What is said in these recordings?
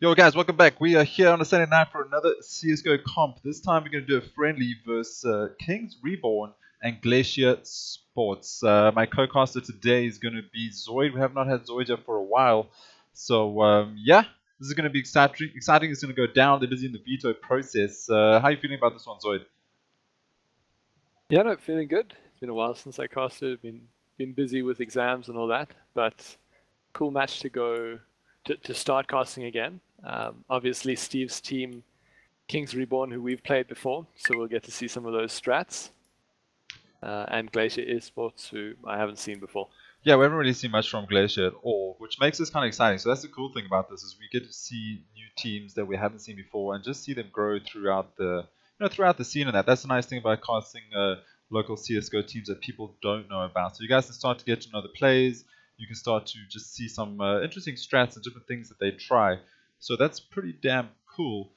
Yo guys, welcome back. We are here on a Saturday night for another CSGO comp. This time we're going to do a friendly versus Kings Reborn and Glacier Sports. My co-caster today is going to be Zoid. We have not had Zoid yet for a while. So yeah, this is going to be exciting. It's going to go down. They're busy in the veto process. How are you feeling about this one, Zoid? Yeah, no, feeling good. It's been a while since I casted. Been busy with exams and all that, but cool match to go to start casting again. Obviously, Steve's team, Kings Reborn, who we've played before, so we'll get to see some of those strats. And Glacier Esports, who I haven't seen before. Yeah, we haven't really seen much from Glacier at all, which makes this kind of exciting. So that's the cool thing about this is we get to see new teams that we haven't seen before and just see them grow throughout the throughout the scene. And that's the nice thing about casting local CSGO teams that people don't know about. So you guys can start to get to know the players. You can start to just see some interesting strats and different things that they try. So that's pretty damn cool.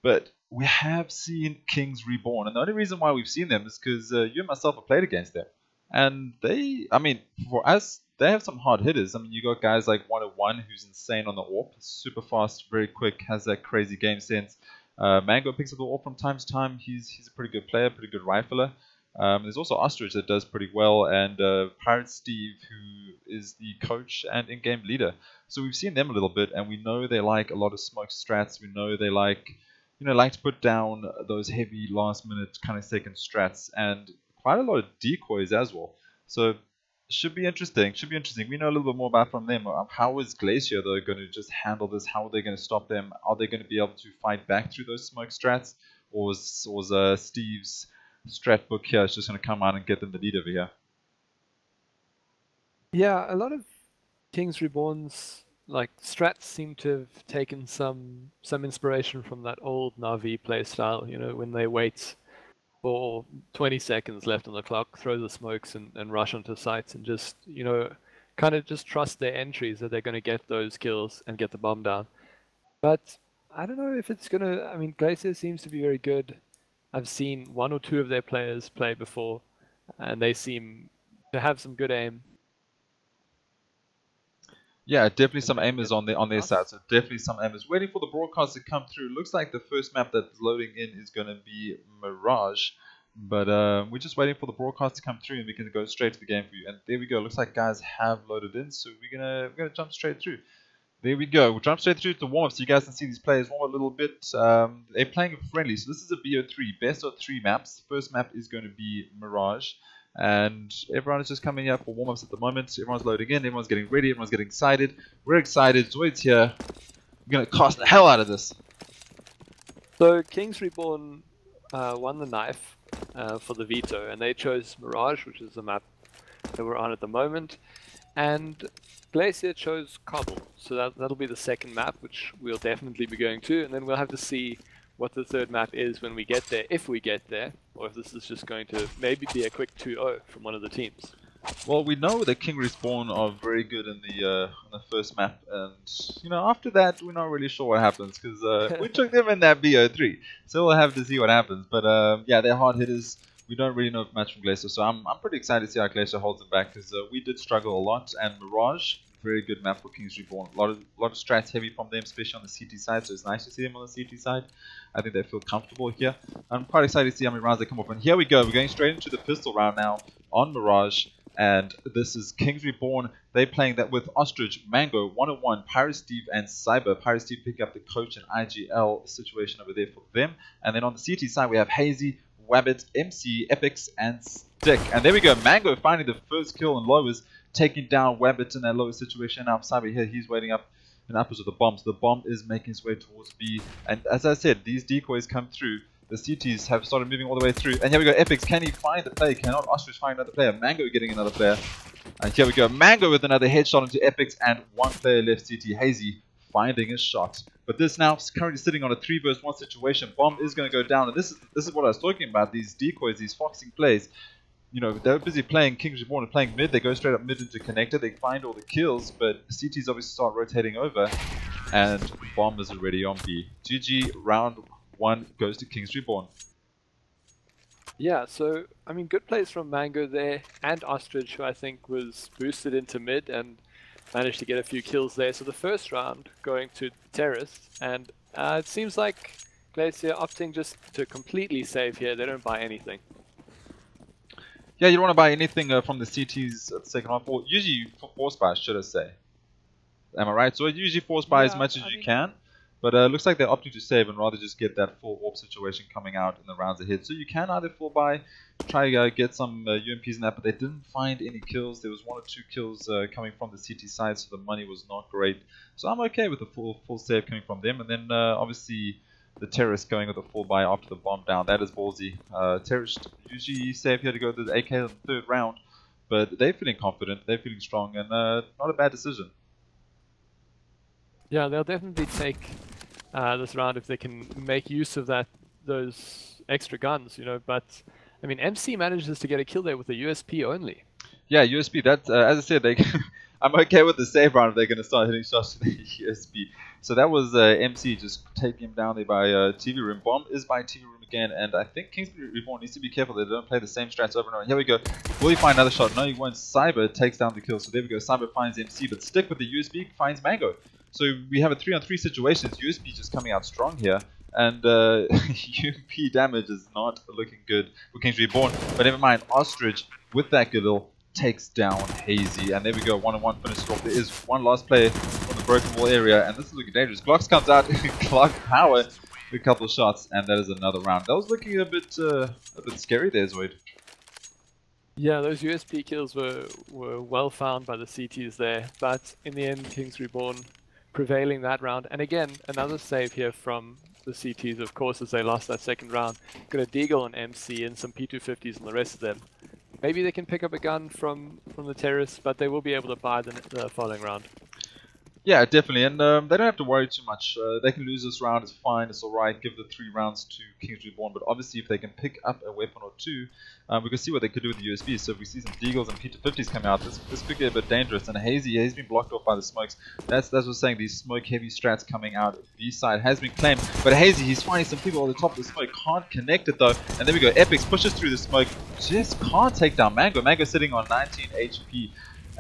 But we have seen Kings Reborn, and the only reason why we've seen them is because you and myself have played against them. And they, I mean, for us, they have some hard hitters. I mean, you got guys like 101 who's insane on the AWP, super fast, very quick, has that crazy game sense. Mango picks up the AWP from time to time. He's a pretty good player, pretty good rifler. There's also Ostrich that does pretty well, and Pirate Steve, who is the coach and in-game leader. So we've seen them a little bit, and we know they like a lot of smoke strats. We know they like to put down those heavy last-minute kind of second strats, and quite a lot of decoys as well. So should be interesting. Should be interesting. We know a little bit more about from them. How is Glacier though going to just handle this? How are they going to stop them? Are they going to be able to fight back through those smoke strats, or was Steve's strat book here is just going to come out and get them the lead over here? Yeah, a lot of Kings Reborn's like strats seem to have taken some inspiration from that old Na'Vi playstyle. You know, when they wait for 20 seconds left on the clock, throw the smokes and rush onto sites and just, kind of just trust their entries that they're going to get those kills and get the bomb down. But I don't know if it's going to, I mean, Glacier seems to be very good. I've seen one or two of their players play before, and they seem to have some good aim. Yeah, definitely some aimers on their side. So definitely some aimers. Waiting for the broadcast to come through. Looks like the first map that's loading in is going to be Mirage. But we're just waiting for the broadcast to come through, and we can go straight to the game for you. And there we go. Looks like guys have loaded in, so we're gonna jump straight through. There we go. We'll jump straight through to the warm-up so you guys can see these players warm up a little bit. They're playing friendly, so this is a BO3, best of 3 maps. First map is going to be Mirage. And everyone is just coming up for warm-ups at the moment. Everyone's loading in, everyone's getting ready, everyone's getting excited. We're excited. Zoid's here. We're going to cast the hell out of this. So Kings Reborn won the knife for the veto, and they chose Mirage, which is the map that we're on at the moment. And Glacier chose Cobble, so that'll be the second map, which we'll definitely be going to, and then we'll have to see what the third map is when we get there, if we get there, or if this is just going to maybe be a quick 2-0 from one of the teams. Well, we know that King Respawn are very good in the first map, and after that we're not really sure what happens because we took them in that BO3, so we'll have to see what happens. But yeah, they're hard hitters. We don't really know much from Glacier, so I'm pretty excited to see how Glacier holds them back because we did struggle a lot. And Mirage, very good map for Kings Reborn. A lot of strats heavy from them, especially on the CT side. So it's nice to see them on the CT side. I think they feel comfortable here. I'm quite excited to see how many rounds they come off. And here we go. We're going straight into the pistol round now on Mirage. And this is Kings Reborn. They're playing that with Ostrich, Mango, 101, Pirate Steve, and Cyber. Pirate Steve picking up the coach and IGL situation over there for them. And then on the CT side, we have Hazy, Wabbit, MC, Epix, and Stick. And there we go. Mango finding the first kill on lowers, taking down Wabbit in that lower situation. Now Cyber here, he's waiting up and uppers with the bomb. So the bomb is making its way towards B. And as I said, these decoys come through. The CTs have started moving all the way through. And here we go. Epix, can he find the player? Cannot Ostrich find another player? Mango getting another player. And here we go. Mango with another headshot into Epix, and one player left. CT Hazy finding a shot. But this now is currently sitting on a 3 versus 1 situation. Bomb is going to go down. And this is what I was talking about. These decoys, these foxing plays. They're busy playing Kings Reborn and playing mid. They go straight up mid into connector. They find all the kills, but CTs obviously start rotating over. And Bomb is already on B. GG, round 1 goes to Kings Reborn. Yeah, so, I mean, good plays from Mango there, and Ostrich, who I think was boosted into mid, and managed to get a few kills there. So the first round going to Terrace, and it seems like Glacier opting just to completely save here. They don't buy anything. Yeah, you don't want to buy anything from the CTs at the second half. Or usually you force buy, should I say. Am I right? So usually force buy as much as you can. But it looks like they're opting to save and rather just get that full AWP situation coming out in the rounds ahead. So you can either full buy, try to get some UMPs in that, but they didn't find any kills. There was 1 or 2 kills coming from the CT side, so the money was not great. So I'm okay with the full save coming from them. And then obviously the Terrorist going with a full buy after the bomb down. That is ballsy. Terrorist usually save here to go to the AK in the third round, but they're feeling confident, they're feeling strong, and not a bad decision. Yeah, they'll definitely take this round if they can make use of those extra guns, you know. But I mean, MC manages to get a kill there with a USP only. Yeah, USP. That as I said, I'm okay with the save round if they're going to start hitting shots to the USP. So that was MC just taking him down there by TV Room. Bomb is by TV Room again, and I think Kingsbury Reborn needs to be careful they don't play the same strats over and over. Here we go. Will he find another shot? No, he won't. Cyber takes down the kill. So there we go. Cyber finds MC, but Stick with the USB finds Mango. So we have a 3-on-3 situation. USB just coming out strong here, and UMP damage is not looking good for King's Reborn. But never mind, Ostrich with that Galil takes down Hazy, and there we go, 1-on-1 finished off. There is one last player from the broken wall area, and this is looking dangerous. Glocks comes out, Glock power with a couple of shots, and that is another round. That was looking a bit scary there, Zoid. Yeah, those USP kills were well found by the CTs there, but in the end, King's Reborn prevailing that round. And again, another save here from the CTs, of course, as they lost that second round. Got a Deagle on MC and some P250s on the rest of them. Maybe they can pick up a gun from the terrorists, but they will be able to buy the following round. Yeah, definitely, and they don't have to worry too much. They can lose this round, it's fine, it's alright. Give the 3 rounds to King's Reborn, but obviously if they can pick up a weapon or 2, we can see what they could do with the USB. So if we see some Deagles and P250s coming out, this could get a bit dangerous. And Hazy has been blocked off by the smokes. That's what I'm saying, these smoke-heavy strats coming out. B side has been claimed, but Hazy, he's finding some people on the top of the smoke. Can't connect it though, and there we go. Epics pushes through the smoke, just can't take down Mango. Mango sitting on 19 HP.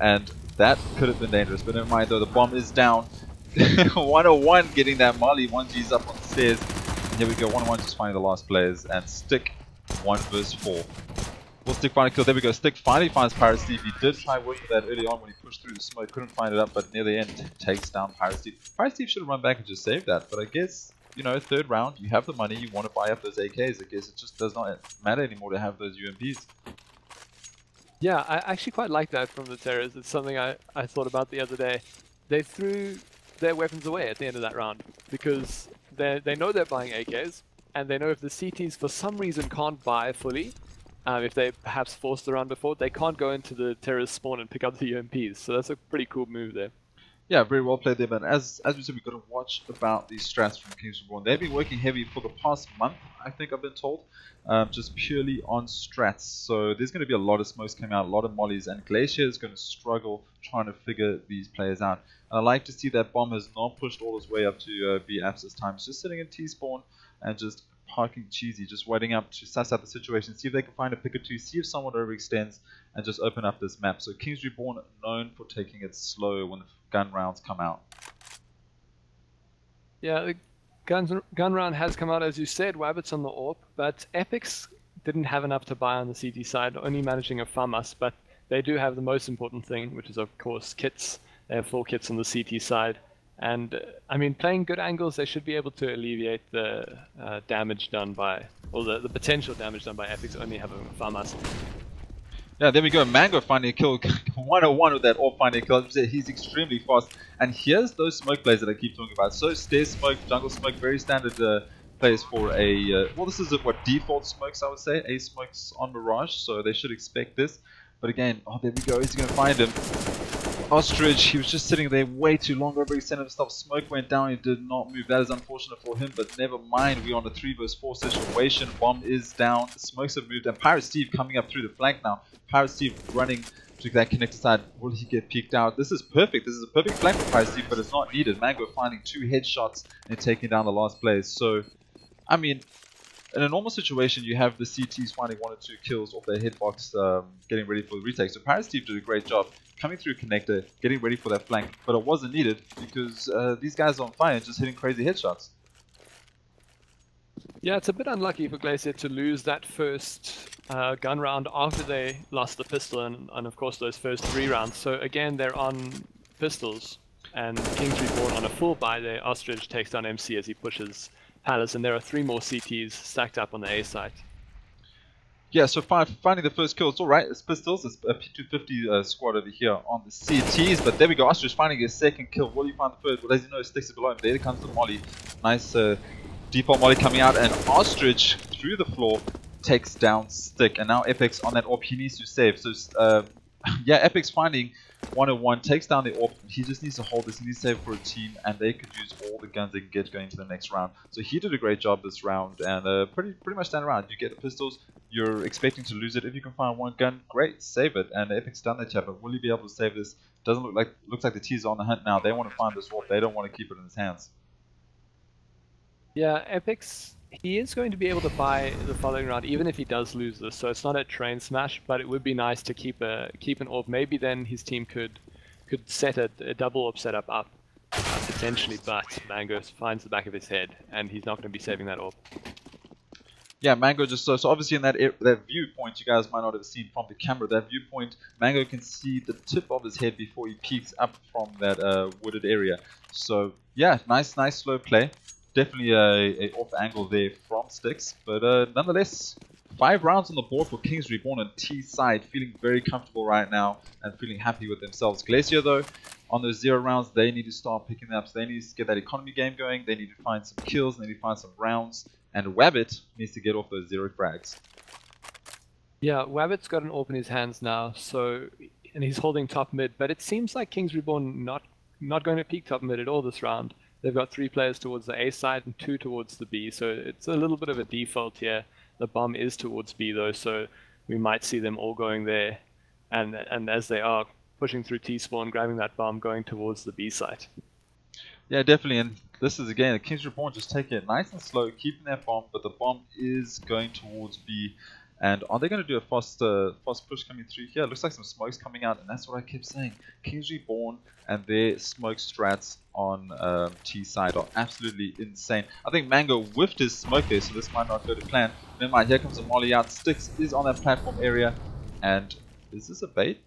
And that could have been dangerous, but never mind though, the bomb is down. 101 getting that molly, 1G's up on the stairs. And here we go, 101 just finding the last players, and Stick 1 vs 4. Will Stick find a kill? There we go, Stick finally finds Pirate Steve. He did try working that early on when he pushed through the smoke, couldn't find it up, but near the end takes down Pirate Steve. Pirate Steve should have run back and just saved that, but I guess, you know, third round, you have the money, you want to buy up those AKs. I guess it just does not matter anymore to have those UMPs. Yeah, I actually quite like that from the terrorists. It's something I thought about the other day. They threw their weapons away at the end of that round because they know they're buying AKs, and they know if the CTs for some reason can't buy fully, if they perhaps forced the round before, they can't go into the terrorist spawn and pick up the UMPs. So that's a pretty cool move there. Yeah, very well played there, man. As we said, we've got to watch about these strats from King's Reborn. They've been working heavy for the past month, I think I've been told, just purely on strats. So there's going to be a lot of smokes coming out, a lot of mollies, and Glacier is going to struggle trying to figure these players out. And I like to see that Bomb has not pushed all his way up to B apps this time. It's just sitting in T-spawn and just parking cheesy, just waiting up to suss out the situation, see if they can find a pick or 2, see if someone overextends, and just open up this map. So King's Reborn known for taking it slow when the gun rounds come out. Yeah, the gun round has come out, as you said. Wabbit's on the AWP, but Epics didn't have enough to buy on the CT side, only managing a FAMAS, but they do have the most important thing, which is of course kits. They have 4 kits on the CT side, and I mean, playing good angles, they should be able to alleviate the damage done by, or the potential damage done by Epics only having a FAMAS. Yeah, there we go. Mango finding a kill. 101 with that AWP finding a kill. He's extremely fast. And here's those smoke plays that I keep talking about. So stairs smoke, jungle smoke, very standard plays for a... well, this is what default smokes, I would say. A smokes on Mirage, so they should expect this. But again, oh, there we go. He's going to find him. Ostrich, he was just sitting there way too long, overextended himself. Smoke went down, he did not move. That is unfortunate for him, but never mind. We're on a 3 vs 4 situation. Bomb is down, the smokes have moved, and Pirate Steve coming up through the flank now. Pirate Steve running to that connector side. Will he get peeked out? This is perfect. This is a perfect flank for Pirate Steve, but it's not needed. Mango finding 2 headshots and taking down the last players. So, I mean, in a normal situation, you have the CTs finding 1 or 2 kills off their hitbox, getting ready for the retake. So Paris Steve did a great job coming through connector, getting ready for that flank, but it wasn't needed because these guys are on fire and just hitting crazy headshots. Yeah, it's a bit unlucky for Glacier to lose that first gun round after they lost the pistol and of course those first 3 rounds. So again, they're on pistols and King's Reborn on a full buy there. Ostrich takes down MC as he pushes Palace, and there are 3 more CTs stacked up on the A side. Yeah, so finding the first kill, it's alright, it's pistols, it's a P250 squad over here on the CTs, but there we go, Ostrich finding his second kill. Will he find the third? Well, as you know, Sticks is below him. There comes the molly. Nice default molly coming out, and Ostrich through the floor takes down Stick, and now Epic's on that AWP. He needs to save. So yeah, Epic's finding 101, takes down the AWP. He just needs to hold this. He needs to save for a team, and they could use all the guns they can get going to the next round. So he did a great job this round, and pretty much stand around. You get the pistols, you're expecting to lose it. If you can find 1 gun, great, save it. And Epic's done that, but will he be able to save this? Doesn't looks like the T's are on the hunt now. They want to find this AWP. They don't want to keep it in his hands. Yeah, Epic's, he is going to be able to buy the following round, even if he does lose this. So it's not a train smash, but it would be nice to keep an AWP. Maybe then his team could set a double AWP setup up, potentially. But Mango finds the back of his head, and he's not going to be saving that AWP. Yeah, Mango just so obviously in that viewpoint, you guys might not have seen from the camera. That viewpoint, Mango can see the tip of his head before he peeks up from that wooded area. So yeah, nice slow play. Definitely a off angle there from Sticks, but nonetheless, 5 rounds on the board for Kings Reborn on T side, feeling very comfortable right now and feeling happy with themselves. Glacier though, on those 0 rounds, they need to start picking up. So they need to get that economy game going. They need to find some kills. They need to find some rounds, and Wabbit needs to get off those 0 frags. Yeah, Wabbit's got an AWP in his hands now, and he's holding top mid. But it seems like Kings Reborn not going to peek top mid at all this round. They've got 3 players towards the A side and 2 towards the B, so it's a little bit of a default here. The bomb is towards B though, so we might see them all going there, and as they are pushing through T-spawn, grabbing that bomb, going towards the B side. Yeah, definitely, and this is again, the Kings Reborn just taking it nice and slow, keeping that bomb, but the bomb is going towards B. And are they going to do a fast push coming through here? It looks like some smoke's coming out, and that's what I kept saying. Kings Reborn and their smoke strats on T side are absolutely insane. I think Mango whiffed his smoke there, so this might not go to plan. Never mind, here comes a molly out. Sticks is on that platform area, and is this a bait?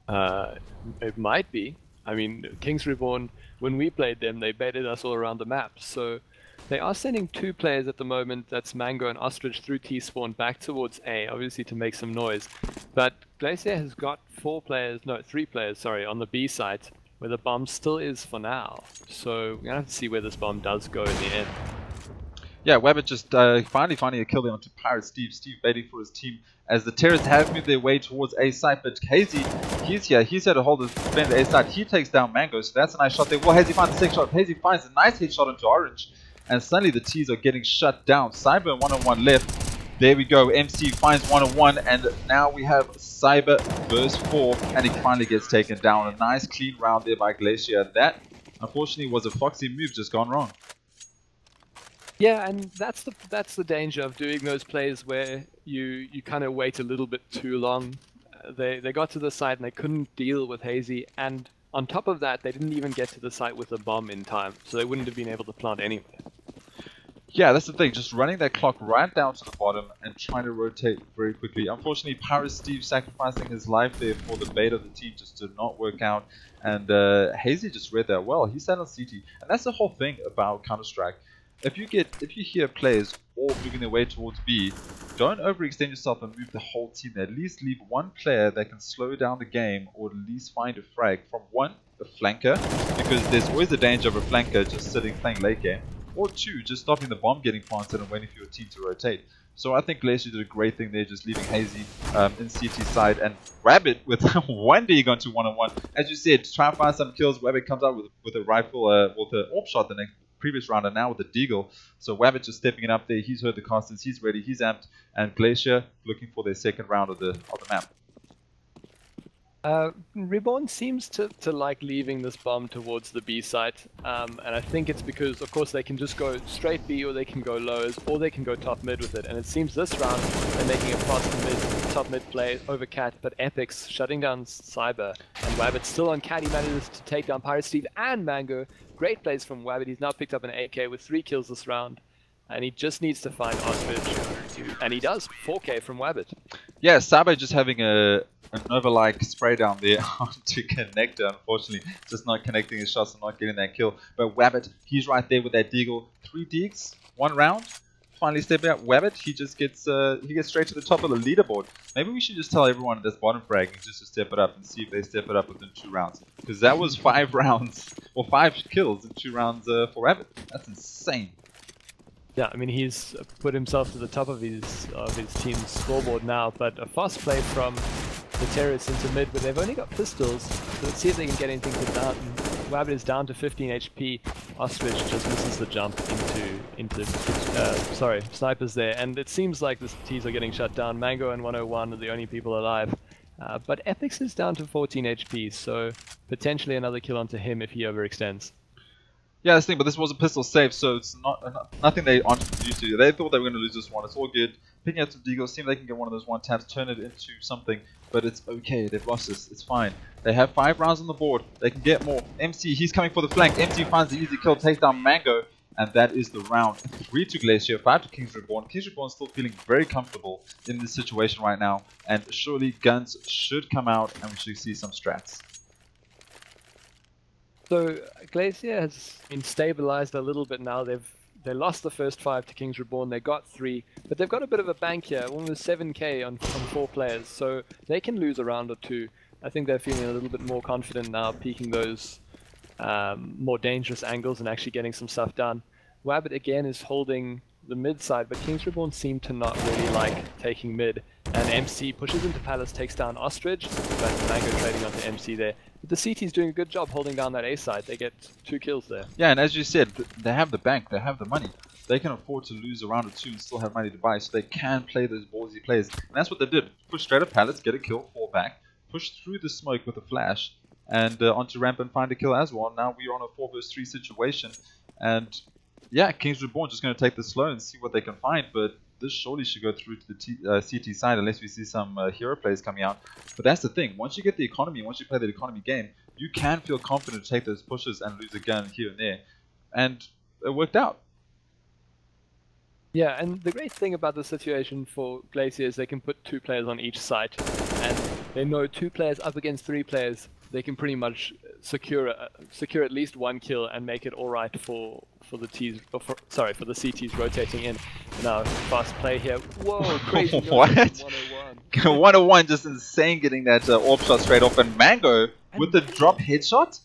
It might be. I mean, Kings Reborn, when we played them, they baited us all around the map, so they are sending 2 players at the moment, that's Mango and Ostrich, through T-spawn back towards A, obviously to make some noise. But Glacier has got 3 players, sorry, on the B side, where the bomb still is for now. So we're going to have to see where this bomb does go in the end. Yeah, Wabbit just finally finding a kill there onto Pirate Steve. Steve baiting for his team as the terrorists have moved their way towards A side, but Hazy, he's here. He's here to hold his defend A side. He takes down Mango, so that's a nice shot there. Well, Hazy finds the 6th shot. Hazy finds a nice hit shot into Orange. And suddenly the T's are getting shut down. Cyber 1-on-1 left. There we go. MC finds 1-on-1, and now we have Cyber verse 4, and he finally gets taken down. A nice clean round there by Glacier. That, unfortunately, was a foxy move just gone wrong. Yeah, and that's the danger of doing those plays where you kind of wait a little bit too long. They got to the site and they couldn't deal with Hazy, and on top of that, they didn't even get to the site with a bomb in time, so they wouldn't have been able to plant anyway. Yeah, that's the thing, just running that clock right down to the bottom and trying to rotate very quickly. Unfortunately, Paris Steve sacrificing his life there for the bait of the team just did not work out, and Hazy just read that well. He sat on CT, and that's the whole thing about Counter-Strike. If you hear players all moving their way towards B, don't overextend yourself and move the whole team. At least leave 1 player that can slow down the game, or at least find a frag from 1, a flanker, because there's always the danger of a flanker just sitting playing late game, or 2, just stopping the bomb getting planted and waiting for your team to rotate. So I think Glacier did a great thing there, just leaving Hazy in CT side, and Rabbit with 1 being onto 1-on-1. As you said, try and find some kills. Rabbit comes out with a rifle, with an AWP shot the previous round, and now with the Deagle. So Wabbit just stepping it up there. He's heard the casters, he's ready, he's amped, and Glacier looking for their 2nd round of the map. Reborn seems to like leaving this bomb towards the B site, and I think it's because, of course, they can just go straight B, or they can go lows, or they can go top mid with it. And it seems this round they're making a fast top mid play over Cat, but Epic's shutting down Cyber, and Wabbit's still on Cat. He manages to take down Pirate Steve and Mango. Great plays from Wabbit. He's now picked up an AK with 3 kills this round, and he just needs to find Ostrich, and he does. 4K from Wabbit. Yeah, Cyber just having an over-like spray down there onto Connector, unfortunately. Just not connecting his shots and not getting that kill. But Wabbit, he's right there with that deagle. 3 deags, 1 round. Finally stepping out. Wabbit, he just gets straight to the top of the leaderboard. Maybe we should just tell everyone that's bottom fragging just to step it up and see if they step it up within 2 rounds. Because that was 5 rounds, or 5 kills in 2 rounds for Wabbit. That's insane. Yeah, I mean, he's put himself to the top of his team's scoreboard now, but a fast play from the terrorists into mid, but they've only got pistols, so let's see if they can get anything to down. Wabbit is down to 15 HP, Ostrich just misses the jump into Sniper's there, and it seems like the T's are getting shut down. Mango and 101 are the only people alive, but Epix is down to 14 HP, so potentially another kill onto him if he overextends. Yeah, that's the thing, but this was a pistol save, so it's nothing they aren't used to. They thought they were going to lose this one. It's all good. Picking up some deagles, see if they can get one of those one taps, turn it into something, but it's okay. They've lost this. It's fine. They have 5 rounds on the board. They can get more. MC, he's coming for the flank. MC finds the easy kill, takes down Mango, and that is the round. 3 to Glacier, 5 to Kings Reborn. Kings Reborn still feeling very comfortable in this situation right now, and surely guns should come out, and we should see some strats. So Glacier has been stabilized a little bit now. They lost the first 5 to Kings Reborn. They got 3, but they've got a bit of a bank here, almost 7k on 4 players, so they can lose a round or 2. I think they're feeling a little bit more confident now, peeking those more dangerous angles and actually getting some stuff done. Wabbit again is holding the mid side, but Kings Reborn seem to not really like taking mid. And MC pushes into Palace, takes down Ostrich, but Mango trading onto MC there. But the CT's doing a good job holding down that A side. They get 2 kills there. Yeah, and as you said, they have the bank, they have the money. They can afford to lose a round or 2 and still have money to buy, so they can play those ballsy plays. And that's what they did. Push straight up Palace, get a kill, fall back, push through the smoke with a flash, and onto ramp and find a kill as well. Now we're on a 4 vs 3 situation, and yeah, Kings Reborn just going to take the slow and see what they can find, but this surely should go through to the CT side unless we see some hero plays coming out. But that's the thing, once you get the economy, once you play the economy game, you can feel confident to take those pushes and lose a gun here and there. And it worked out. Yeah, and the great thing about the situation for Glacier is they can put 2 players on each site, and they know 2 players up against 3 players, they can pretty much secure at least 1 kill and make it all right for the T's, for the CTs rotating in. Now, fast play here. Whoa, crazy. What? 101. 101, just insane getting that AWP shot straight off, and Mango with the drop headshot.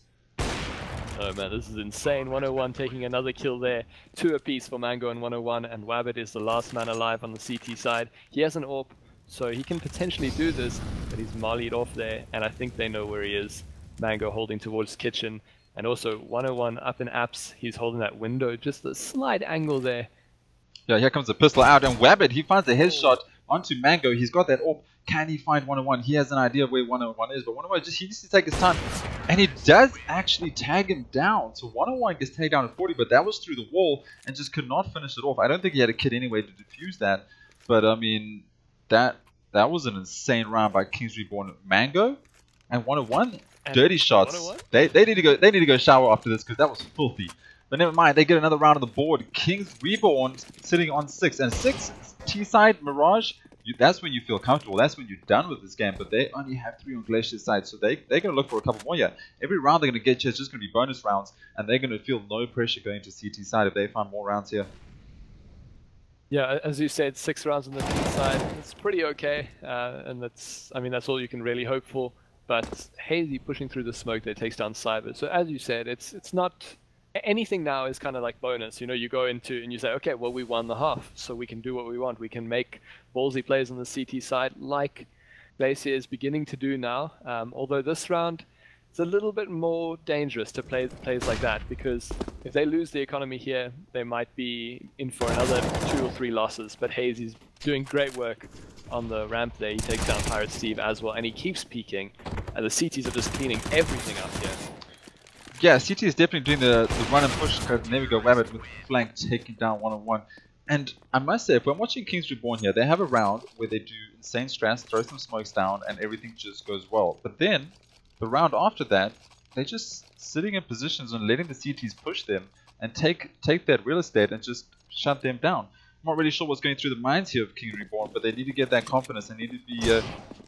Oh man, this is insane. 101 taking another kill there. 2 apiece for Mango and 101, and Wabbit is the last man alive on the CT side. He has an AWP, so he can potentially do this, but he's mollied off there, and I think they know where he is. Mango holding towards kitchen, and also 101 up in apps. He's holding that window, just a slight angle there. Yeah, here comes the pistol out, and Wabbit, he finds the headshot onto Mango. He's got that AWP. Can he find 101? He has an idea of where 101 is, but 101 he needs to take his time, and he does actually tag him down. So 101 gets tagged down at 40, but that was through the wall and just could not finish it off. I don't think he had a kit anyway to defuse that, but I mean, that was an insane round by Kings Reborn. Mango and 101, dirty shots. 101? They need to go shower after this because that was filthy. But never mind, they get another round on the board. Kings Reborn sitting on 6, and 6 T-side Mirage. That's when you feel comfortable. That's when you're done with this game. But they only have 3 on Glacier's side, so they're going to look for a couple more here. Every round they're going to get here is just going to be bonus rounds, and they're going to feel no pressure going to CT side if they find more rounds here. Yeah, as you said, 6 rounds on the T side. It's pretty okay, and that's all you can really hope for. But Hazy pushing through the smoke that takes down Cyber. So as you said, it's not anything now is kind of like bonus. You know, you go into and you say, okay, well, we won the half, so we can do what we want. We can make ballsy plays on the CT side like Glacier is beginning to do now. Although this round, it's a little bit more dangerous to play plays like that, because if they lose the economy here, they might be in for another 2 or 3 losses. But Hazy's doing great work on the ramp there. He takes down Pirate Steve as well, and he keeps peeking. and the CTs are just cleaning everything up here. Yeah, CT is definitely doing the run and push. And there we go, Rabbit with flank taking down 1-on-1. And I must say, if I'm watching Kings Reborn here, they have a round where they do insane strats, throw some smokes down, and everything just goes well. But then, the round after that, they're just sitting in positions and letting the CTs push them and take that real estate and just shut them down. I'm not really sure what's going through the minds here of Kings Reborn, but they need to get that confidence. They need to be,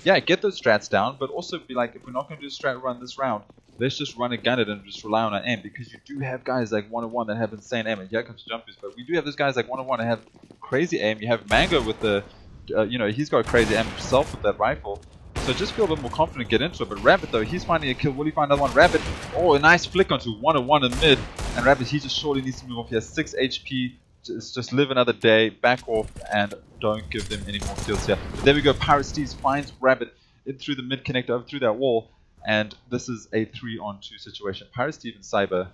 yeah, get those strats down, but also be like, if we're not going to do a strat run this round, let's just run and gun it and just rely on our aim, because you do have guys like 1-on-1 that have insane aim, and here comes Jumpers, but we do have those guys like 1-on-1 that have crazy aim. You have Mango with the, you know, he's got crazy aim himself with that rifle, so just feel a bit more confident, get into it. But Rabbit though, he's finding a kill. Will he find another one? Rabbit, oh, a nice flick onto 1-on-1 in mid, and Rabbit, he just surely needs to move off. He has 6 HP, just live another day, back off, and don't give them any more kills here. But there we go, Pirate Steves finds Rabbit in through the mid connector, over through that wall. And this is a 3-on-2 situation. Pirate Steve and Cyber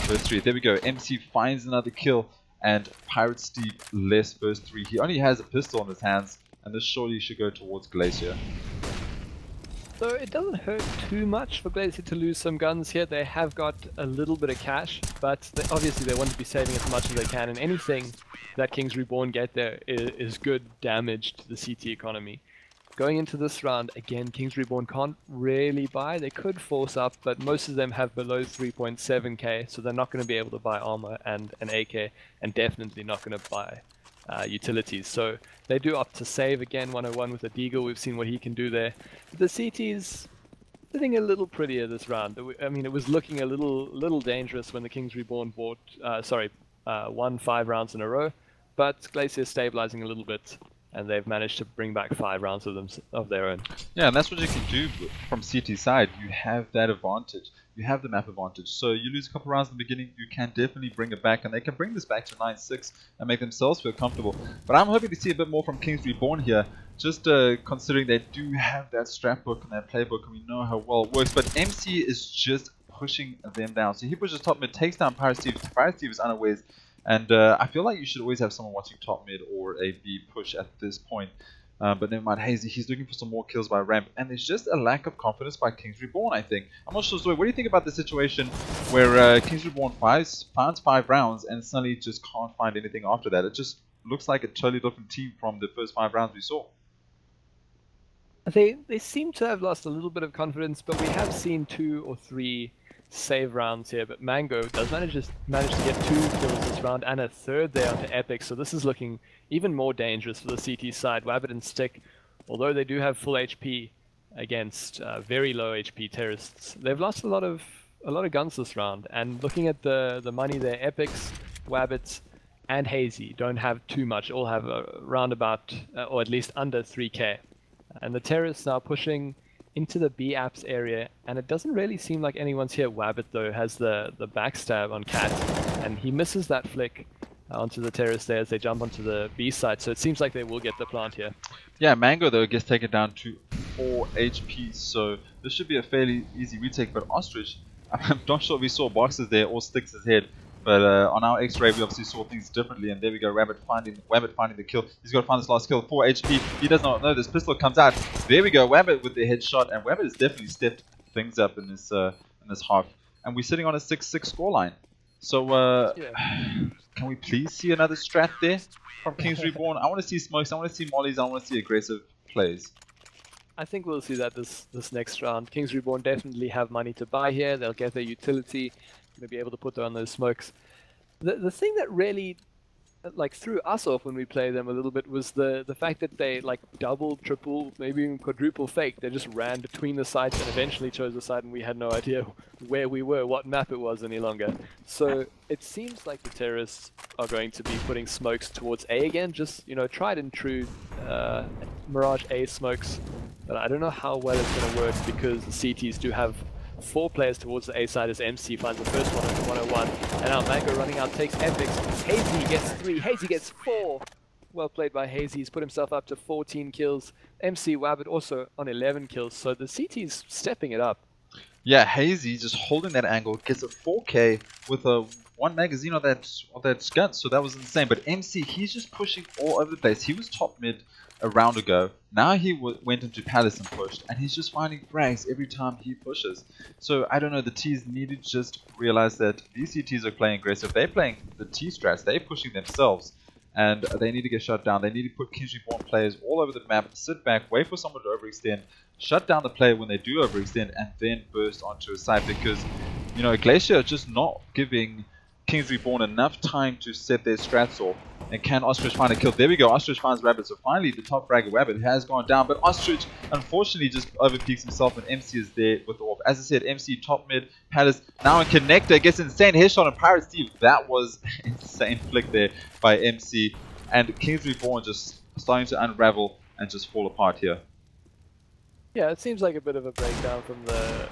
versus 3. There we go. MC finds another kill. And Pirate Steve less versus 3. He only has a pistol in his hands. And this surely should go towards Glacier. So it doesn't hurt too much for Glacier to lose some guns here. They have got a little bit of cash. But obviously they want to be saving as much as they can. And anything that Kings Reborn get there is good damage to the CT economy. Going into this round, again, Kings Reborn can't really buy. They could force up, but most of them have below 3.7k, so they're not going to be able to buy armor and an AK, and definitely not going to buy utilities. So they do opt to save again, 101 with a Deagle. We've seen what he can do there. The CT's sitting a little prettier this round. I mean, it was looking a little dangerous when the Kings Reborn won 5 rounds in a row, but Glacier's stabilizing a little bit. And they've managed to bring back 5 rounds of their own. Yeah, and that's what you can do from CT side. You have that advantage. You have the map advantage. So you lose a couple rounds in the beginning, you can definitely bring it back. And they can bring this back to 9-6 and make themselves feel comfortable. But I'm hoping to see a bit more from Kings Reborn here. Just considering they do have that strat book and that playbook, and we know how well it works. But MC is just pushing them down. So he pushes top mid, takes down Pirate Steve. Pirate Steve is unawares. And I feel like you should always have someone watching top mid or a B push at this point. But never mind, Hazy, he's looking for some more kills by ramp. And there's just a lack of confidence by Kings Reborn, I think. I'm not sure, Zoe, what do you think about the situation where Kings Reborn finds 5 rounds and suddenly just can't find anything after that? It just looks like a totally different team from the first 5 rounds we saw. They seem to have lost a little bit of confidence, but we have seen 2 or 3 save rounds here, but Mango does manage to get 2 kills this round and a 3rd there onto Epic, so this is looking even more dangerous for the CT side. Wabbit and Stick, although they do have full HP against very low HP terrorists, they've lost a lot of guns this round. And looking at the money there, Epics, Wabbits, and Hazy don't have too much. All have around about or at least under 3k, and the terrorists now pushing into the B apps area, and it doesn't really seem like anyone's here. Wabbit though has the backstab on Cat, and he misses that flick onto the terrace there as they jump onto the B side, so it seems like they will get the plant here. Yeah, Mango though gets taken down to 4 HP, so this should be a fairly easy retake. But Ostrich, I'm not sure if we saw boxes there or Sticks his head, but on our X-ray we obviously saw things differently. And there we go, Wabbit finding the kill. He's got to find this last kill. 4 HP. He does not know this pistol comes out. There we go, Wabbit with the headshot, and Wabbit has definitely stepped things up in this half. And we're sitting on a 6-6 scoreline. So can we please see another strat there from Kings Reborn? I want to see smokes. I want to see mollies. I want to see aggressive plays. I think we'll see that this next round. Kings Reborn definitely have money to buy here. They'll get their utility. They'll be able to put on those smokes. The thing that really threw us off when we played them a little bit was the fact that they double, triple, maybe even quadruple fake. They just ran between the sites and eventually chose a site, and we had no idea where we were, what map it was any longer. So it seems like the terrorists are going to be putting smokes towards A again, just tried and true Mirage A smokes. But I don't know how well it's going to work, because the CTs do have 4 players towards the A side as MC finds the first one on the 101. And now Mango running out takes Epics. Hazy gets 3, Hazy gets 4. Well played by Hazy. He's put himself up to 14 kills. MC Wabbit also on 11 kills. So the CT's stepping it up. Yeah, Hazy just holding that angle, gets a 4K with a 1 magazine of that gun, so that was insane. But MC, he's just pushing all over the place. He was top mid a round ago. Now he went into Palace and pushed, and he's just finding frags every time he pushes. So I don't know, the T's need to just realize that these CTs are playing aggressive. They're playing the T strats, they're pushing themselves, and they need to get shut down. They need to put Kings Reborn players all over the map, sit back, wait for someone to overextend, shut down the player when they do overextend, and then burst onto a site, because, you know, Glacier are just not giving Kings Reborn enough time to set their strats off. And can Ostrich find a kill? There we go, Ostrich finds Rabbit. So finally the top frag of Rabbit has gone down, but Ostrich unfortunately just overpeaks himself, and MC is there with the AWP. As I said, MC top mid, Palace now in connector, gets an insane headshot on Pirate Steve. That was an insane flick there by MC, and Kings Reborn just starting to unravel and just fall apart here. Yeah, it seems like a bit of a breakdown from the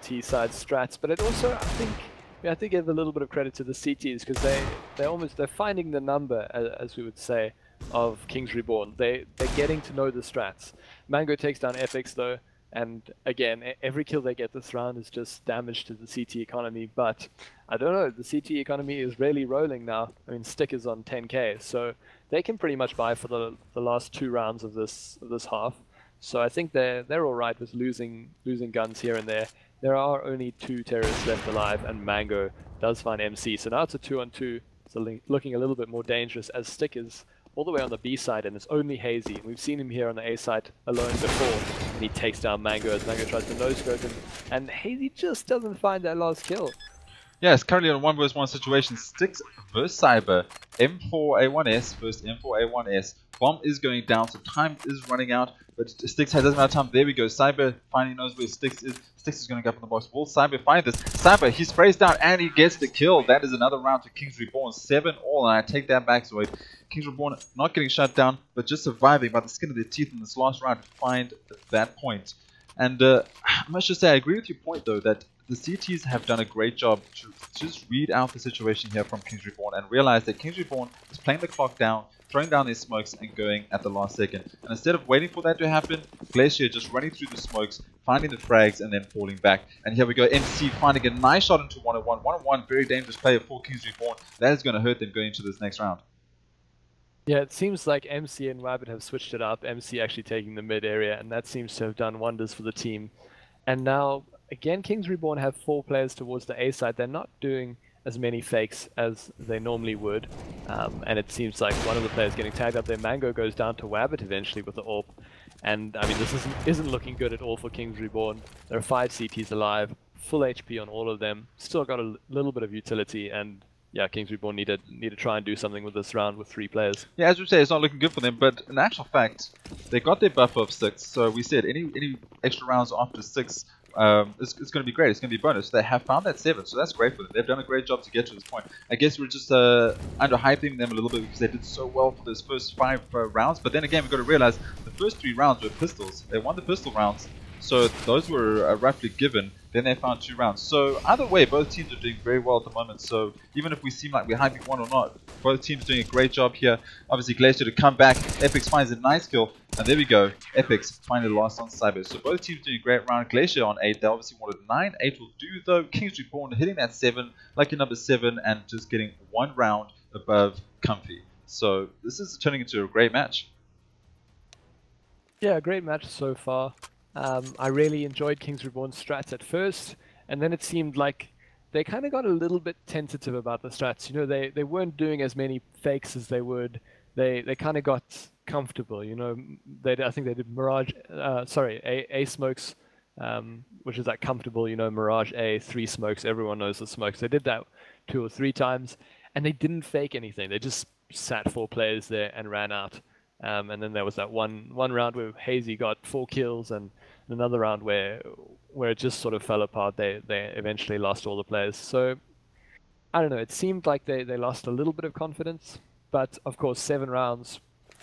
T side strats, but it also, I think we have to give a little bit of credit to the CTs, because they're finding the number, as we would say, of Kings Reborn. They're getting to know the strats. Mango takes down Epics though, and again, every kill they get this round is just damage to the CT economy. But I don't know, the CT economy is really rolling now. I mean, Stick is on 10k, so they can pretty much buy for the last 2 rounds of this half. So I think they're all right with losing guns here and there. There are only 2 terrorists left alive, and Mango does find MC. So now it's a 2-on-2. So looking a little bit more dangerous, as Stick is all the way on the B side, and it's only Hazy. And we've seen him here on the A side alone before, and he takes down Mango as Mango tries to no-scope him, and Hazy just doesn't find that last kill. Yeah, it's currently on a 1v1 situation. Sticks versus Cyber. M4A1S versus M4A1S. Bomb is going down, so time is running out, but Sticks doesn't have time. There we go. Cyber finally knows where Sticks is. Sticks is going to go up in the box. Will Cyber find this? Cyber, he sprays down and he gets the kill. That is another round to Kings Reborn. 7 all, and I take that back. So Kings Reborn not getting shut down, but just surviving by the skin of their teeth in this last round to find that point. And I must just say, I agree with your point though, that the CTs have done a great job to just read out the situation here from Kings Reborn and realize that Kings Reborn is playing the clock down, throwing down their smokes and going at the last second. And instead of waiting for that to happen, Glacier just running through the smokes, finding the frags and then falling back. And here we go, MC finding a nice shot into 1-on-1. 1-on-1, very dangerous player for Kings Reborn. That is going to hurt them going into this next round. Yeah, it seems like MC and Wabbit have switched it up. MC actually taking the mid area, and that seems to have done wonders for the team. And now, again, Kings Reborn have 4 players towards the A side. They're not doing as many fakes as they normally would. And it seems like one of the players getting tagged up there. Mango goes down to Wabbit eventually with the AWP. And, I mean, this isn't looking good at all for Kings Reborn. There are 5 CTs alive, full HP on all of them. Still got a little bit of utility, and yeah, Kings Reborn need to try and do something with this round with 3 players. Yeah, as we say, it's not looking good for them, but in actual fact, they got their buffer of 6, so we said any extra rounds after 6, it's going to be great, it's going to be bonus. They have found that 7, so that's great for them. They've done a great job to get to this point. I guess we're just underhyping them a little bit because they did so well for those first 5 rounds, but then again, we've got to realize the first 3 rounds were pistols. They won the pistol rounds, so those were roughly given. Then they found 2 rounds. So either way, both teams are doing very well at the moment. So even if we seem like we're hyping one or not, both teams doing a great job here. Obviously Glacier to come back. Epix finds a nice kill. And there we go. Epix finally lost on Cyber. So both teams doing a great round. Glacier on 8. They obviously wanted 9. 8 will do though. Kings Reborn hitting that 7. Lucky number 7. And just getting 1 round above Comfy. So this is turning into a great match. Yeah, a great match so far. I really enjoyed Kings Reborn's strats at first, and then it seemed like they kind of got a little bit tentative about the strats. You know, they weren't doing as many fakes as they would. They kind of got comfortable. You know, I think they did Mirage, A smokes, which is like comfortable. You know, Mirage A, 3 smokes. Everyone knows the smokes. They did that 2 or 3 times, and they didn't fake anything. They just sat 4 players there and ran out. And then there was that one round where Hazy got 4 kills, and another round where it just sort of fell apart. They eventually lost all the players. So I don't know. It seemed like they lost a little bit of confidence, but of course 7 rounds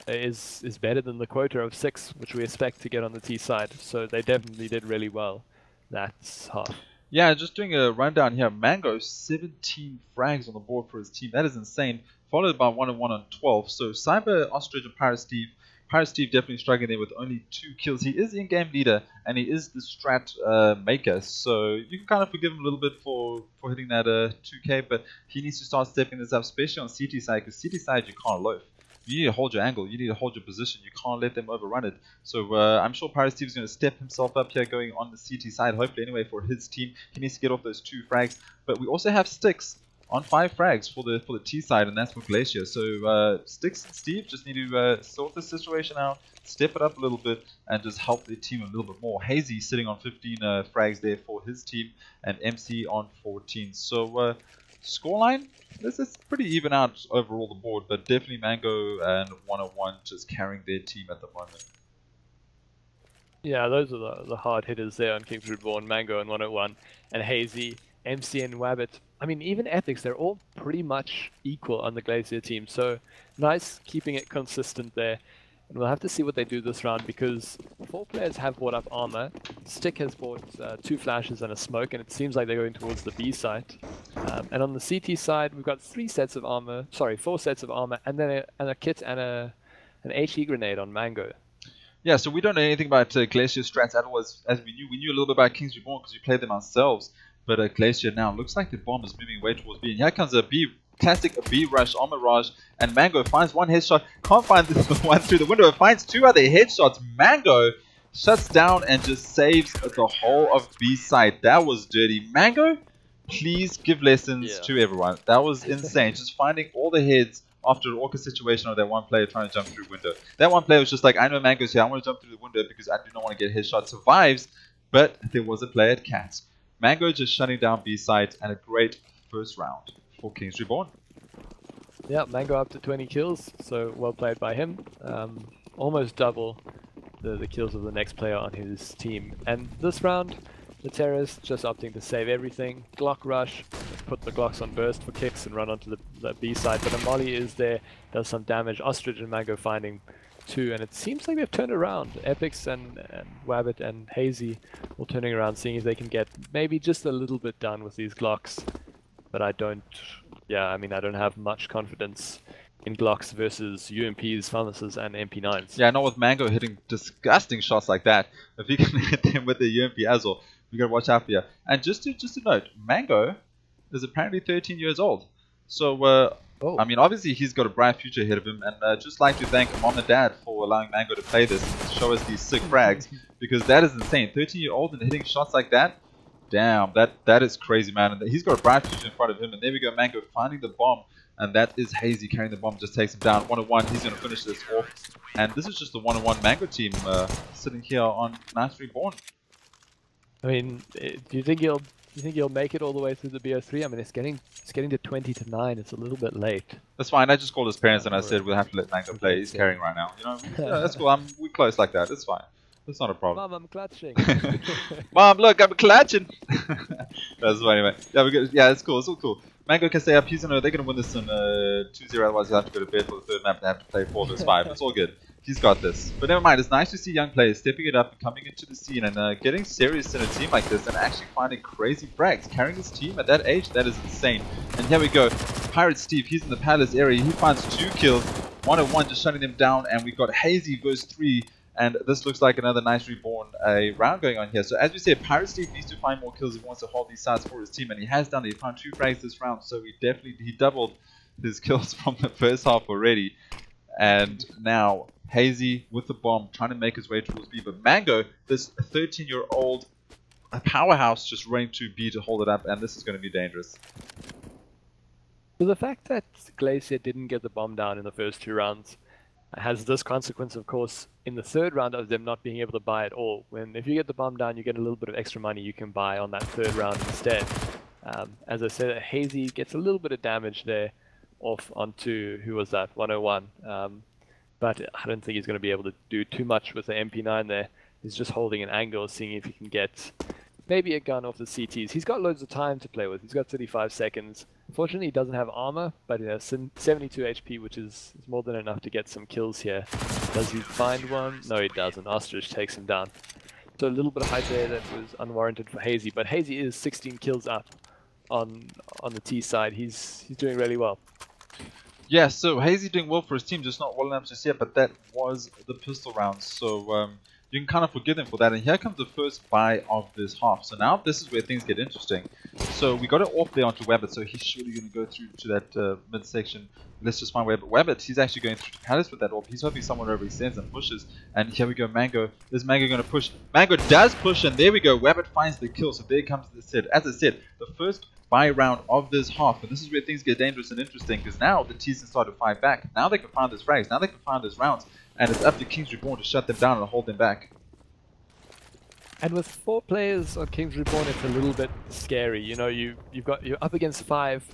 is better than the quota of 6, which we expect to get on the T side. So they definitely did really well. That's half. Yeah, just doing a rundown here. Mango, 17 frags on the board for his team. That is insane. Followed by 1-on-1 on 12. So Cyber, Ostrich, and Pirate Steve. Pirate Steve definitely struggling there with only 2 kills. He is the in-game leader, and he is the strat maker. So you can kind of forgive him a little bit for hitting that 2k, but he needs to start stepping this up, especially on CT side, because CT side you can't loaf. you need to hold your angle, you need to hold your position, you can't let them overrun it. So I'm sure Pirate Steve is going to step himself up here going on the CT side, hopefully anyway for his team. He needs to get off those 2 frags, but we also have Sticks on 5 frags for the T side, and that's for Glacier. So Sticks and Steve just need to sort the situation out, step it up a little bit, and just help their team a little bit more. Hazy sitting on 15 frags there for his team, and MC on 14. So scoreline, this is pretty even out overall the board, but definitely Mango and 101 just carrying their team at the moment. Yeah, those are the hard hitters there on Kings Reborn, Mango and 101, and Hazy, MC and Wabbit. I mean, even Ethics, they're all pretty much equal on the Glacier team, so nice keeping it consistent there. And we'll have to see what they do this round, because 4 players have bought up armor. Stick has bought 2 flashes and a smoke, and it seems like they're going towards the B site. And on the CT side, we've got 4 sets of armor, and then a kit and an HE grenade on Mango. Yeah, so we don't know anything about Glacier strats at all, as we knew. We knew a little bit about Kings Reborn because we played them ourselves. But Glacier now looks like the bomb is moving way towards B. And here comes a B, classic B rush on Mirage. And Mango finds 1 headshot. Can't find the one through the window. Finds 2 other headshots. Mango shuts down and just saves the whole of B site. That was dirty. Mango, please give lessons to everyone. That was insane. Just finding all the heads after an awkward situation of that one player trying to jump through window. That one player was just like, I know Mango's here. I want to jump through the window because I do not want to get headshot. Survives, but there was a player at Cats. Mango just shutting down B site, and a great first round for Kings Reborn. Yeah, Mango up to 20 kills, so well played by him. Almost double the kills of the next player on his team. And this round, the terrorists just opting to save everything. Glock rush, put the Glocks on burst for kicks and run onto the B side. But Amali is there, does some damage. Ostrich and Mango finding 2, and it seems like they've turned around. Epics and Wabbit and Hazy all turning around, seeing if they can get maybe just a little bit done with these Glocks. But I don't have much confidence in Glocks versus UMPs, Pharmacists, and MP9s. Yeah, not with Mango hitting disgusting shots like that. If he can hit them with the UMP as well, we gotta watch out for you. And just to note, Mango is apparently 13 years old. So I mean, obviously he's got a bright future ahead of him, and just like to thank Mom and Dad for allowing Mango to play this and show us these sick frags, because that is insane. 13-year-old and hitting shots like that, damn, that is crazy, man. And he's got a bright future in front of him, and there we go, Mango finding the bomb, and that is Hazy carrying the bomb, just takes him down. 1-1, he's going to finish this off, and this is just the 1-1 Mango team sitting here on Nice Reborn. I mean, do you think he'll make it all the way through the BO3? I mean, it's getting to 20-9. It's a little bit late. That's fine. I just called his parents and I said we'll have to let Mango play. He's carrying right now. You know, yeah, that's cool. We're close like that. It's fine. That's not a problem. Mom, I'm clutching. Mom, look, I'm clutching. That's funny, man. Yeah, it's cool. It's all cool. Mango can stay up. They're gonna win this in 2-0. Otherwise, he'll have to go to bed for the 3rd map. They have to play 4 vs 5. It's all good. He's got this. But never mind, it's nice to see young players stepping it up and coming into the scene and getting serious in a team like this and actually finding crazy frags. Carrying his team at that age, that is insane. And here we go. Pirate Steve, he's in the palace area. He finds 2 kills. 1-1 just shutting them down. And we've got Hazy versus 3. And this looks like another Nice Reborn round going on here. So as we said, Pirate Steve needs to find more kills if he wants to hold these sides for his team. And he has done it. He found 2 frags this round. So he doubled his kills from the first half already. And now Hazy with the bomb trying to make his way towards B. But Mango, this 13-year-old powerhouse, just running to B to hold it up. And this is going to be dangerous. So the fact that Glacier didn't get the bomb down in the first 2 rounds has this consequence, of course, in the 3rd round of them not being able to buy at all. If you get the bomb down, you get a little bit of extra money you can buy on that 3rd round instead. As I said, Hazy gets a little bit of damage there off onto, who was that, 101. But I don't think he's going to be able to do too much with the MP9 there. He's just holding an angle, seeing if he can get maybe a gun off the CTs. He's got loads of time to play with. He's got 35 seconds. Unfortunately, he doesn't have armor, but he has 72 HP, which is more than enough to get some kills here. Does he find one? No, he doesn't. Ostrich takes him down. So a little bit of hype there that was unwarranted for Hazy, but Hazy is 16 kills up on the T side. He's doing really well. Yeah, so Hazy doing well for his team, just not well enough just yet, but that was the pistol round. So you can kind of forgive them for that. And here comes the first buy of this half. So now this is where things get interesting. So we got it off there onto Wabbit, so he's surely going to go through to that midsection. Let's just find Wabbit. Wabbit, he's actually going through to Palace with that orb. He's hoping someone over extends and pushes. And here we go, Mango. Is Mango going to push? Mango does push, and there we go. Wabbit finds the kill. So there comes the set. As I said, the first buy round of this half, and this is where things get dangerous and interesting, because now the T's can start to fight back. Now they can find those frags. Now they can find those rounds, and it's up to Kings Reborn to shut them down and hold them back. And with 4 players on Kings Reborn, it's a little bit scary. You know, you're up against 5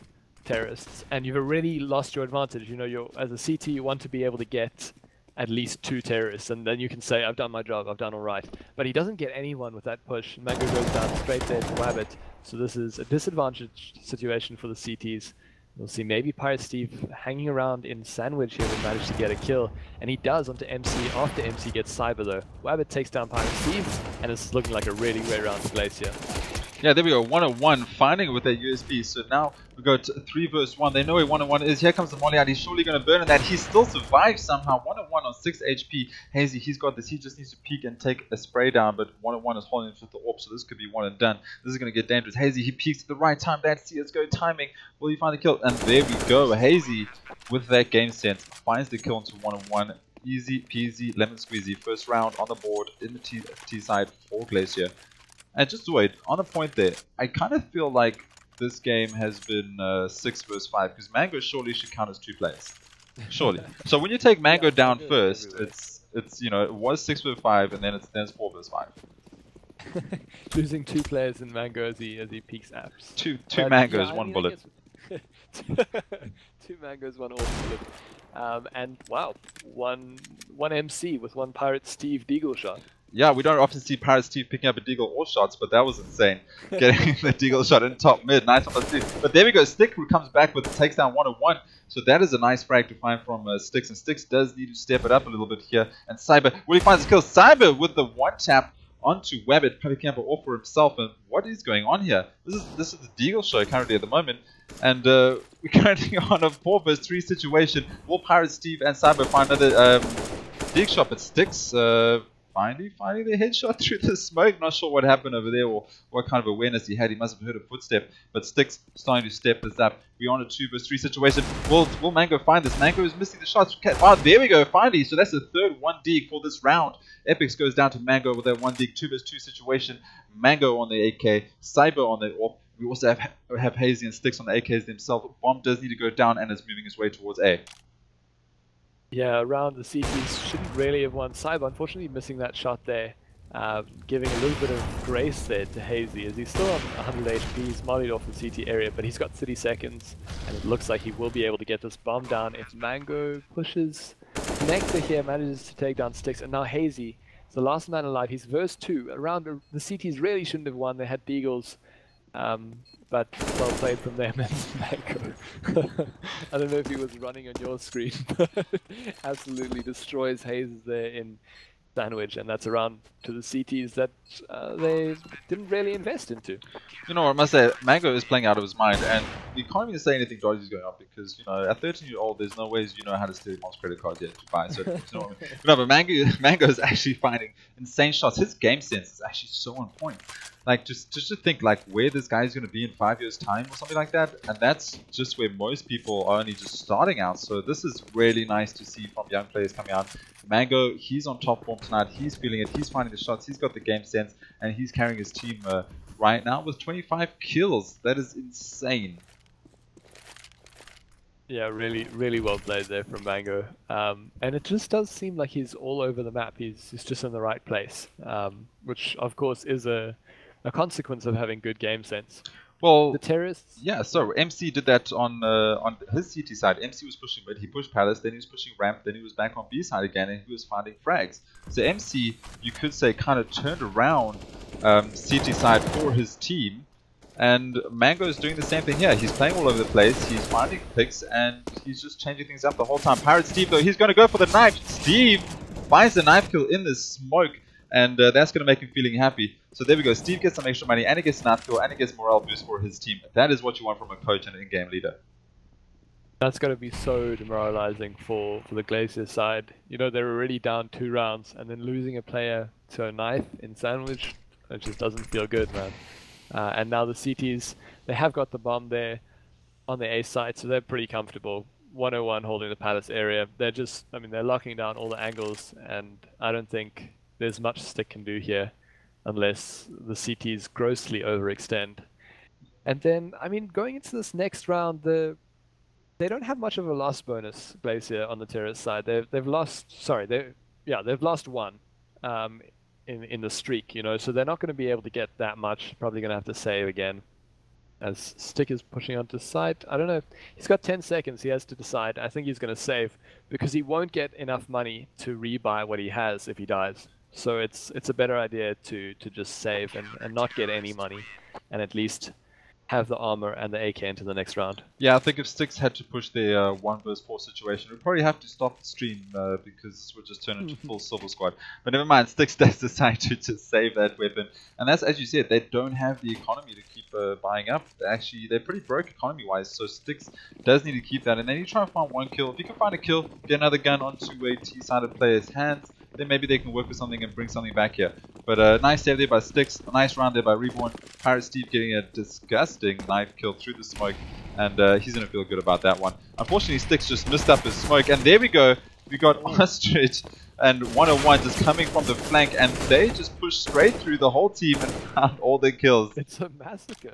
terrorists, and you've already lost your advantage. You know, as a CT, you want to be able to get at least 2 terrorists, and then you can say, I've done my job, I've done all right. But he doesn't get anyone with that push. Mango goes down straight there to Wabbit. So this is a disadvantaged situation for the CTs. We'll see maybe Pirate Steve hanging around in Sandwich here will manage to get a kill. And he does onto MC after MC gets Cyber though. Wabbit takes down Pirate Steve, and it's looking like a really great round for Glacier. Yeah, there we go, 1-on-1, finding it with that USB. So now we go to 3 versus 1. They know where 1-on-1 is. Here comes the molly out. He's surely going to burn in that. He still survives somehow. 1-on-1 on 6 HP. Hazy, he's got this. He just needs to peek and take a spray down. But 1-on-1 is holding him with the AWP, so this could be one and done. This is going to get dangerous. Hazy, he peeks at the right time. That CSGO timing. Will he find the kill? And there we go. Hazy, with that game sense, finds the kill into 1-on-1. Easy peasy, lemon squeezy. First round on the board in the T side for Glacier. And just wait, on a point there, I kind of feel like this game has been 6 versus 5, because Mango surely should count as 2 players. Surely. So when you take Mango down first, it's you know, it was 6 versus 5, and then it's 4 versus 5. Losing 2 players in Mango as he peaks apps. Two mangoes, yeah, 1 bullet. 2 mangoes, 1 awesome bullet. And wow, one MC with 1 Pirate Steve Deagle shot. Yeah, we don't often see Pirate Steve picking up a Deagle or shots, but that was insane. Getting the Deagle shot in top mid, nice on the Steve. But there we go, Stick who comes back with takes down 1-on-1. So that is a nice frag to find from Sticks, and Sticks does need to step it up a little bit here. And Cyber, will he find his kill? Cyber with the 1-tap onto Wabbit, picking up an off for himself. And what is going on here? This is the Deagle show currently at the moment. And we're currently on a 4 versus 3 situation. Will Pirate Steve and Cyber find another dig shot? But Sticks finally finding the headshot through the smoke. Not sure what happened over there or what kind of awareness he had. He must have heard a footstep. But Sticks starting to step this up. We're on a 2 versus 3 situation. Will Mango find this? Mango is missing the shots. Oh, there we go, finally. So that's the third 1-dig for this round. Epics goes down to Mango with that 1-dig 2 versus 2 situation. Mango on the AK, Cyber on the AWP. We also have Hazy and Sticks on the AKs themselves. Bomb does need to go down and is moving his way towards A. Yeah, around the CTs shouldn't really have won. Cyber, unfortunately, missing that shot there, giving a little bit of grace there to Hazy, as he's still on 100 HP. He's mollied off the CT area, but he's got 30 seconds, and it looks like he will be able to get this bomb down if Mango pushes. Nectar here manages to take down Sticks, and now Hazy is the last man alive. He's verse 2. Around the CTs really shouldn't have won. They had Deagles. But well played from them and Mango. I don't know if he was running on your screen, but absolutely destroys Hayes there in Sandwich, and that's around to the CTs that they didn't really invest into. You know what, I must say, Mango is playing out of his mind, and you can't even say anything dodgy is going on, because, you know, at 13-year-old, there's no ways you know how to steal mom's credit card yet to buy certain things. You know what I mean? No, but Mango is actually finding insane shots. His game sense is actually so on point. Like, just to think, like, where this guy is going to be in 5 years' time or something like that, and that's just where most people are only just starting out. So this is really nice to see from young players coming out. Mango, he's on top form tonight. He's feeling it. He's finding the shots. He's got the game sense, and he's carrying his team right now with 25 kills. That is insane. Yeah, really well played there from Mango. And it just does seem like he's all over the map. He's just in the right place, which of course is a consequence of having good game sense. Well, the terrorists. Yeah, so MC did that on his CT side. MC was pushing mid, he pushed Palace, then he was pushing ramp, then he was back on B side again, and he was finding frags. So MC, you could say, kind of turned around CT side for his team, and Mango is doing the same thing here. He's playing all over the place, he's finding picks, and he's just changing things up the whole time. Pirate Steve, though, he's going to go for the knife. Steve finds the knife kill in the smoke, and that's going to make him feeling happy. So there we go. Steve gets some extra money, and he gets an knife kill, and he gets morale boost for his team. That is what you want from a coach and an in-game leader. That's going to be so demoralizing for the Glacier side. You know, they're already down 2 rounds, and then losing a player to a knife in sandwich. It just doesn't feel good, man. And now the CTs, they have got the bomb there on the A side, so they're pretty comfortable. 101 holding the palace area. They're just, I mean, they're locking down all the angles, and I don't think there's much Stick can do here unless the CTs grossly overextend. And then, I mean, going into this next round, they don't have much of a loss bonus, Glacier, on the terrorist side. They've lost, sorry, they've lost one in the streak, you know, so they're not going to be able to get that much. Probably going to have to save again. As Stick is pushing onto site, I don't know. He's got 10 seconds. He has to decide. I think he's going to save because he won't get enough money to rebuy what he has if he dies. So it's a better idea to just save and not get any money, and at least have the armor and the AK into the next round. Yeah, I think if Sticks had to push their 1 vs 4 situation, we'd probably have to stop the stream because we'll just turn into full Silver Squad. But never mind, Sticks does decide to just save that weapon. And that's, as you said, they don't have the economy to keep buying up. They're pretty broke economy-wise, so Sticks does need to keep that. And then you try and find 1 kill. If you can find a kill, get another gun onto a T-sided player's hands, then maybe they can work with something and bring something back here. But nice save there by Sticks, a nice round there by Reborn. Pirate Steve getting a disgusting knife kill through the smoke, and he's going to feel good about that one. Unfortunately, Sticks just missed up his smoke, and there we go. We got Ostrich and 101 just coming from the flank, and they just pushed straight through the whole team and found all the kills. It's a massacre.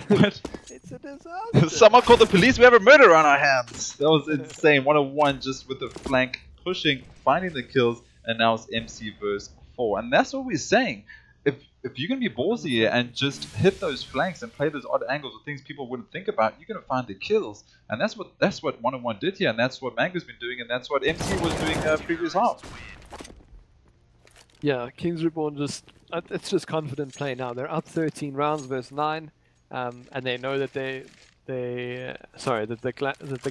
It's a disaster. Someone called the police. We have a murder on our hands. That was insane. 101 just with the flank pushing, finding the kills. And now it's MC versus 4. And that's what we're saying. If you're going to be ballsy here and just hit those flanks and play those odd angles or things people wouldn't think about, you're going to find the kills. And that's what 101 did here. And that's what Mango's been doing. And that's what MC was doing previous half. Yeah, Kings Reborn it's just confident play now. They're up 13 rounds versus 9. And they know that the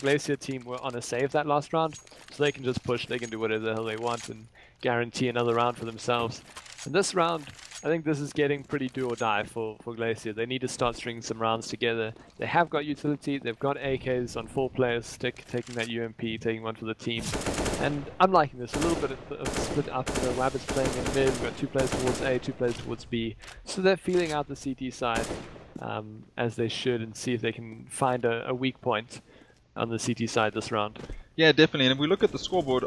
Glacier team were on a save that last round, so they can just push, they can do whatever the hell they want and guarantee another round for themselves. And this round, I think this is getting pretty do or die for Glacier. They need to start stringing some rounds together. They have got utility, they've got AKs on 4 players, Stick taking that UMP, taking one for the team. And I'm liking this, a little bit of split up. Wabbit's playing in mid, we've got 2 players towards A, 2 players towards B. So they're feeling out the CT side. As they should, and see if they can find a weak point on the CT side this round. Yeah, definitely. And if we look at the scoreboard,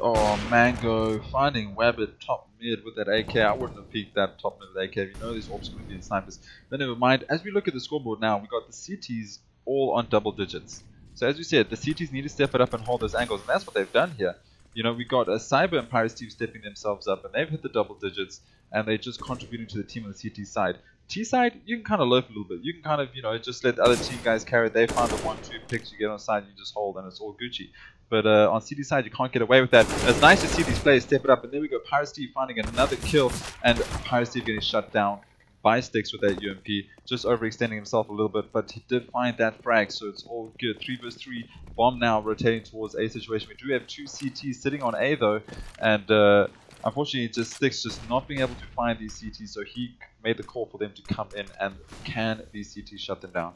Mango finding Wabbit top mid with that AK. I wouldn't have peeked that top mid with AK. You know these orbs going to be in snipers. But never mind. As we look at the scoreboard now, we got the CTs all on double digits. So as we said, the CTs need to step it up and hold those angles, and that's what they've done here. You know, we got a Cyber and Pirate Steve stepping themselves up, and they've hit the double digits, and they're just contributing to the team on the CT side. T side, you can kind of loaf a little bit. You can kind of, you know, just let the other team guys carry it. They find the 1-2 picks, you get on side, you just hold, and it's all Gucci. But on CT side, you can't get away with that. It's nice to see these players step it up, and there we go. Pirate Steve finding another kill, and Pirate Steve getting shut down by Sticks with that UMP, just overextending himself a little bit, but he did find that frag, so it's all good. 3 vs 3, bomb now rotating towards A situation. We do have 2 CTs sitting on A though, and unfortunately, just Sticks just not being able to find these CTs, so he made the call for them to come in, and can these CTs shut them down?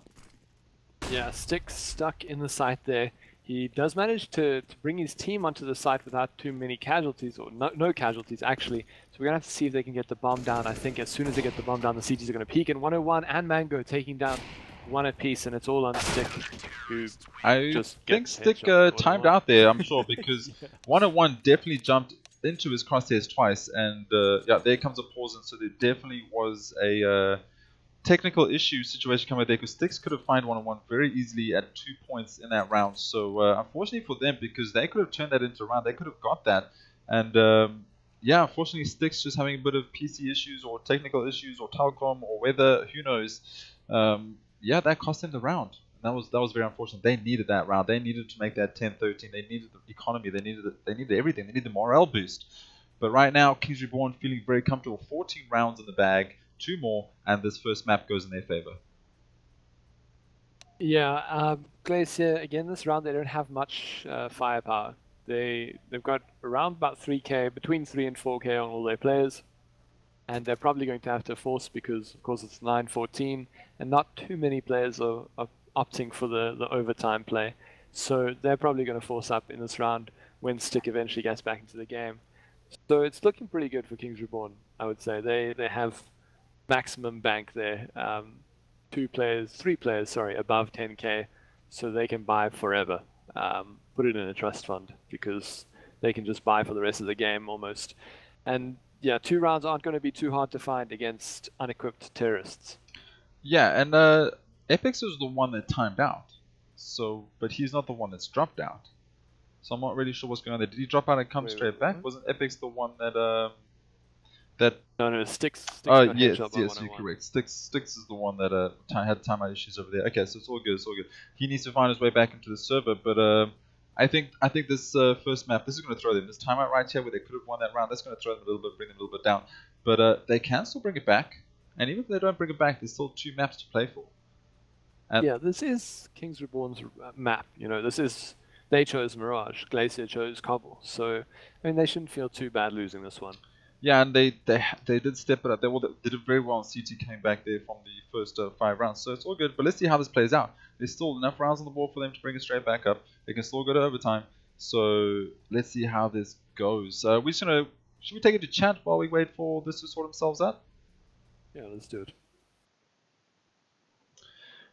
Yeah, Sticks stuck in the site there. He does manage to bring his team onto the site without too many casualties, or no casualties actually. So we're going to have to see if they can get the bomb down. I think as soon as they get the bomb down, the CTs are going to peak, and 101 and Mango taking down 1 apiece, and it's all on Stick, who I just think Stick timed out there, I'm sure, because 101 definitely jumped into his crosshairs twice, and yeah, there comes a pause, and so there definitely was a technical issue situation coming there, because Sticks could have found 101 very easily at 2 points in that round. So unfortunately for them, because they could have turned that into a round, they could have got that, and yeah, unfortunately Sticks just having a bit of PC issues or technical issues or telecom or weather, who knows. Yeah, that cost them the round. That was very unfortunate. They needed that round. They needed to make that 10-13. They needed the economy. They needed everything. They needed the morale boost. But right now, Kings Reborn feeling very comfortable. 14 rounds in the bag, 2 more, and this first map goes in their favor. Yeah, Glacier, again, this round they don't have much firepower. They've got around about 3k, between 3 and 4k on all their players. And they're probably going to have to force, because of course it's 9-14, and not too many players are opting for the overtime play. So they're probably going to force up in this round when Stick eventually gets back into the game. So it's looking pretty good for Kings Reborn. I would say. They have maximum bank there. 3 players, sorry, above 10k, so they can buy forever. Put it in a trust fund because they can just buy for the rest of the game almost. And yeah, 2 rounds aren't going to be too hard to find against unequipped terrorists. Yeah, and Epix was the one that timed out. So, but he's not the one that's dropped out. So I'm not really sure what's going on there. Did he drop out and come straight back? Wasn't Epix the one that No, Sticks oh got yes, headshot by yes, you're 101. correct. Sticks is the one that had timeout issues over there. Okay, so it's all good. It's all good. He needs to find his way back into the server, but I think this first map, this is going to throw them. This timeout right here where they could have won that round, that's going to throw them a little bit, bring them a little bit down. But they can still bring it back, and even if they don't bring it back, there's still 2 maps to play for. And Yeah, this is Kings Reborn's map. You know, they chose Mirage, Glacier chose Cobble. So I mean, they shouldn't feel too bad losing this one. yeah, and they did step it up. They did it very well. CT came back there from the first 5 rounds, so it's all good. But let's see how this plays out. There's still enough rounds on the board for them to bring it straight back up. They can still go to overtime. So let's see how this goes. We're just gonna should we take it to chat while we wait for this to sort themselves out? Yeah, let's do it.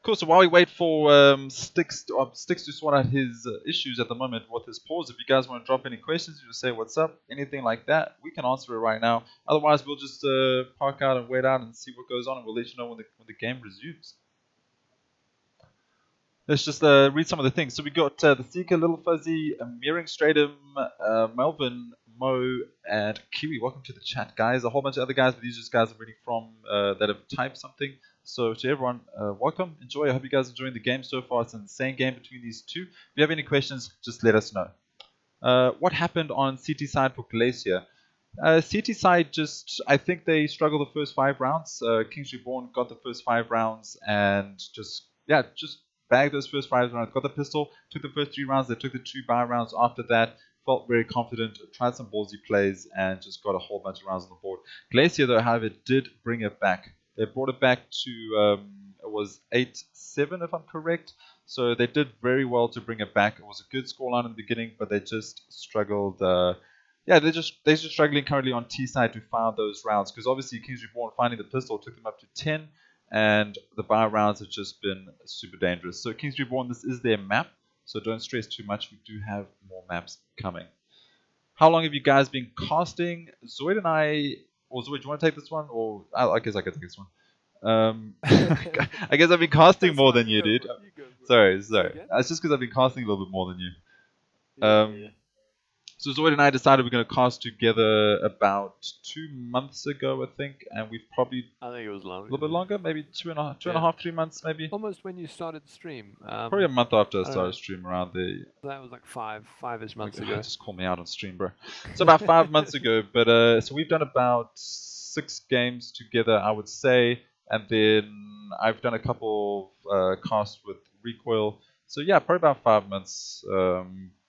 Cool. So while we wait for Sticks to sort out his issues at the moment with his pause, if you guys want to drop any questions, you just say what's up, anything like that, we can answer it right now. Otherwise, we'll just park out and wait out and see what goes on, and we'll let you know when the game resumes. Let's just read some of the things. So we got the Seeker, Little Fuzzy, Meering Stratum, Melvin, Mo, and Kiwi. Welcome to the chat, guys. A whole bunch of other guys, but these are just guys I'm reading from that have typed something. So to everyone, welcome, enjoy. I hope you guys are enjoying the game so far. It's an insane game between these two. If you have any questions, just let us know. What happened on CT side for Glacier? CT side I think they struggled the first 5 rounds. Kings Reborn got the first 5 rounds and just bagged those first 5 rounds. Got the pistol, took the first 3 rounds. They took the 2 buy rounds after that. Felt very confident, tried some ballsy plays, and just got a whole bunch of rounds on the board. Glacier, though, however, did bring it back. They brought it back to, it was 8-7 if I'm correct. So they did very well to bring it back. It was a good scoreline in the beginning, but they just struggled. They're just struggling currently on T side to find those rounds. Because obviously Kings Reborn finding the pistol took them up to 10. And the buy rounds have just been super dangerous. So Kings Reborn, this is their map. So don't stress too much. We do have more maps coming. How long have you guys been casting? Zoid and I... Or Zoid, do you want to take this one? Or I guess I could take this one. I guess I've been casting more than you, dude. Sorry. It's just because I've been casting a little bit more than you. Yeah. So Zoid and I decided we're going to cast together about 2 months ago, I think. And we've probably... I think it was longer. A little bit longer, maybe two and a half, 3 months, maybe. Almost when you started the stream. Probably a month after I started stream around there. That was like five-ish months ago. Just call me out on stream, bro. So about 5 months ago, but so we've done about 6 games together, I would say, and then I've done a couple of casts with Recoil. So yeah, probably about 5 months,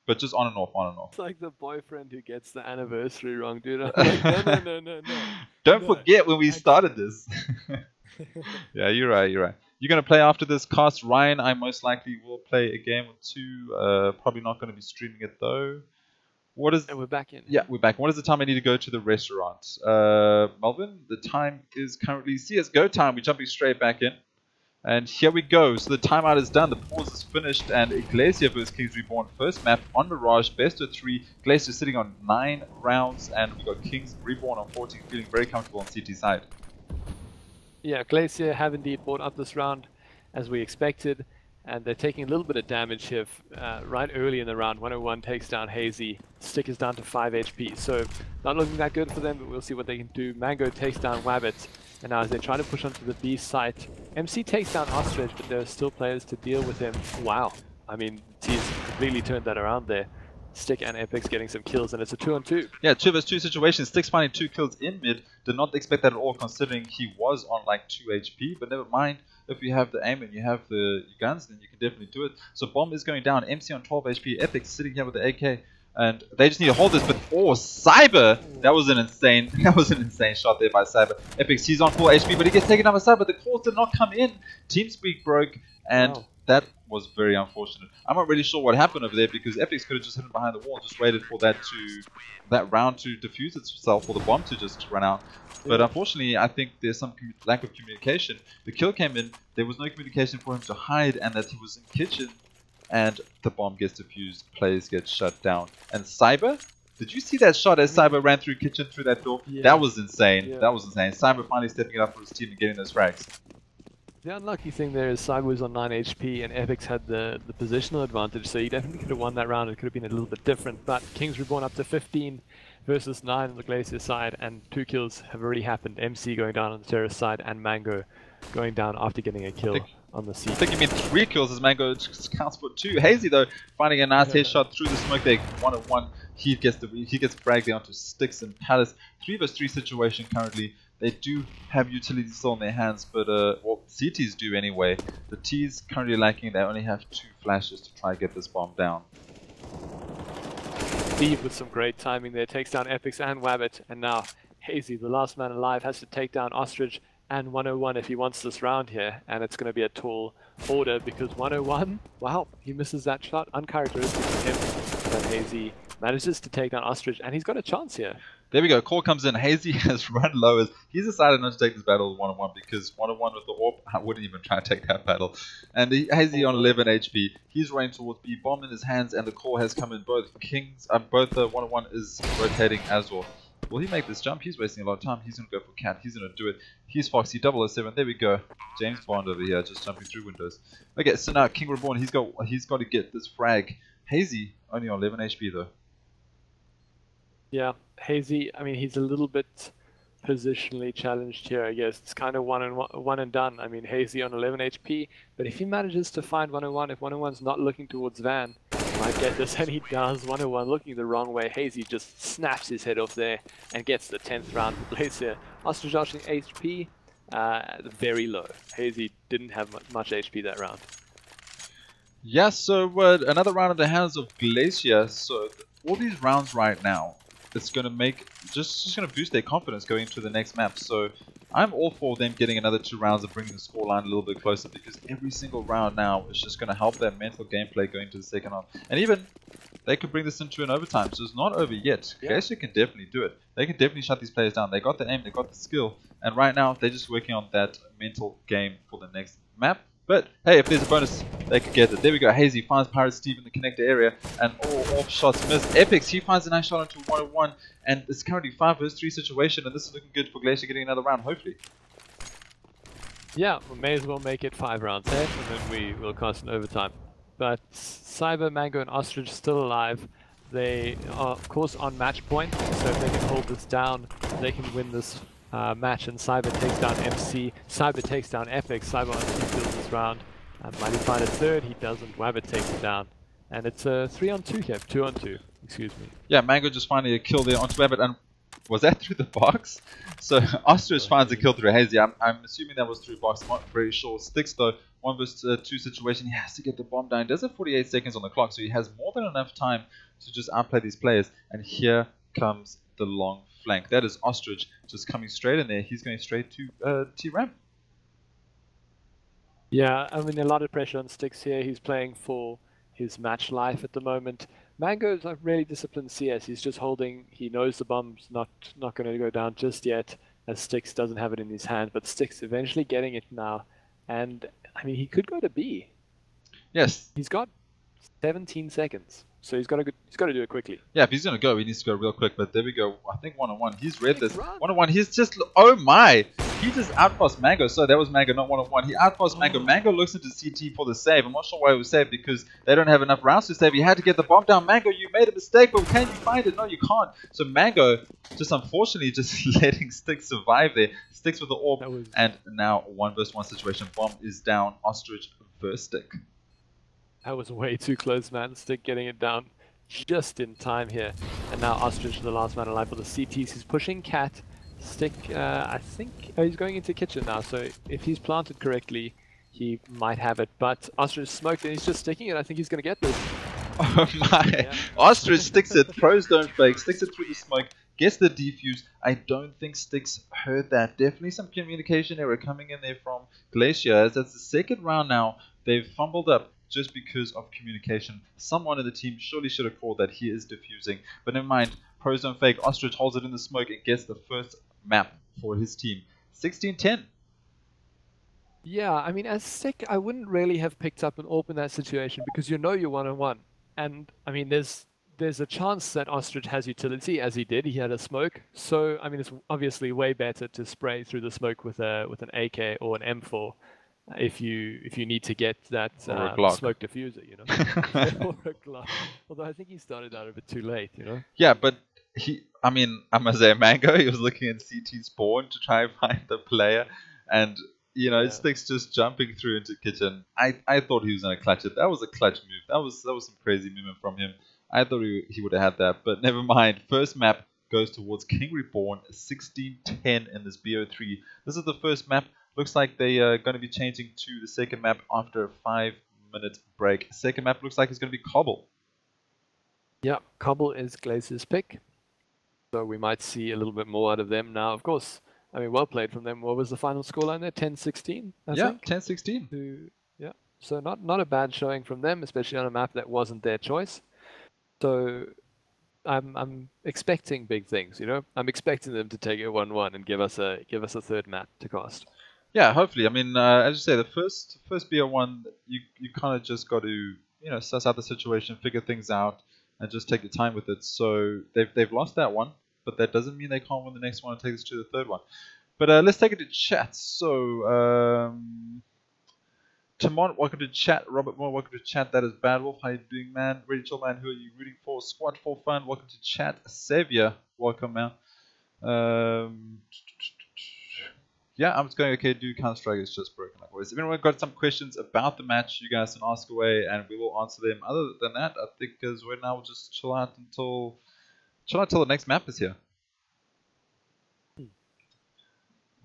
but just on and off. It's like the boyfriend who gets the anniversary wrong, dude. I'm like, no. Don't forget when we started this. Yeah, you're right. You're going to play after this cast. Ryan, I most likely will play a game or 2. Probably not going to be streaming it though. And we're back in. Yeah, we're back. What is the time I need to go to the restaurant? Melvin, the time is currently CSGO time. We're jumping straight back in. And here we go. So the timeout is done. The pause is finished. And Glacier vs Kings Reborn. First map on Mirage. Best of 3. Glacier sitting on 9 rounds. And we got Kings Reborn on 14. Feeling very comfortable on CT side. Yeah, Glacier have indeed brought up this round as we expected. And they're taking a little bit of damage here right early in the round. 101 takes down Hazy. Stick is down to 5 HP. So not looking that good for them, but we'll see what they can do. Mango takes down Wabbit. And now as they try to push onto the B site, MC takes down Ostrich, but there are still players to deal with him. Wow. I mean, he's completely turned that around there. Stick and Epix getting some kills, and it's a 2-on-2. Yeah, 2 vs 2 situation. Stick's finding 2 kills in mid. Did not expect that at all, considering he was on like 2 HP. But never mind. If you have the aim and you have the guns, then you can definitely do it. So Bomb is going down. MC on 12 HP. Epix sitting here with the AK. And they just need to hold this, but Cyber, that was an insane shot there by Cyber. Epix, he's on full HP, but he gets taken down by Cyber, but the calls did not come in. TeamSpeak broke, and that was very unfortunate. I'm not really sure what happened over there because Epix could have just hidden behind the wall and just waited for that round to diffuse itself, or the bomb to just run out. But unfortunately, I think there's some lack of communication. The kill came in, there was no communication for him to hide, and that he was in kitchen, and the bomb gets diffused, players get shut down. And Cyber, did you see that shot as Cyber ran through kitchen through that door? Yeah. That was insane. Yeah. That was insane. Cyber finally stepping it up for his team and getting those frags. The unlucky thing there is Cyber was on 9 HP and Epix had the positional advantage, so he definitely could have won that round. It could have been a little bit different, but Kings Reborn up to 15 versus 9 on the Glacier side, and 2 kills have already happened. MC going down on the Terrace side, and Mango going down after getting a kill on the C. I think you mean 3 kills as Mango just counts for 2. Hazy though, finding a nice headshot through the smoke there, 1-on-1. He gets fragged down to Sticks and Palace. 3 vs 3 situation currently. They do have utility still in their hands, but well, CTs do anyway. The T's currently lacking. They only have 2 flashes to try and get this bomb down. Steve with some great timing there takes down Epix and Wabbit, and now Hazy, the last man alive, has to take down Ostrich and 101 if he wants this round here, and it's going to be a tall order because 101, wow, he misses that shot, uncharacteristic of him, but Hazy manages to take down Ostrich, and he's got a chance here. There we go, call comes in. Hazy has run low as he's decided not to take this battle 1-on-1 because 1-on-1 with the AWP, I wouldn't even try to take that battle. And Hazy on 11 HP, he's running towards B, bomb in his hands, and the call has come in. Both Kings, both 1-on-1 is rotating as well. Will he make this jump? He's wasting a lot of time. He's going to go for Cat. He's going to do it. He's Foxy 007. There we go. James Bond over here just jumping through windows. Okay, so now King Reborn, he's got to get this frag. Hazy only on 11 HP though. Yeah, Hazy, I mean, he's a little bit positionally challenged here, I guess. It's kind of one and done. I mean, Hazy on 11 HP, but if he manages to find 101, if 101's not looking towards Van, he might get this, and he does. 101 looking the wrong way. Hazy just snaps his head off there and gets the 10th round for Glacier. Ostrich HP, very low. Hazy didn't have much HP that round. Yeah, so another round in the hands of Glacier. So all these rounds right now, it's going to make just going to boost their confidence going into the next map. So I'm all for them getting another 2 rounds and bringing the scoreline a little bit closer, because every single round now is just going to help their mental gameplay going into the second half. And even they could bring this into an overtime, so it's not over yet. Yeah. Glacier can definitely do it. They can definitely shut these players down. They got the aim, they got the skill, and right now they're just working on that mental game for the next map. But hey, if there's a bonus, they could get it. There we go. Hazy finds Pirate Steve in the connector area, and all off shots missed. Epix, he finds a nice shot into 1-on-1, and it's currently 5 vs 3 situation, and this is looking good for Glacier getting another round, hopefully. Yeah, we may as well make it 5 rounds, and then we will cast an overtime. But Cyber, Mango, and Ostrich still alive. They are, of course, on match point, so if they can hold this down, they can win this match, and Cyber takes down MC. Cyber takes down Epix. Cyber on 2 kills this round. Might he find a third? He doesn't. Wabbit takes it down. And it's a 3-on-2 here. 2-on-2, excuse me. Yeah, Mango just finding a kill there onto Wabbit, and was that through the box? So Ostrich finds a kill through Hazy. I'm assuming that was through box. I'm not very sure. Sticks though, 1 vs 2 situation. He has to get the bomb down. He does have 48 seconds on the clock, so he has more than enough time to just outplay these players. And here comes the long flank. That is Ostrich just coming straight in there. He's going straight to T-Ramp. Yeah, I mean, a lot of pressure on Sticks here. He's playing for his match life at the moment. Mango's a really disciplined CS. He's just holding. He knows the bomb's not going to go down just yet, as Sticks doesn't have it in his hand. But Sticks eventually getting it now. And, I mean, he could go to B. Yes. He's got 17 seconds. So he's got to do it quickly. Yeah, if he's going to go, he needs to go real quick. But there we go. I think 1-on-1. He's read this. 1-on-1. He's just... Oh, my. He just outpassed Mango. So that was Mango, not 1-on-1. He outpassed Mango. Mango looks into CT for the save. I'm not sure why it was saved, because they don't have enough rounds to save. He had to get the bomb down. Mango, you made a mistake, but can you find it? No, you can't. So Mango, just unfortunately, just letting Sticks survive there. Sticks with the AWP. And now 1 vs 1 situation. Bomb is down. Ostrich versus Stick. That was way too close, man. Stick getting it down just in time here. And now Ostrich, the last man alive for the CTs. He's pushing Cat. Stick, I think he's going into kitchen now. So if he's planted correctly, he might have it. But Ostrich smoked and he's just sticking it. I think he's going to get this. Oh my. Yeah. Ostrich sticks it. Throws don't fake. Sticks it through the smoke. Gets the defuse. I don't think Sticks heard that. Definitely some communication error coming in there from Glacier, as that's the second round now. They've fumbled up. just because of communication. Someone in the team surely should have called that he is defusing. But never mind. Pros don't fake. Ostrich holds it in the smoke and gets the first map for his team. 16-10. Yeah, I mean, as Sick, I wouldn't really have picked up an AWP in that situation because you know you're 1-on-1. And, I mean, there's a chance that Ostrich has utility, as he did. He had a smoke. So, I mean, it's obviously way better to spray through the smoke with an AK or an M4 if you need to get that smoke diffuser, you know. Or a Glock. Although I think he started out a bit too late, you know. Yeah, but I must say, Mango, he was looking at CT spawn to try and find the player, and you know, Stick's just jumping through into kitchen. I thought he was gonna clutch it. That was a clutch move. That was some crazy movement from him. I thought he would have had that, but never mind. First map goes towards King Reborn, 16-10 in this BO3. This is the first map. Looks like they are going to be changing to the second map after a 5-minute break. Second map looks like it's going to be Cobble. Yeah, Cobble is Glacier's pick. So we might see a little bit more out of them now. Of course, I mean, well played from them. What was the final scoreline there? 10-16, I think? Yeah, 10-16. Yeah, so not a bad showing from them, especially on a map that wasn't their choice. So I'm expecting big things, you know. I'm expecting them to take it 1-1 and give us a third map to cast. Yeah, hopefully. I mean, as you say, the first BO1, you kind of just got to, you know, suss out the situation, figure things out, and just take your time with it. So they've lost that one, but that doesn't mean they can't win the next one and take us to the third one. But let's take it to chat. So Tamon, welcome to chat. Robert Moore, welcome to chat. That is Bad Wolf. How you doing, man? Ready Chill Man, who are you rooting for? Squad for Fun, welcome to chat. Savior, welcome, man. Yeah, I'm just going, okay, do Counter-Strike is just broken like always. If anyone got some questions about the match, you guys can ask away and we will answer them. Other than that, I think as right now we'll just chill out till the next map is here.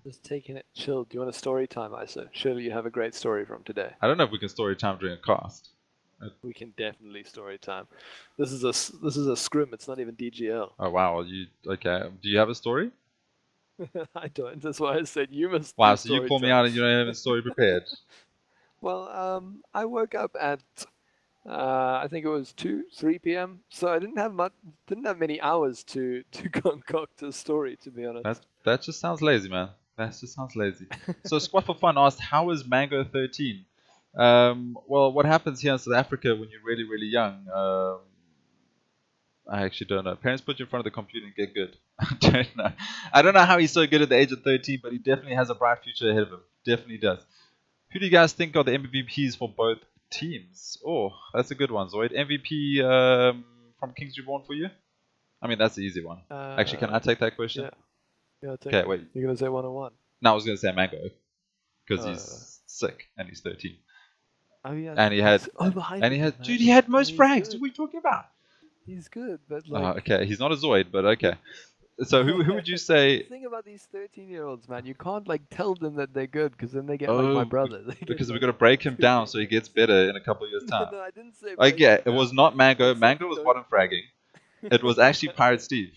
Just taking it chill. Do you want a story time, Isa? Surely you have a great story from today. I don't know if we can story time during a cast. We can definitely story time. This is a scrim. It's not even DGL. Oh wow, okay? Do you have a story? I don't. That's why I said you must. Wow, so you call me out and you don't have a story prepared. Well, I woke up at I think it was 3 p.m. So I didn't have many hours to concoct a story, to be honest. That just sounds lazy, man. That just sounds lazy. So Squad for Fun asked, how is Mango 13? Well, what happens here in South Africa when you're really, really young? I actually don't know. Parents put you in front of the computer and get good. I don't know how he's so good at the age of 13, but he definitely has a bright future ahead of him. Definitely does. Who do you guys think are the MVPs for both teams? Oh, that's a good one, Zoid. MVP from Kings Reborn for you? I mean, that's the easy one. Actually, can I take that question? Yeah, okay, wait. You're going to say 1-on-1? No, I was going to say Mango. Because he's sick and he's 13. Oh, yeah. And he had... Dude, he had most frags. What are you talking about? He's good, but like... okay, he's not a Zoid, but okay. So who would you say... The thing about these 13-year-olds, man, you can't like tell them that they're good because then they get like my brother. Because we've got to break him down so he gets better in a couple of years' time. No, I didn't say... Okay, it was not Mango. Mango was bottom fragging. It was actually Pirate Steve,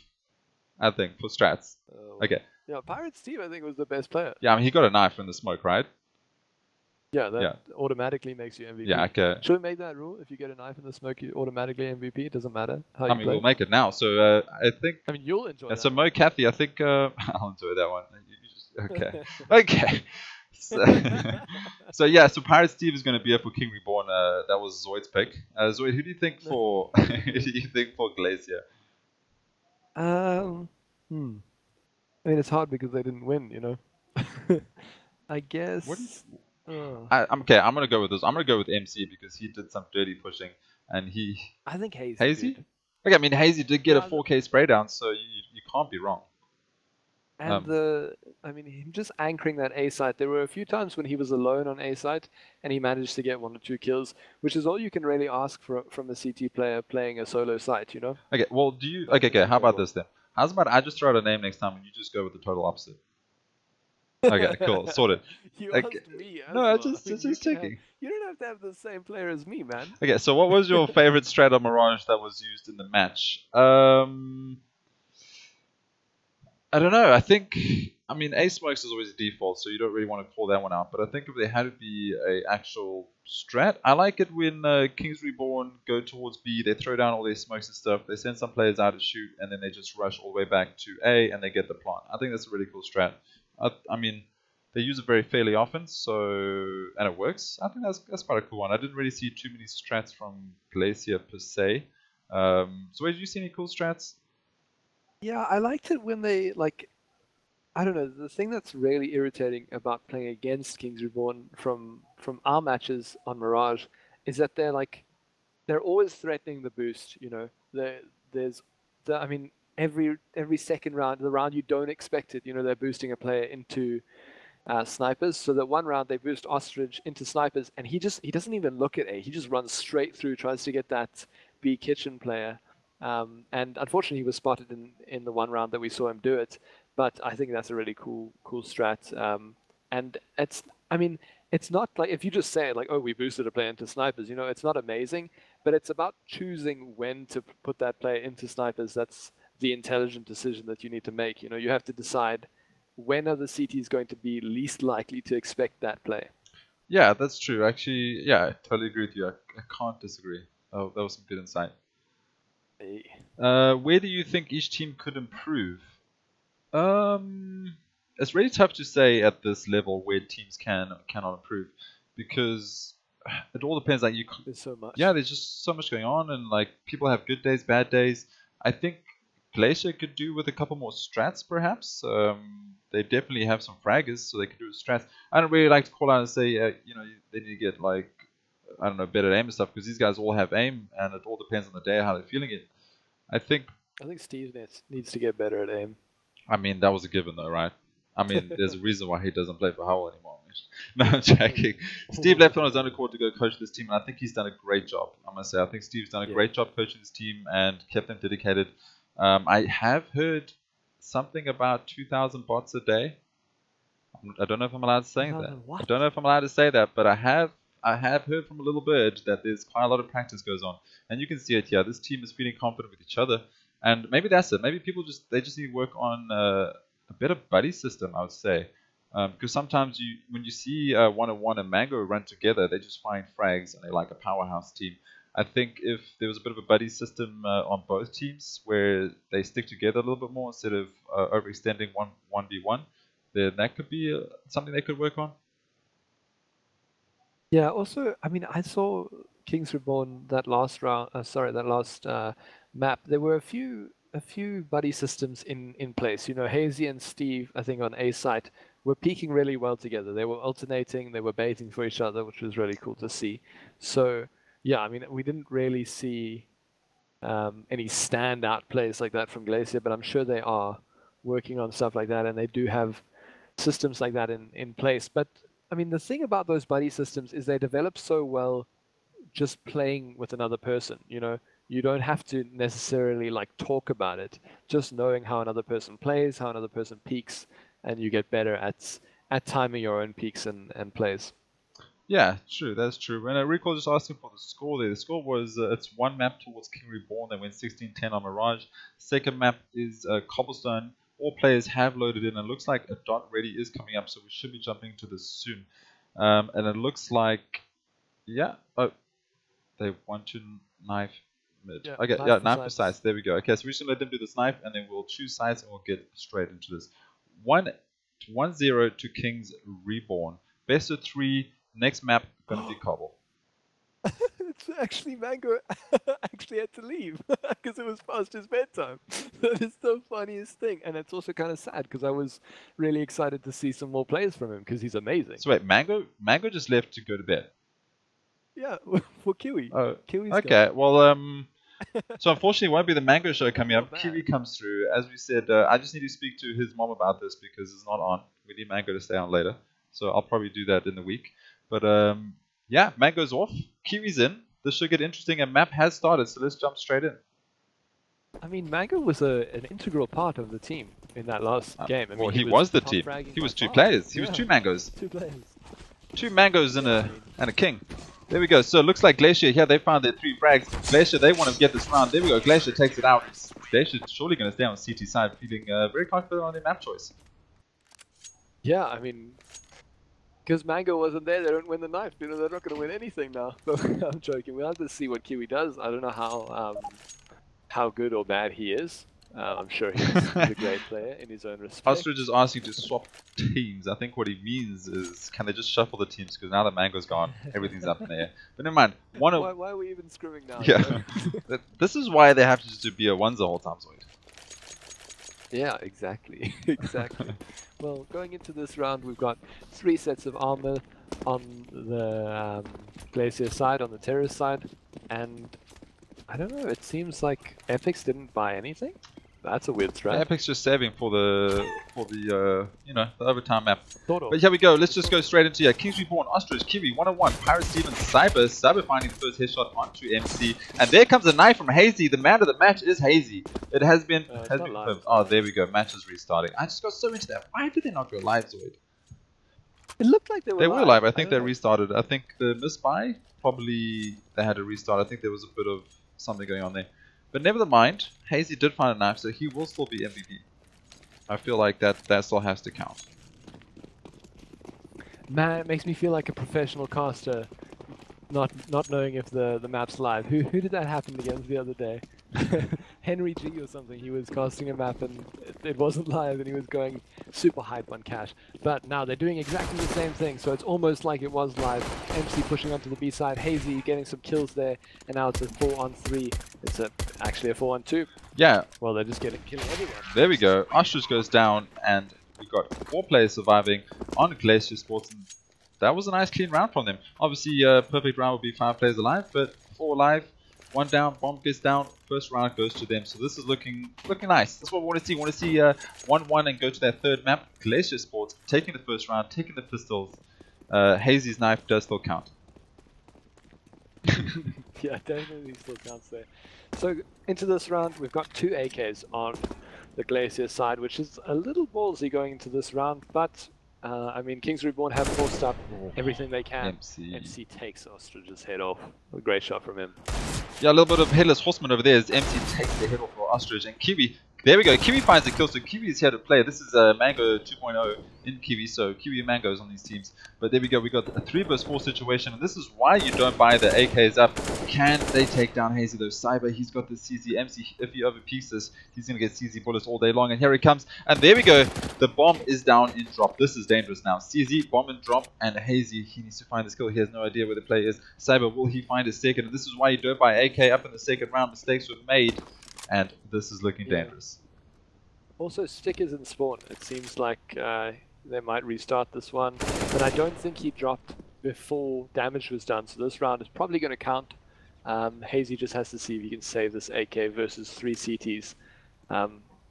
I think, for strats. Okay. Yeah, Pirate Steve, I think, was the best player. Yeah, I mean, he got a knife in the smoke, right? Yeah, that automatically makes you MVP. Yeah, okay. Should we make that rule? If you get a knife in the smoke, you automatically MVP. It doesn't matter how you play. We'll make it now. So I think... I mean, you'll enjoy that. So Mo Cathy, I think... I'll enjoy that one. Okay. Okay. So yeah, so Pirate Steve is going to be up for King Reborn. That was Zoid's pick. Zoid, who do you think for... who do you think for Glacier? I mean, it's hard because they didn't win, you know. I guess... I'm going to go with this. I'm going to go with MC because he did some dirty pushing and he... I think Hazy. Hazy? Okay, I mean, Hazy did get a 4K spray down, so you can't be wrong. And I mean, him just anchoring that A site. There were a few times when he was alone on A site and he managed to get 1 or 2 kills, which is all you can really ask from a CT player playing a solo site, you know? Okay, well, do you... Okay, how about this then? How's about I just throw out a name next time and you just go with the total opposite? Okay, cool, sorted. You asked me. No, just checking. You don't have to have the same player as me, man. Okay, so what was your favorite strat on Mirage that was used in the match? I don't know. I think, I mean, A smokes is always a default, so you don't really want to call that one out. But I think if there had to be a actual strat, I like it when Kings Reborn go towards B, they throw down all their smokes and stuff, they send some players out to shoot, and then they just rush all the way back to A, and they get the plant. I think that's a really cool strat. I mean, they use it very fairly often, and it works. I think that's quite a cool one. I didn't really see too many strats from Glacier per se. So did you see any cool strats? Yeah, I liked it when they, like, I don't know, the thing that's really irritating about playing against Kings Reborn from our matches on Mirage is that they're always threatening the boost, you know. I mean, every second round, the round you don't expect it, you know, they're boosting a player into snipers. So that one round they boost Ostrich into snipers, and he doesn't even look at A. He just runs straight through, tries to get that B kitchen player. And unfortunately, he was spotted in the one round that we saw him do it. But I think that's a really cool strat. And I mean, it's not like if you just say like, oh, we boosted a player into snipers, you know, it's not amazing. But it's about choosing when to put that player into snipers. That's the intelligent decision that you need to make. You know, you have to decide when are the CTs going to be least likely to expect that play. Yeah, that's true. Actually, yeah, I totally agree with you. I can't disagree. Oh, that was some good insight. Where do you think each team could improve? It's really tough to say at this level where teams cannot improve, because it all depends. Like there's so much. Yeah, there's just so much going on, and like people have good days, bad days. I think Glacier could do with a couple more strats, perhaps. They definitely have some fraggers, so they could do with strats. I don't really like to call out and say, you know, they need to get like, I don't know, better aim and stuff, because these guys all have aim, and it all depends on the day how they're feeling it. I think Steve needs to get better at aim. I mean, that was a given though, right? I mean, there's a reason why he doesn't play for Howell anymore. No, I'm joking. Steve left on his own accord to go coach this team, and I think he's done a great job. I must say, I think Steve's done a great job coaching this team and kept them dedicated. I have heard something about 2,000 bots a day. I don't know if I'm allowed to say that. What? I don't know if I'm allowed to say that, but I have heard from a little bird that there's quite a lot of practice goes on, and you can see it here. This team is feeling confident with each other, and maybe that's it. Maybe people just need to work on a better buddy system, I would say, because sometimes when you see 101 and Mango run together, they just find frags and they're like a powerhouse team. I think if there was a bit of a buddy system on both teams where they stick together a little bit more instead of overextending 1v1, then that could be something they could work on. Yeah. Also, I mean, I saw Kings Reborn that last round. That last map. There were a few buddy systems in place. You know, Hazy and Steve, I think on A site, were peaking really well together. They were alternating. They were baiting for each other, which was really cool to see. So yeah, I mean, we didn't really see any standout plays like that from Glacier, but I'm sure they are working on stuff like that, and they do have systems like that in place. But I mean, the thing about those buddy systems is they develop so well just playing with another person. You know, you don't have to necessarily like talk about it. Just knowing how another person plays, how another person peaks, and you get better at timing your own peaks and plays. Yeah, true. That's true. And Rico just asking for the score there. The score was it's one map towards King Reborn. They went 16-10 on Mirage. Second map is Cobblestone. All players have loaded in, and it looks like a dot ready is coming up, so we should be jumping into this soon. And it looks like, yeah, oh, they want to knife mid. Yeah, okay, yeah, knife for sites. There we go. Okay, so we're just going to let them do this knife, and then we'll choose sites, and we'll get straight into this. 1-0 to Kings Reborn. Best of 3. Next map going to be Cobble. It's actually Mango actually had to leave because it was past his bedtime. That is the funniest thing, and it's also kind of sad because I was really excited to see some more players from him because he's amazing. So wait, Mango just left to go to bed. Yeah, for Kiwi. Oh, Kiwi's okay. Well, so unfortunately, it won't be the Mango show coming up. Kiwi comes through. As we said, I just need to speak to his mom about this because it's not on. We need Mango to stay on later, so I'll probably do that in the week. But yeah, Mango's off. Kiwi's in. This should get interesting. A map has started, so let's jump straight in. I mean, Mango was an integral part of the team in that last game. I mean, well, he was the team. He was two players. He was two Mangoes. Two players. Two Mangoes and a king. There we go. So it looks like Glacier here. They found their 3 frags. Glacier, they want to get this round. There we go. Glacier takes it out. Glacier surely going to stay on CT side, feeling very confident on their map choice. Yeah, I mean, because Mango wasn't there, they don't win the knife. You know, they're not going to win anything now. I'm joking. We'll have to see what Kiwi does. I don't know how good or bad he is. I'm sure he's a great player in his own respect. Ostrich is asking to swap teams. I think what he means is, can they just shuffle the teams? Because now that Mango's gone, everything's up in the air. But never mind. Why are we even screwing now? Yeah. This is why they have to just do BO1s the whole time, Zoid. Yeah, exactly. Exactly. Well, going into this round, we've got 3 sets of armor on the Glacier side, on the terrorist side, and I don't know, it seems like Epix didn't buy anything. That's a weird strat. Yeah, Epic's just saving for the you know, the overtime map. Sort of. But here we go. Let's just go straight into Kings Reborn, Ostrich, Kiwi, 1-on-1, Pirate Steven, Cyber finding the first headshot onto MC, and there comes a knife from Hazy. The man of the match is Hazy. It has been confirmed. Oh, there we go. Match is restarting. I just got so into that. Why did they not go live, Zoid? It looked like they were live. I think they restarted. I think the misbuy, probably they had to restart. I think there was a bit of something going on there. But never mind, Hazy did find a knife, so he will still be MVP. I feel like that still has to count. Man, it makes me feel like a professional caster, not knowing if the map's live. Who did that happen against the other day? Henry G or something. He was casting a map and it wasn't live, and he was going super hype on cash. But now they're doing exactly the same thing, so it's almost like it was live. MC pushing onto the B side, Hazy getting some kills there, and now it's a 4-on-3. It's actually a 4-on-2. Yeah. Well, they're just killing everyone. There we go. Ostrich goes down, and we've got 4 players surviving on Glacier Sports. And that was a nice clean round from them. Obviously, perfect round would be 5 players alive, but 4 alive. 1 down, bomb gets down, first round goes to them. So this is looking nice. That's what we want to see. We want to see 1-1 and go to that third map. Glacier Sports taking the first round, taking the pistols. Hazy's knife does still count. Yeah, definitely still counts there. So into this round, we've got 2 AKs on the Glacier side, which is a little ballsy going into this round, but I mean, Kings Reborn have forced up everything they can. MC takes Ostrich's head off. A great shot from him. Yeah, a little bit of Headless Horseman over there as MC takes the head off for Ostrich. And Kiwi, there we go. Kiwi finds the kill, so Kiwi is here to play. This is Mango 2.0 in Kiwi, so Kiwi and Mango's on these teams. But there we go. We got a 3 vs 4 situation, and this is why you don't buy the AKs up. Can they take down Hazy though? Cyber, he's got the CZ. MC, if he overpeaks this, he's going to get CZ bullets all day long. And here he comes. And there we go. The bomb is down in drop. This is dangerous now. CZ, bomb and drop, and Hazy, he needs to find the skill. He has no idea where the play is. Cyber, will he find a second? And this is why you don't buy AK up in the second round. Mistakes were made, and this is looking dangerous. Also, stickers in spawn. It seems like they might restart this one, but I don't think he dropped before damage was done, so this round is probably going to count. Hazy just has to see if he can save this AK versus 3 CTs.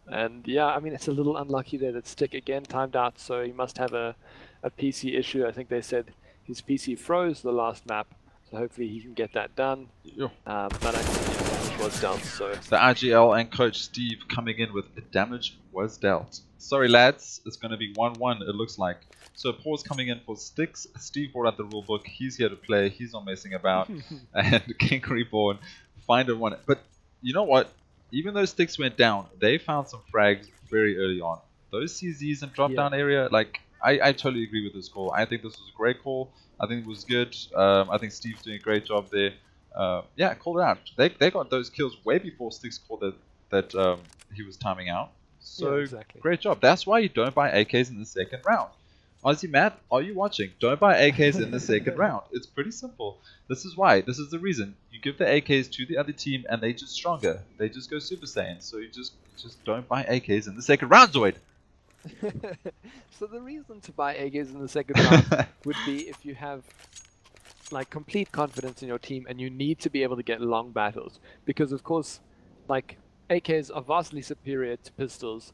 And yeah, I mean, it's a little unlucky there that Stick again timed out, so he must have a PC issue. I think they said his PC froze the last map, so hopefully he can get that done. But I think damage was dealt, so... The RGL and Coach Steve coming in with damage was dealt. Sorry lads, it's going to be 1-1 it looks like. So Paul's coming in for Sticks. Steve brought out the rulebook. He's here to play. He's not messing about. And King Reborn find a 1. But you know what? Even though Sticks went down, they found some frags very early on. Those CZs and drop down area, like, I totally agree with this call. I think this was a great call. I think it was good. I think Steve's doing a great job there. Yeah, call it out. They got those kills way before Sticks called that he was timing out. So great job. That's why you don't buy AKs in the second round. Aussie Matt, are you watching? Don't buy AKs in the second round. It's pretty simple. This is why. This is the reason. You give the AKs to the other team and they just stronger. They just go Super Saiyan. So you just don't buy AKs in the second round, Zoid. So the reason to buy AKs in the second round would be if you have like complete confidence in your team and you need to be able to get long battles. Because of course, like AKs are vastly superior to pistols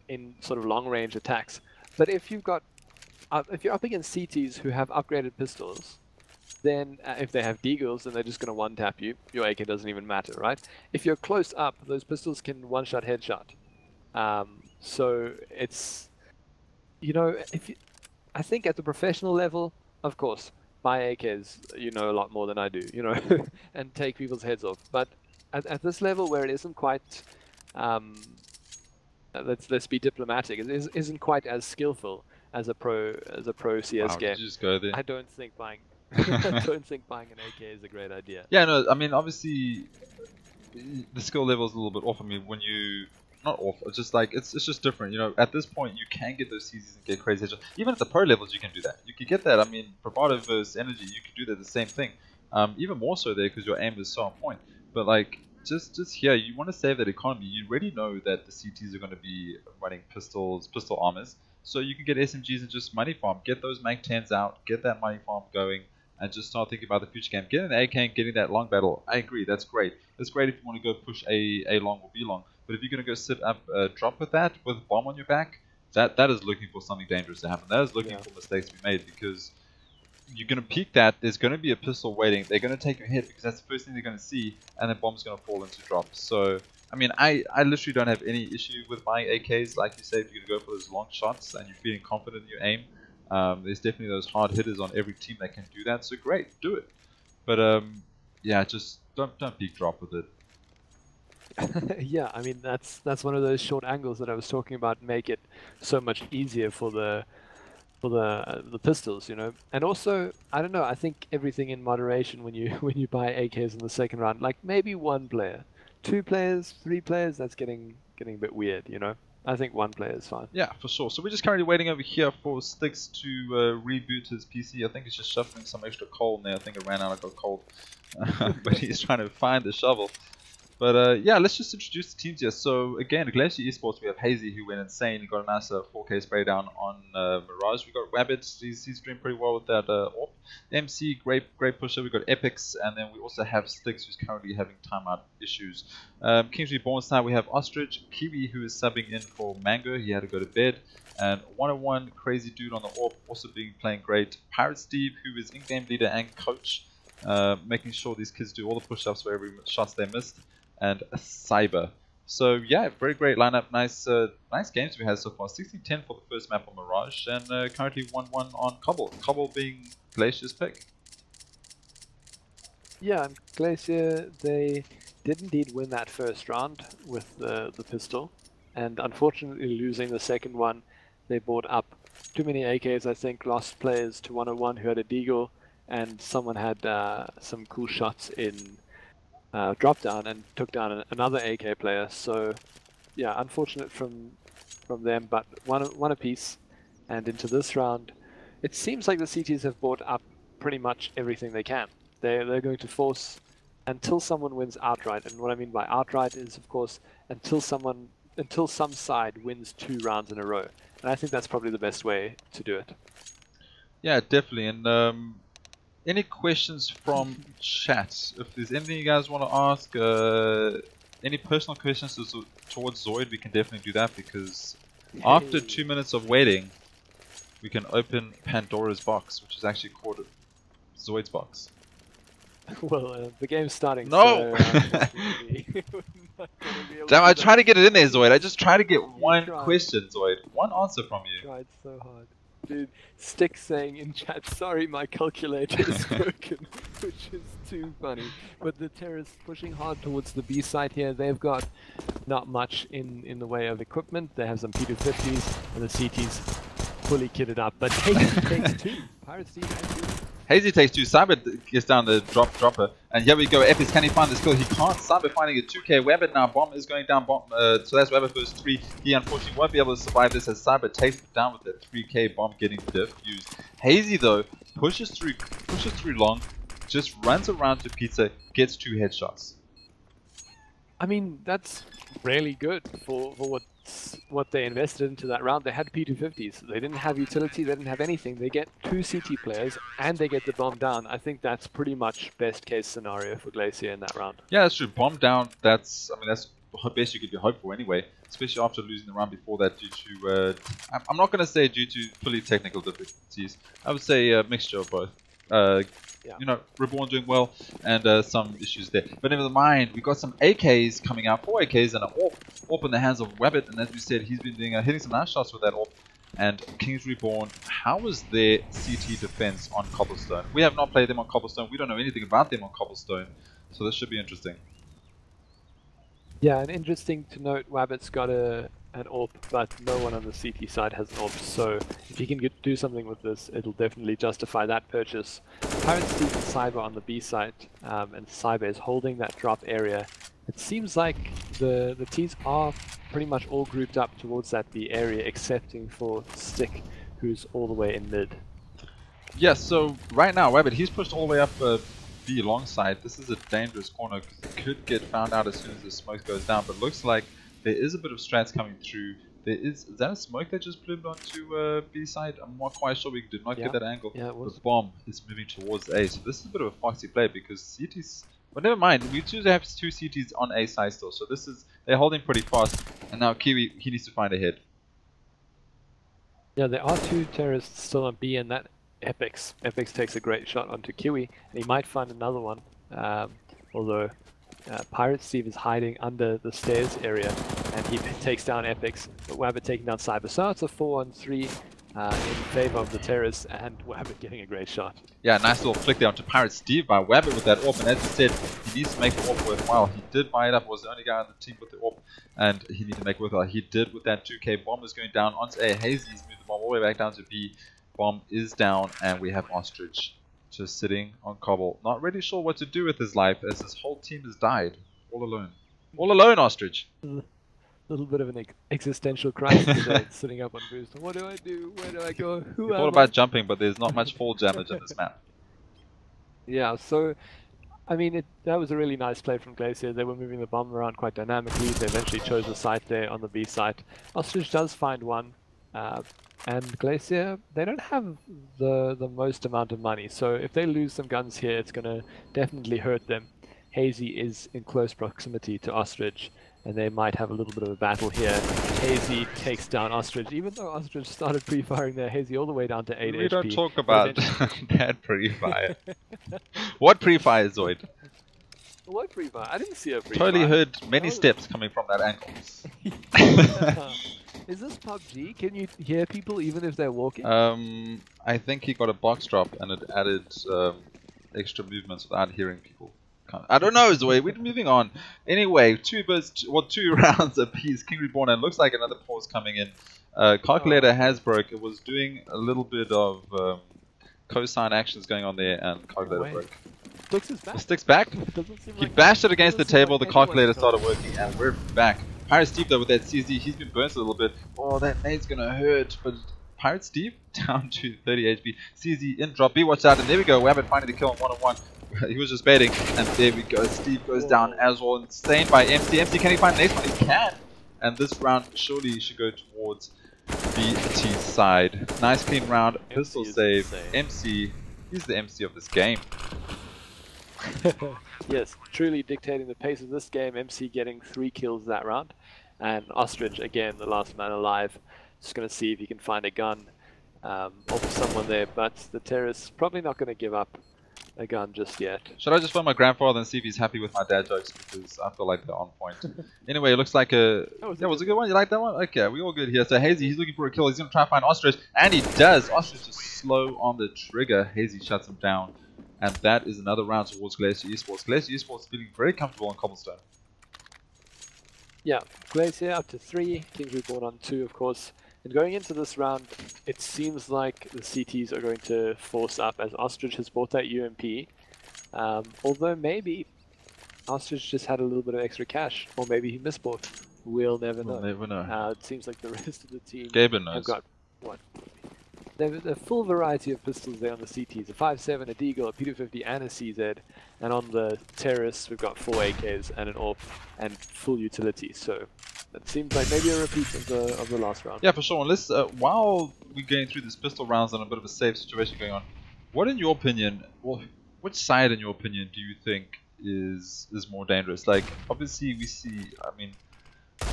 in sort of long range attacks. But if you've got if you're up against CTs who have upgraded pistols, then if they have deagles, then they're just going to one-tap you. Your AK doesn't even matter, right? If you're close up, those pistols can one-shot headshot. So it's, you know, I think at the professional level, of course, buy AKs, you know a lot more than I do, you know, and take people's heads off. But at this level where it isn't quite let's be diplomatic. It isn't quite as skillful as a pro CS Wow, game. did you just go there? I don't think buying I don't think buying an AK is a great idea. Yeah, no, I mean, obviously, the skill level is a little bit off. I mean, when you... Not off, it's just like, it's just different. You know, at this point, you can get those CZs and get crazy headshots. Even at the pro levels, you can do that. You can get that. I mean, bravado versus energy, you can do that the same thing. Even more so there, because your aim is so on point. But like, just here, you want to save that economy. You already know that the CTs are going to be running pistols, pistol armors. So you can get SMGs and just money farm. Get those Mag 10s out, get that money farm going, and just start thinking about the future game. Getting an AK and getting that long battle, I agree, that's great. That's great if you want to go push A long or B long. But if you're going to go sit up drop with that, with a bomb on your back, that is looking for something dangerous to happen. That is looking for mistakes to be made, because you're going to peek that, there's going to be a pistol waiting, they're going to take your hit because that's the first thing they're going to see, and the bomb's going to fall into drop. So, I mean, I literally don't have any issue with buying AKs. Like you say, if you're going to go for those long shots and you're feeling confident in your aim, there's definitely those hard hitters on every team that can do that, so great, do it. But yeah, just don't peek drop with it. Yeah, I mean that's one of those short angles that I was talking about. Make it so much easier for the pistols, you know. And also, I don't know. I think everything in moderation when you buy AKs in the second round. Like maybe 1 player, 2 players, 3 players. That's getting a bit weird, you know. I think 1 player is fine. Yeah, for sure. So we're just currently waiting over here for Styx to reboot his PC. I think he's just shuffling some extra coal in there. I think it ran out, I got cold. But he's trying to find the shovel. But yeah, let's just introduce the teams here. So again, Glacier Esports, we have Hazy, who went insane. He got a nice 4K spray down on Mirage. We got Rabbit, he's doing pretty well with that AWP. MC, great pusher. We got Epics, and then we also have Styx, who's currently having timeout issues. King's Reborn side, we have Ostrich, Kiwi, who is subbing in for Mango. He had to go to bed. And 101, crazy dude on the AWP, also playing great. Pirate Steve, who is in-game leader and coach, making sure these kids do all the push-ups for every shots they missed. And a Cyber. So yeah, very great lineup. Nice games we had so far. 16-10 for the first map on Mirage, and currently 1-1 on Cobble. Cobble being Glacier's pick. Yeah, and Glacier, they did indeed win that first round with the pistol, and unfortunately losing the second one, they bought up too many AKs. I think lost players to 101 who had a deagle, and someone had some cool shots in drop down and took down another AK player. So yeah, unfortunate from them, but one apiece. And into this round, it seems like the CTs have bought up pretty much everything they can. They're going to force until someone wins outright. And what I mean by outright is, of course, until some side wins 2 rounds in a row. And I think that's probably the best way to do it. Yeah, definitely. And any questions from chat? If there's anything you guys want to ask, any personal questions towards Zoid, we can definitely do that, because after 2 minutes of waiting, we can open Pandora's box, which is actually called Zoid's box. Well, the game's starting. No! So, Damn, I tried to get it in there, Zoid. I just tried to get one question, Zoid. One answer from you. Tried so hard. Dude, Stick saying in chat, sorry, my calculator is broken, which is too funny. But the terrorists pushing hard towards the B side here. They've got not much in the way of equipment. They have some P250s, and the CT's fully kitted up. But Hazy takes 2. Pirate Steve has 2. Hazy takes 2. Cyber gets down the dropper. And here we go. Epics, can he find the skill? He can't. Cyber finding a 2K. Wabbit now. Bomb is going down. Bomb. So that's Wabbit first 3. He unfortunately won't be able to survive this, as Cyber takes it down with that 3K bomb getting diffused. Hazy though pushes through long, just runs around to Pizza, gets 2 headshots. I mean, that's really good for what they invested into that round. They had P250s. They didn't have utility. They didn't have anything. They get 2 CT players and they get the bomb down. I think that's pretty much best case scenario for Glacier in that round. Yeah, that's true. Bomb down. That's the best you could hope for anyway. Especially after losing the round before that due to I'm not gonna say due to fully technical difficulties. I would say a mixture of both. Yeah. You know, Reborn doing well, and some issues there. But never mind, we got some AKs coming out, 4 AKs, and an AWP in the hands of Wabbit. And as we said, he's been doing hitting some nice shots with that AWP. And King's Reborn, how was their CT defense on Cobblestone? We have not played them on Cobblestone. We don't know anything about them on Cobblestone, so this should be interesting. Yeah, and interesting to note, Wabbit's got an AWP, but no one on the CT side has an AWP, so if he can do something with this, it'll definitely justify that purchase. Pirate Steve and Cyber on the B side, and Cyber is holding that drop area. It seems like the T's are pretty much all grouped up towards that B area, excepting for Stick, who's all the way in mid. Yes, so right now, Wabbit, he's pushed all the way up B alongside. This is a dangerous corner because it could get found out as soon as the smoke goes down, but looks like there is a bit of strats coming through. Is that a smoke that just bloomed onto B side? I'm not quite sure, we did not get that angle. Yeah, it was. The bomb is moving towards A, so this is a bit of a foxy play because CT's... But never mind, we choose to have two CTs on A side still, so this is... They're holding pretty fast, and now Kiwi, he needs to find a hit. Yeah, there are two terrorists still on B, and that Epix. Epix takes a great shot onto Kiwi, and he might find another one, although Pirate Steve is hiding under the stairs area, and he takes down Epix, but Wabbit taking down Cyber. So it's a 4-on-3 in favor of the terrorists, and Wabbit getting a great shot. Yeah, nice little flick there onto Pirate Steve by Wabbit with that AWP, and as he said, he needs to make the AWP worthwhile. He did buy it up, was the only guy on the team with the AWP, and he needed to make it worthwhile. He did with that 2K. Bomb is going down onto A. Hazy's moved the bomb all the way back down to B. Bomb is down, and we have Ostrich just sitting on cobble. Not really sure what to do with his life, as his whole team has died. All alone. All alone, Ostrich! A little bit of an existential crisis today, sitting up on boost. What do I do? Where do I go? Who He am thought about jumping, but there's not much fall damage in this map. Yeah, so, I mean, that was a really nice play from Glacier. They were moving the bomb around quite dynamically. They eventually chose a site there on the B site. Ostrich does find one. And Glacier, they don't have the most amount of money, so if they lose some guns here, it's going to definitely hurt them. Hazy is in close proximity to Ostrich, and they might have a little bit of a battle here. Hazy takes down Ostrich, even though Ostrich started pre-firing there. Hazy all the way down to 8 HP. We don't talk about that pre-fire. What pre-fire, Zoid? What pre-fire? I didn't see a pre-fire. Totally heard many steps coming from that angle. Is this PUBG? Can you hear people even if they're walking? I think he got a box drop and it added extra movements without hearing people. I don't know, Zoe. We're moving on. Anyway, two rounds apiece. King Reborn, and looks like another pause coming in. Calculator has broke. It was doing a little bit of cosine actions going on there, and Calculator broke. Sticks is back. Sticks back. He bashed it against the table. Like the calculator started working, and we're back. Pirate Steve though with that CSG, he's been burnt a little bit. Oh, that nade's gonna hurt. But Pirate Steve down to 30 HP. CSG in drop B. Watch out, and there we go. Wabbit finding the kill on 1-on-1. He was just baiting, and there we go. Steve goes down as well. Insane by MC. MC, can he find the next one? He can. And this round surely should go towards BT side. Nice clean round. Pistol save. MC. He's the MC of this game. Yes, truly dictating the pace of this game. MC getting 3 kills that round, and Ostrich again, the last man alive. Just going to see if he can find a gun off someone there, but the terrorists probably not going to give up a gun just yet. Should I just phone my grandfather and see if he's happy with my dad jokes, because I feel like they're on point. Anyway, it looks like that was a good one. You like that one? Okay, we all good here. So Hazy, he's looking for a kill. He's going to try to find Ostrich, and he does. Ostrich is slow on the trigger. Hazy shuts him down. And that is another round towards Glacier Esports. Glacier Esports feeling very comfortable on Cobblestone. Yeah, Glacier up to 3, Kings Reborn on 2, of course. And going into this round, it seems like the CTs are going to force up as Ostrich has bought that UMP. Although maybe Ostrich just had a little bit of extra cash, or maybe he misbought. We'll never know. We'll never know. It seems like the rest of the team knows. have got what? There's a full variety of pistols there on the CTs, a 5.7, a Deagle, a P250 and a CZ, and on the terrorists we've got 4 AKs and an AWP and full utility, so it seems like maybe a repeat of the last round. Yeah, for sure. Let's, while we're going through this pistol rounds and a bit of a safe situation going on, what in your opinion, well, which side in your opinion do you think is more dangerous? Like, obviously we see, I mean,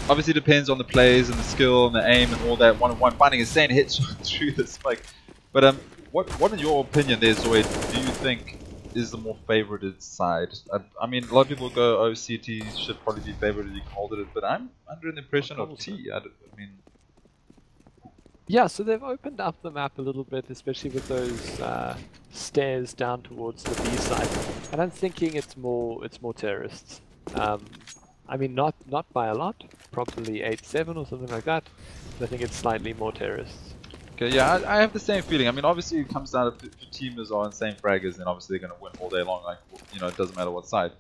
obviously it depends on the plays and the skill and the aim and all that, one-on-one, finding insane hits through the spike. But what in your opinion there, Zoid, do you think is the more favorited side? I mean, a lot of people go, oh, CT should probably be favorited, you can hold it, but I'm under the impression of T. I mean... Yeah, so they've opened up the map a little bit, especially with those stairs down towards the B side, and I'm thinking it's more terrorists. I mean, not by a lot, probably 8-7 or something like that. But I think it's slightly more terrorists. Okay, yeah, I have the same feeling. I mean, obviously it comes down to if teamers are insane fraggers, then obviously they're going to win all day long. Like, you know, it doesn't matter what side.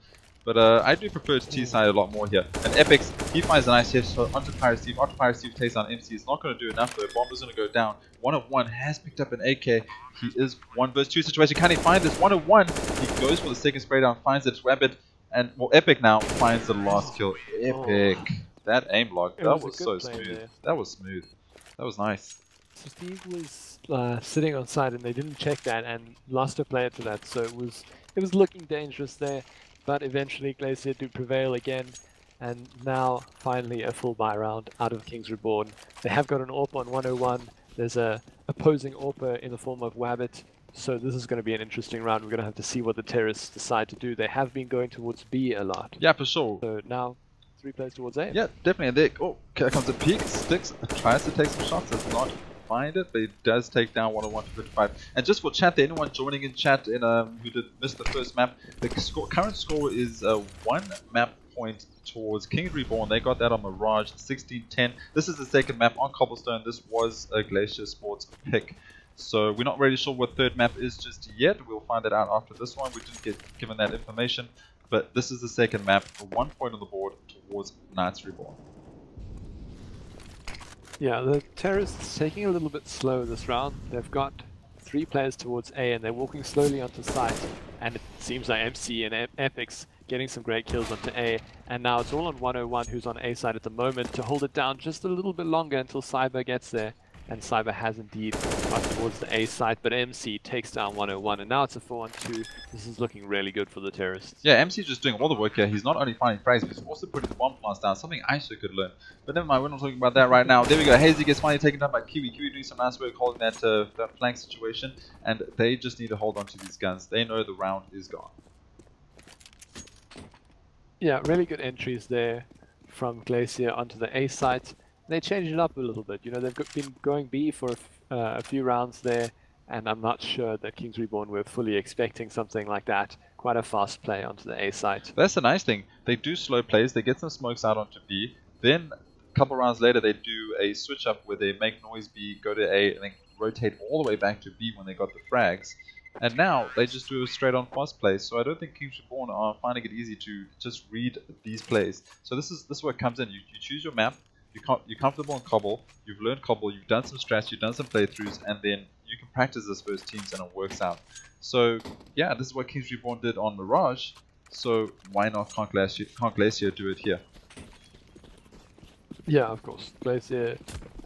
But I do prefer to T side a lot more here. And Epix, he finds a nice hit shot onto Pirate Steve. After Pirate Steve takes down MC, it's not going to do enough though. Bomb is going to go down. 1-of-1 has picked up an AK. He is 1 versus 2 situation. Can he find this? 1-of-1. He goes for the second spray down, finds it, Rabbit, and well, Epic now finds the last kill. Epic. That aim lock, that was so smooth. There. That was smooth. That was nice. So Steve was sitting on side and they didn't check that and lost a player to that, so it was looking dangerous there, but eventually Glacier do prevail again, and now finally a full buy round out of Kings Reborn. They have got an AWP on 101, there's a opposing AWPer in the form of Wabbit, so this is going to be an interesting round. We're going to have to see what the terrorists decide to do. They have been going towards B a lot. Yeah, for sure. So now 3 players towards A. Yeah, definitely. And there, oh, here comes a peek, sticks, tries to take some shots, does not find it, but he does take down 101 to 55. And just for chat, anyone joining in chat in who did miss the first map, the current score is 1 map point towards Kings Reborn. They got that on Mirage, 16-10. This is the second map on Cobblestone. This was a Glacier Sports pick. So we're not really sure what third map is just yet. We'll find it out after this one. We didn't get given that information. But this is the second map, 1 point on the board towards Knights Reborn. Yeah, the terrorists taking a little bit slow this round. They've got 3 players towards A and they're walking slowly onto site. And it seems like MC and Epix getting some great kills onto A. And now it's all on 101 who's on A side at the moment to hold it down just a little bit longer until Cyber gets there. And Cyber has indeed got towards the A side, but MC takes down 101, and now it's a 4-on-2. This is looking really good for the terrorists. Yeah, MC just doing all the work here. He's not only finding frags, but he's also putting the bomb plants down, something ISO could learn. But never mind, we're not talking about that right now. There we go, Hazy gets finally taken down by Kiwi. Kiwi doing some nice work holding that, that flank situation, and they just need to hold on to these guns. They know the round is gone. Yeah, really good entries there from Glacier onto the A site. They changed it up a little bit. You know, they've been going B for a few rounds there, and I'm not sure that Kings Reborn were fully expecting something like that. Quite a fast play onto the A site. That's the nice thing. They do slow plays. They get some smokes out onto B. Then a couple rounds later, they do a switch up where they make noise B, go to A, and then rotate all the way back to B when they got the frags. And now they just do a straight on fast play. So I don't think Kings Reborn are finding it easy to just read these plays. So this is where it comes in. You choose your map. You're comfortable in Cobble, you've learned Cobble, you've done some strats, you've done some playthroughs, and then you can practice this first teams and it works out. So yeah, this is what Kings Reborn did on Mirage, so why not can't Glacier do it here? Yeah, of course. Glacier,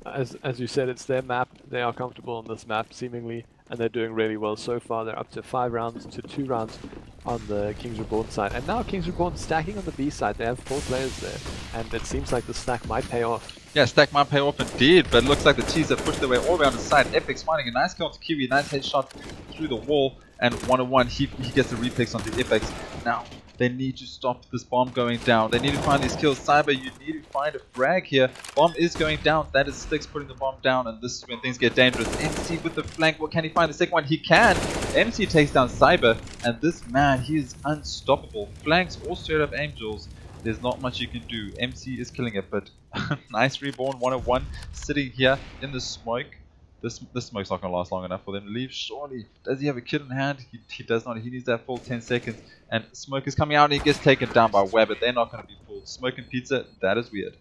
as you said, it's their map, they are comfortable on this map seemingly, and they're doing really well so far. They're up to 5 rounds to 2 rounds on the Kings Reborn side. And now Kings Reborn stacking on the B side. They have 4 players there. And it seems like the stack might pay off. Yeah, stack might pay off indeed, but it looks like the T's have pushed their way all around the side. Epic's finding a nice kill onto Kiwi, nice headshot through the wall, and 1-on-1, he gets the repicks onto Epics. Now, they need to stop this bomb going down. They need to find these kills. Cyber, you need to find a frag here. Bomb is going down. That is Sticks putting the bomb down, and this is when things get dangerous. MC with the flank. What can he find? The second one, he can. MC takes down Cyber, and this man, he is unstoppable. Flanks all straight up Angels. There's not much you can do. MC is killing it, but nice Reborn 101 sitting here in the smoke. This smoke's not going to last long enough for them to leave, surely. Does he have a kill in hand? He does not. He needs that full 10 seconds. And smoke is coming out and he gets taken down by Weber. They're not going to be fooled. Smoke and Pizza, that is weird.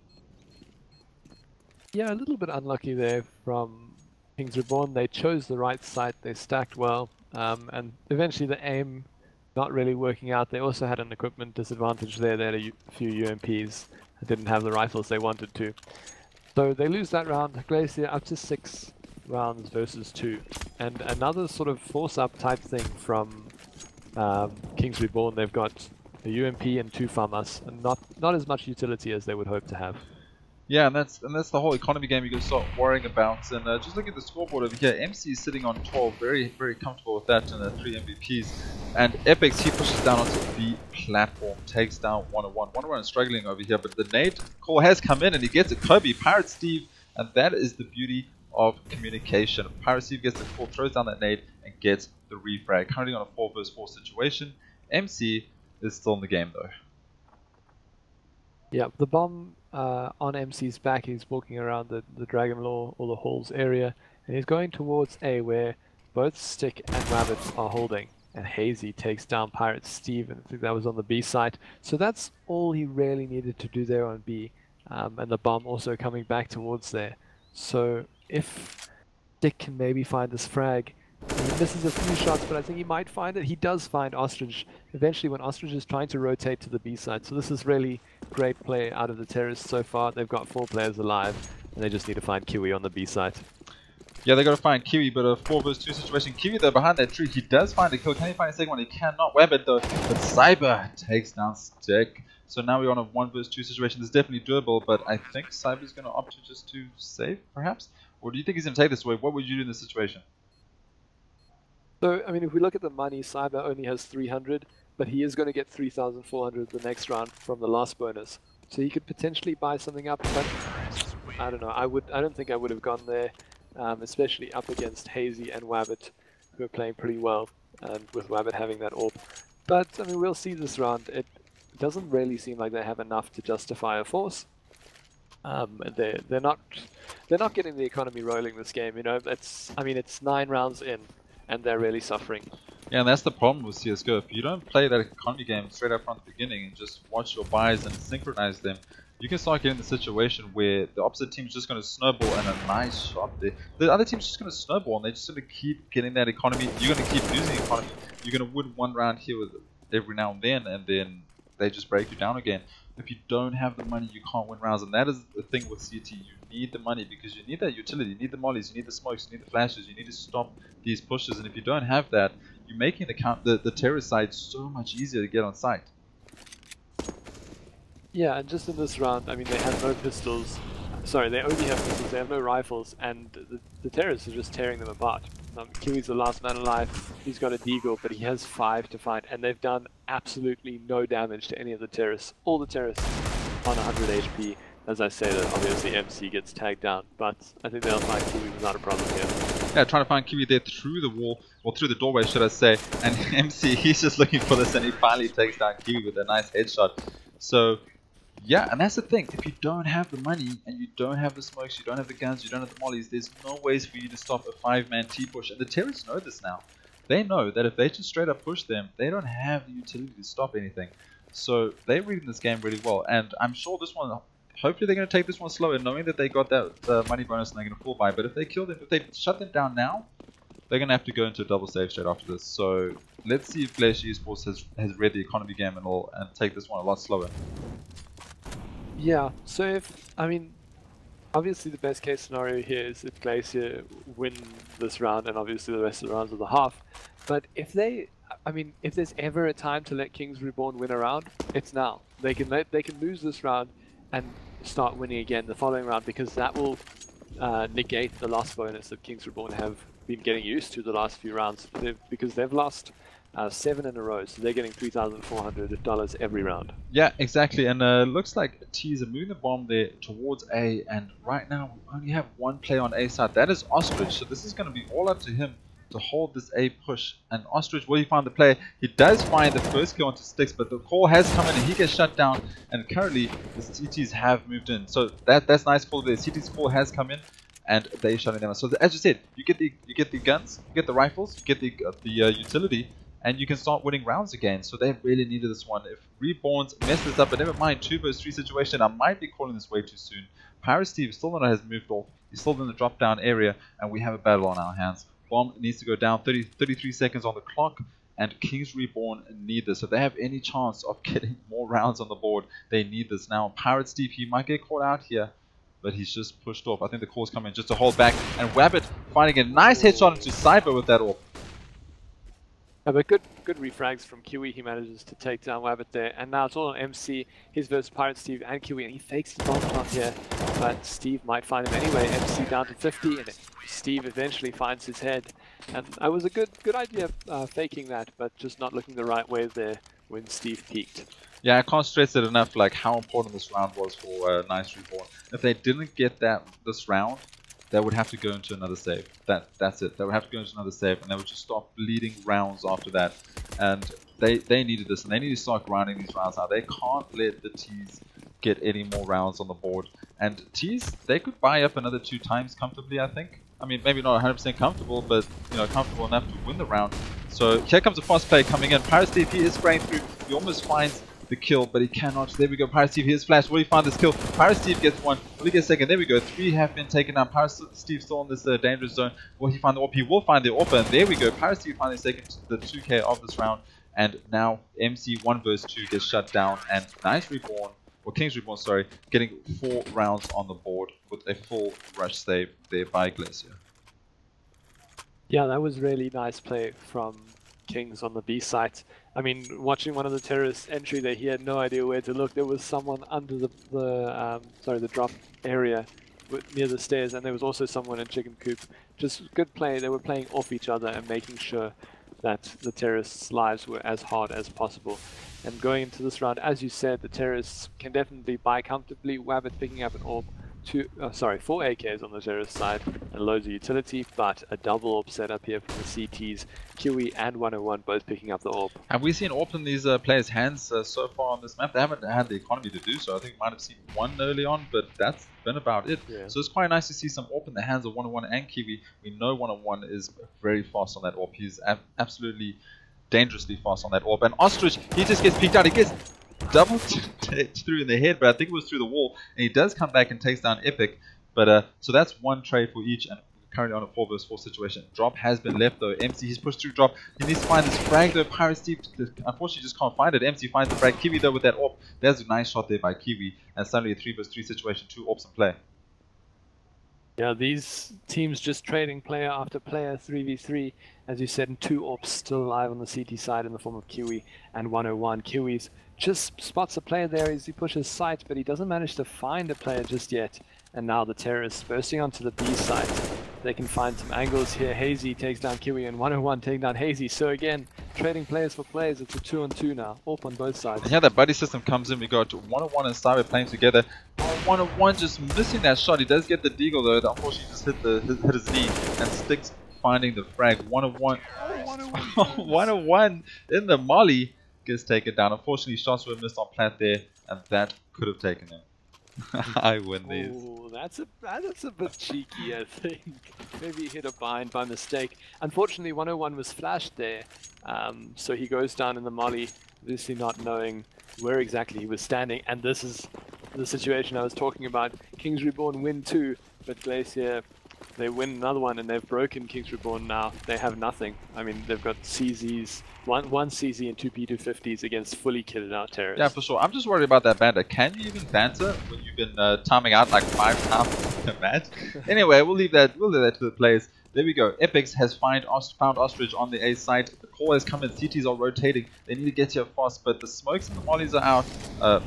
Yeah, a little bit unlucky there from Kings Reborn. They chose the right site. They stacked well. And eventually the aim not really working out. They also had an equipment disadvantage there. They had a few UMPs and didn't have the rifles they wanted to. So they lose that round. Glacier up to 6 rounds versus 2, and another sort of force-up type thing from Kings Reborn. They've got a UMP and 2 FAMAS, and not as much utility as they would hope to have. Yeah, and that's the whole economy game you can start worrying about. And just look at the scoreboard over here. MC is sitting on 12, very comfortable with that, and 3 MVPs. And Epix, he pushes down onto the platform, takes down 101. 101 is struggling over here, but the nade call has come in, and he gets a Kobe, Pirate Steve, and that is the beauty of communication. Pirate Steve gets the call, throws down that nade, and gets the refrag. Currently on a 4 versus 4 situation. MC is still in the game though. Yeah, the bomb on MC's back, he's walking around the Dragon Law or the halls area, and he's going towards A, where both Stick and Rabbit are holding. And Hazy takes down Pirate Steve, and I think that was on the B site. So that's all he really needed to do there on B. And the bomb also coming back towards there. So if Stick can maybe find this frag, he misses a few shots, but I think he might find it. He does find Ostrich eventually when Ostrich is trying to rotate to the B side. So this is really great play out of the terrorists so far. They've got 4 players alive, and they just need to find Kiwi on the B side. Yeah, they got to find Kiwi, but a 4 vs 2 situation. Kiwi though behind that tree, he does find a kill. Can he find a second one? He cannot. Web it though, but Cyber takes down Stick. So now we're on a 1 vs 2 situation. It's definitely doable, but I think Cyber's going to opt to just to save, perhaps? Or do you think he's going to take this away? What would you do in this situation? So, I mean, if we look at the money, Cyber only has 300, but he is going to get 3,400 the next round from the last bonus. So he could potentially buy something up, but I don't know. I don't think I would have gone there, especially up against Hazy and Wabbit, who are playing pretty well, and with Wabbit having that AWP. But I mean, we'll see this round. It doesn't really seem like they have enough to justify a force. They're not getting the economy rolling this game. You know, it's 9 rounds in, and they're really suffering. Yeah, and that's the problem with CSGO. If you don't play that economy game straight up from the beginning and just watch your buys and synchronize them, you can start getting the situation where the opposite team's just going to snowball and a nice shot there. The other team's just going to snowball and they're just going to keep getting that economy. You're going to keep losing economy. You're going to win one round here with every now and then they just break you down again. If you don't have the money, you can't win rounds, and that is the thing with CT. You need the money because you need that utility, you need the mollies, you need the smokes, you need the flashes, you need to stop these pushes, and if you don't have that, you're making the terrorist side so much easier to get on site. Yeah, and just in this round, I mean, they have no pistols. Sorry, they only have pistols, they have no rifles, and the terrorists are just tearing them apart. Kiwi's the last man alive, he's got a deagle, but he has 5 to find, and they've done absolutely no damage to any of the terrorists. All the terrorists on 100 HP. As I say that, obviously MC gets tagged down, but I think they'll find Kiwi without a problem here. Yeah, trying to find Kiwi there through the wall, or through the doorway, should I say, and MC, he's just looking for this, and he finally takes down Kiwi with a nice headshot. So, yeah, and that's the thing, if you don't have the money, and you don't have the smokes, you don't have the guns, you don't have the mollies, there's no ways for you to stop a 5-man T-push, and the terrorists know this now. They know that if they just straight up push them, they don't have the utility to stop anything. So, they're reading this game really well, and I'm sure this one, hopefully they're going to take this one slower, knowing that they got that money bonus and they're going to full buy, but if they kill them, if they shut them down now, they're going to have to go into a double save straight after this. So, let's see if Glacier Esports has read the economy game and all, and take this one a lot slower. Yeah, so if, I mean, obviously the best case scenario here is if Glacier win this round and obviously the rest of the rounds of the half. But if they, I mean, if there's ever a time to let Kings Reborn win a round, it's now. They can lose this round and start winning again the following round, because that will negate the loss bonus that Kings Reborn have been getting used to the last few rounds, because they've lost 7 in a row, so they're getting $3,400 every round. Yeah, exactly, and looks like T's are moving the bomb there towards A, and right now we only have one player on A side, that is Ostrich, so this is going to be all up to him to hold this A push. And Ostrich, will he find the player? He does find the first kill onto Sticks, but the call has come in and he gets shut down, and currently the CTs have moved in, so that's nice call there. CT's call has come in and they're shutting them out. So as you said, you get the guns, you get the rifles, you get the utility, and you can start winning rounds again. So they really needed this one. If Reborns mess this up, but never mind, 2 vs 3 situation, I might be calling this way too soon. Pirate Steve still not has moved off. He's still in the drop down area, and we have a battle on our hands. Bomb needs to go down, 33 seconds on the clock, and Kings Reborn need this. If they have any chance of getting more rounds on the board, they need this now. Pirate Steve, he might get caught out here, but he's just pushed off. I think the call's coming just to hold back, and Wabbit finding a nice headshot into Cyber with that AWP. But good refrags from Kiwi. He manages to take down Wabbit there, and now it's all on MC. He's versus Pirate Steve and Kiwi, and he fakes his bomb plant here, but Steve might find him anyway. MC down to 50, and Steve eventually finds his head. And it was a good idea faking that, but just not looking the right way there when Steve peaked. Yeah, I can't stress it enough, like how important this round was for Nice Reborn. If they didn't get this round, they would have to go into another save. That's it. They would have to go into another save, and they would just stop bleeding rounds after that. And they needed this, and they need to start grinding these rounds out. They can't let the T's get any more rounds on the board. And T's, they could buy up another 2 times comfortably, I think. I mean, maybe not 100% comfortable, but you know, comfortable enough to win the round. So here comes a fast play coming in. Pirate Steve, he is spraying through. He almost finds the kill, but he cannot. There we go. Pirate Steve, here's flash. Will he find this kill? Pirate Steve gets one. Will he get second? There we go. 3 have been taken down. Pirate Steve still in this dangerous zone. Will he find the AWP? He will find the AWP, and there we go. Pirate Steve finally taken the 2K of this round, and now MC 1 vs 2 gets shut down, and nice Reborn, or King's Reborn, sorry, getting 4 rounds on the board with a full rush save there by Glacier. Yeah, that was really nice play from Kings on the B site. I mean, watching one of the terrorists entry there, he had no idea where to look. There was someone under the drop area near the stairs, and there was also someone in chicken coop. Just good play. They were playing off each other and making sure that the terrorists' lives were as hard as possible. And going into this round, as you said, the terrorists can definitely buy comfortably. Wabbit picking up an AWP. 4 AKs on the terrorist side and loads of utility, but a double AWP setup here from the CTs. Kiwi and 101 both picking up the AWP. Have we seen AWP in these players' hands so far on this map? They haven't had the economy to do so. I think we might have seen one early on, but that's been about it. Yeah. So it's quite nice to see some AWP in the hands of 101 and Kiwi. We know 101 is very fast on that AWP. He's absolutely dangerously fast on that AWP. And Ostrich, he just gets peeked out. He gets double through in the head, but I think it was through the wall, and he does come back and takes down Epic. But so that's 1 trade for each, and we're currently on a 4 vs 4 situation. Drop has been left though. MC, he's pushed through drop. He needs to find this frag though. Pirate Steve unfortunately just can't find it. MC finds the frag. Kiwi though with that AWP. There's a nice shot there by Kiwi, and suddenly a 3 vs 3 situation. 2 AWPs in play. Yeah, these teams just trading player after player, 3v3, as you said, and 2 AWPs still alive on the CT side in the form of Kiwi and 101. Kiwi's just spots a player there as he pushes sight, but he doesn't manage to find a player just yet. And now the terrorists bursting onto the B site. They can find some angles here. Hazy takes down Kiwi and 101 taking down Hazy. So again, trading players for players. It's a 2-on-2 now, AWP on both sides. And yeah, that buddy system comes in. We got 101 and Cyber playing together. 101 just missing that shot. He does get the deagle though. Unfortunately, just hit his knee and sticks finding the frag. 101. 101 in the molly gets taken down. Unfortunately, shots were missed on plat there, and that could have taken him. I win these. Oh, that's a bit cheeky, I think. Maybe he hit a bind by mistake. Unfortunately, 101 was flashed there, so he goes down in the molly, obviously not knowing where exactly he was standing. And this is the situation I was talking about. Kings Reborn win 2, but Glacier, they win another one, and they've broken Kings Reborn now. They have nothing. I mean, they've got CZs, one CZ and 2 P250s against fully kitted out terrorists. Yeah, for sure. I'm just worried about that banter. Can you even banter when you've been timing out like 5 times a match? Anyway, we'll leave that to the players. There we go. Epics has found Ostrich on the A site. The call has come in. CTs are rotating. They need to get here fast, but the smokes and the mollies are out.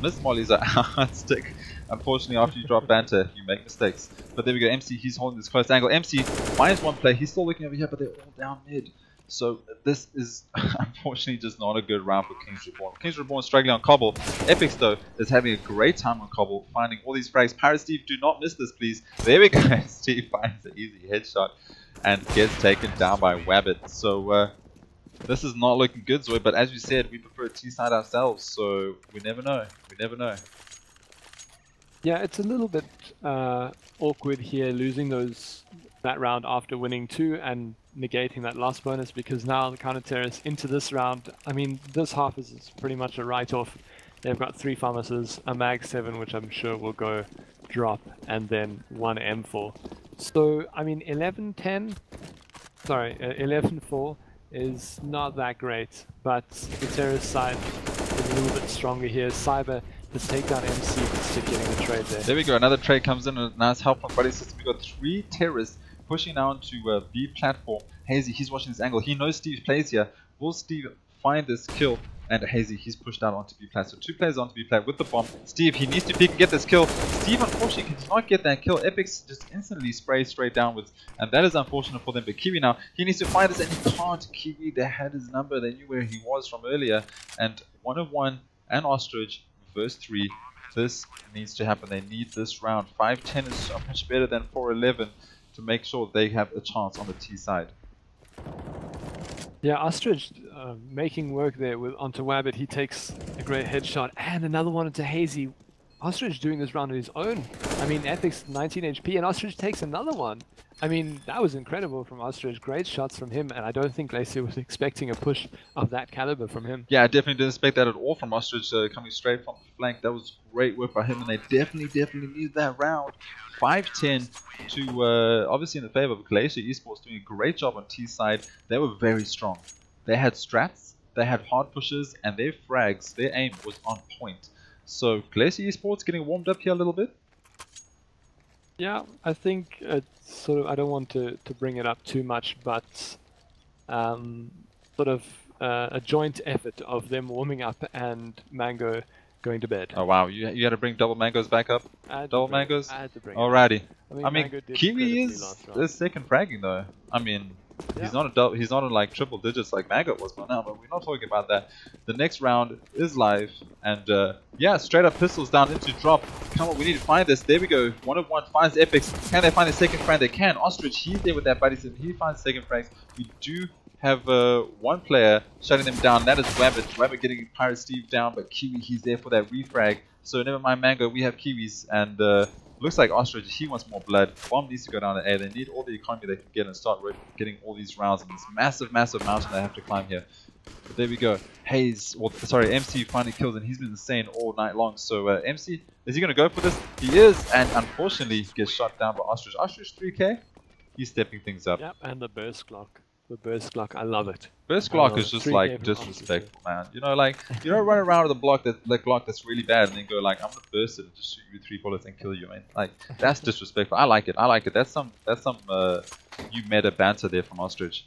Miss mollies are out. Stick. Unfortunately, after you drop banter, you make mistakes. But there we go. MC, he's holding this close angle. MC minus 1 play. He's still looking over here, but they're all down mid. So this is unfortunately just not a good round for Kings Reborn. Kings Reborn struggling on Cobble. Epics though is having a great time on Cobble, finding all these frags. Pirate Steve, do not miss this please. There we go. Steve finds an easy headshot and gets taken down by Wabbit. So this is not looking good, Zoe, but as you said, we prefer T-side ourselves, so we never know. We never know. Yeah, it's a little bit awkward here, losing that round after winning 2 and negating that last bonus, because now the counter-terrorists into this round, I mean, this half is pretty much a write-off. They've got 3 pharmacists, a mag 7, which I'm sure will go drop, and then 1 M4. So, I mean, 11-4 is not that great, but the terrorist side is a little bit stronger here. Cyber has taken down MC, but still getting the trade there. There we go, another trade comes in, a nice help from Buddy System. We got 3 terrorists pushing down to B platform. Hazy, he's watching this angle. He knows Steve plays here. Will Steve find this kill? And Hazy, he's pushed out onto B plat. So 2 players onto B plat with the bomb. Steve, he needs to peek and get this kill. Steve, unfortunately, cannot get that kill. Epics just instantly sprays straight downwards. And that is unfortunate for them. But Kiwi now, he needs to find this, and he can't. Kiwi, they had his number. They knew where he was from earlier. And 101 and Ostrich verse 3. This needs to happen. They need this round. 5-10 is so much better than 4-11 to make sure they have a chance on the T side. Yeah, Ostrich onto Wabbit. He takes a great headshot and another one into Hazy. Ostrich doing this round on his own. I mean, Epic's 19 HP and Ostrich takes another one. I mean, that was incredible from Ostrich. Great shots from him, and I don't think Glacier was expecting a push of that caliber from him. Yeah, I definitely didn't expect that at all from Ostrich coming straight from the flank. That was great work by him, and they definitely needed that round. 5-10 to, obviously in the favor of Glacier Esports, doing a great job on T side. They were very strong. They had strats, they had hard pushes, and their frags, their aim was on point. So Glacier Esports getting warmed up here a little bit. Yeah, I think it's sort of, I don't want to bring it up too much, but sort of a joint effort of them warming up and Mango going to bed. Oh wow, you had to bring double mangoes back up? Double mangoes? I had to bring Alrighty. I mean Kiwi is second fragging though. I mean, he's not in like triple digits like Mango was by now, but we're not talking about that. The next round is live, and yeah, straight up pistols down into drop. Come on, we need to find this. There we go. 1-of-1 finds Epics. Can they find a second frag? They can. Ostrich, he's there with that buddy system. He finds second frags. We do have one player shutting them down. That is Wabbit. Wabbit getting Pirate Steve down, but Kiwi, he's there for that refrag. So never mind Mango, we have Kiwis, and looks like Ostrich, he wants more blood. Bomb needs to go down to A. They need all the economy they can get and start getting all these rounds in this massive mountain they have to climb here. But there we go. Hayes, well, sorry, MC finally kills, and he's been insane all night long. So MC, is he going to go for this? He is, and unfortunately gets shot down by Ostrich. Ostrich 3k, he's stepping things up. Yep, and the burst clock. The burst clock, I love it. Burst clock is just like disrespectful, man. You know, like, you don't run around with a block that's really bad and then go like, I'm gonna burst it and just shoot you 3 bullets and kill you, man. Like, that's disrespectful. I like it. That's some new meta banter there from Ostrich.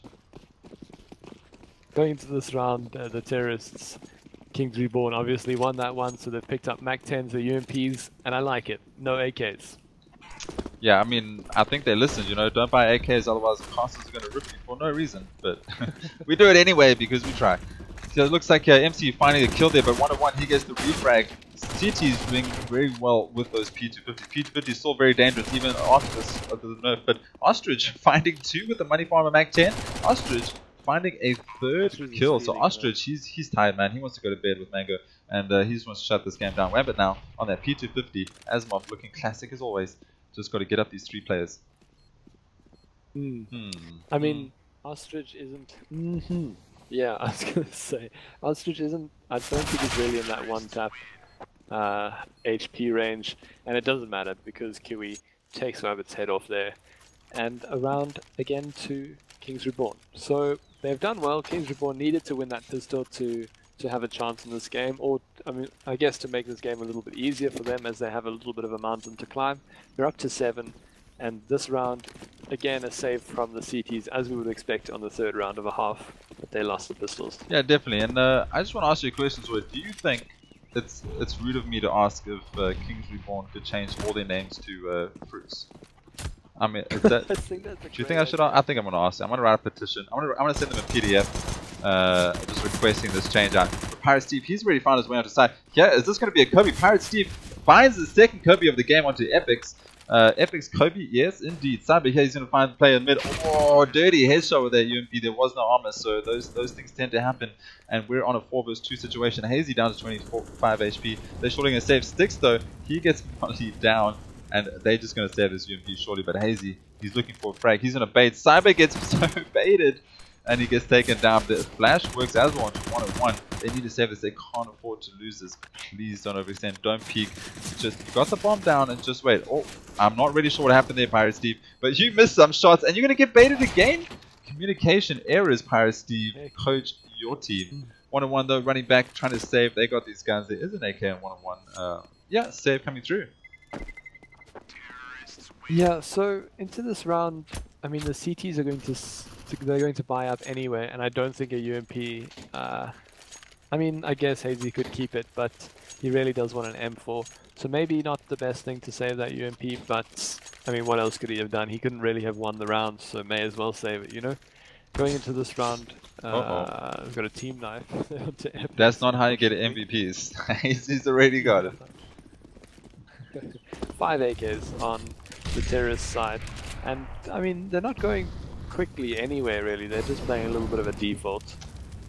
Going into this round, the terrorists, Kings Reborn, obviously won that one, so they've picked up Mac 10s or UMPs, and I like it. No AKs. Yeah, I mean, I think they listened, you know, don't buy AKs, otherwise the casters are going to rip you for no reason. But we do it anyway because we try. So it looks like MC finding a kill there, but 1-of-1, he gets the refrag. CT is doing very well with those P250. P250 is still very dangerous even after this the nerf. But Ostrich finding 2 with the money farmer Mac 10. Ostrich finding a third kill. So Ostrich, he's tired, man. He wants to go to bed with Mango, and he just wants to shut this game down. Wabbit now on that P250. Asimov looking classic as always. Just got to get up these 3 players. I mean, Ostrich isn't... Yeah, I was going to say, Ostrich isn't... I don't think he's really in that 1-tap HP range, and it doesn't matter because Kiwi takes Wabbit's head off there. And around again to Kings Reborn. So they've done well. Kings Reborn needed to win that pistol to have a chance in this game, or I mean, I guess to make this game a little bit easier for them as they have a little bit of a mountain to climb. They're up to 7, and this round, again, a save from the CTs as we would expect on the 3rd round of a half, but they lost the pistols. Yeah, definitely. And I just want to ask you a question, so do you think it's rude of me to ask if Kings Reborn could change all their names to fruits? I mean, is that, I think that's do you think I should? I think I'm going to ask them. I'm going to write a petition. I'm going to send them a PDF just requesting this change out. But Pirate Steve, he's already found his way onto side. Yeah, is this going to be a Kobe? Pirate Steve finds the second Kobe of the game onto Epics. Epics Kobe, yes, indeed. Cyber here, he's going to find the player in mid. Oh, dirty headshot with that UMP. There was no armor, so those things tend to happen. And we're on a 4 vs 2 situation. Hazy down to 25 HP. They're shorting a save. Sticks though, he gets Molly down. And they're just going to save this UMP shortly. But Hazy, he's looking for a frag. He's going to bait. Cyber gets so baited. And he gets taken down. The flash works as well to 1-on-1. They need to save this. They can't afford to lose this. Please don't overextend. Don't peek. Just got the bomb down and just wait. Oh, I'm not really sure what happened there, Pirate Steve. But you missed some shots and you're going to get baited again? Communication errors, Pirate Steve. Coach your team. 1-on-1 though, running back, trying to save. They got these guns. There is an AK on 1-on-1. Yeah, save coming through. Yeah, so into this round, I mean the CTs are going to buy up anyway, and I don't think a UMP. I mean, I guess Hazy could keep it, but he really does want an M4. So maybe not the best thing to save that UMP, but I mean, what else could he have done? He couldn't really have won the round, so may as well save it, you know. Going into this round, we've got a team knife. That's not how you get MVPs. He's already got it. 5 AKs on the terrorist side, and I mean they're not going quickly anywhere really, they're just playing a little bit of a default.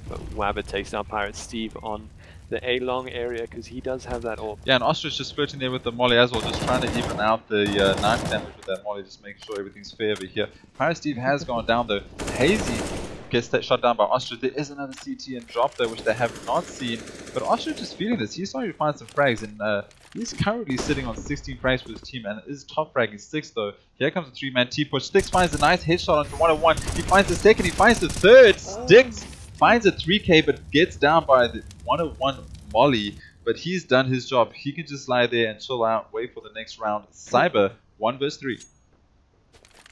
But Wabbit takes down Pirate Steve on the A long area because he does have that AWP. Yeah, and Ostrich just flirting there with the molly as well, just trying to even out the knife damage with that molly, just making sure everything's fair over here. Pirate Steve has gone down though. Hazy gets that shot down by Ostrich. There is another CT and drop though, which they have not seen. But Ostrich is feeling this. He's starting to find some frags, and he's currently sitting on 16 frags for his team, and is top fragging 6 though. Here comes a 3-man T-push. Sticks finds a nice headshot onto 101. He finds the second, he finds the third. Sticks finds a 3K, but gets down by the 101 molly. But he's done his job. He can just lie there and chill out, wait for the next round. Cyber, 1 vs 3.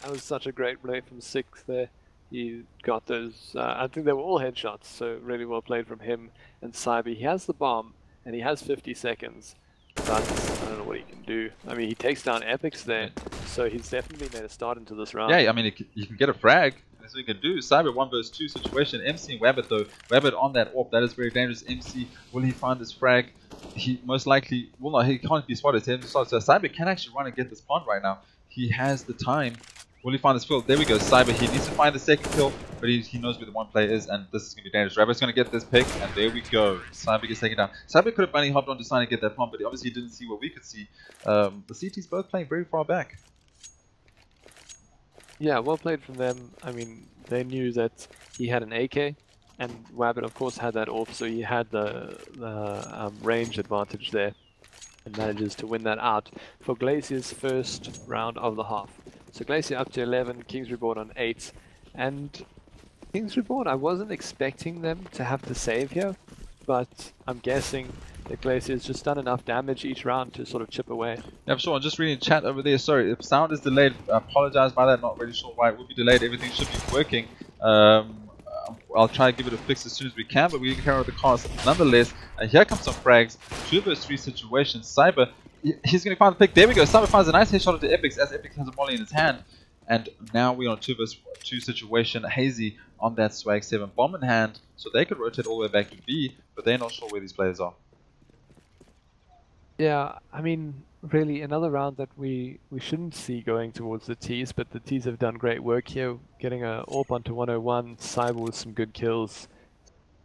That was such a great play from 6 there. He got those, I think they were all headshots, so really well played from him and Cyber. He has the bomb, and he has 50 seconds, but I don't know what he can do. I mean, he takes down Epics there, so he's definitely made a start into this round. Yeah, I mean, he can get a frag. That's what he can do. Cyber 1 vs 2 situation. MC and Wabbit though. Wabbit on that AWP. That is very dangerous. MC, will he find this frag? He most likely will not. He can't be spotted. So Cyber can actually run and get this pond right now. He has the time. Will he find this field? There we go. Cyber, he needs to find the second kill, but he knows where the one player is, and this is going to be dangerous. Rabbit's going to get this pick, and there we go. Cyber gets taken down. Cyber could have bunny hopped on to sign and get that pump, but he obviously didn't see what we could see. The CT's both playing very far back. Yeah, well played from them. I mean, they knew that he had an AK, and Wabbit, of course, had that AWP, so he had the range advantage there, and manages to win that out for Glacier's first round of the half. So Glacier up to 11, Kings Reborn on 8, and Kings Reborn, I wasn't expecting them to have to save here, but I'm guessing that Glacier's just done enough damage each round to sort of chip away. Yeah, for sure. I'm just reading chat over there. Sorry, if sound is delayed, I apologize by that. Not really sure why it would be delayed. Everything should be working. I'll try to give it a fix as soon as we can, but we can carry out the cars nonetheless. And here comes some frags. 2 vs 3 situation. Cyber, he's going to find the pick. There we go. Cyber finds a nice headshot into Epics as Epics has a molly in his hand. And now we're on a 2 vs 2 situation. Hazy on that swag 7 bomb in hand. So they could rotate all the way back to B, but they're not sure where these players are. Yeah, I mean, really another round that we shouldn't see going towards the T's, but the T's have done great work here, getting a AWP onto 101, Cyber with some good kills,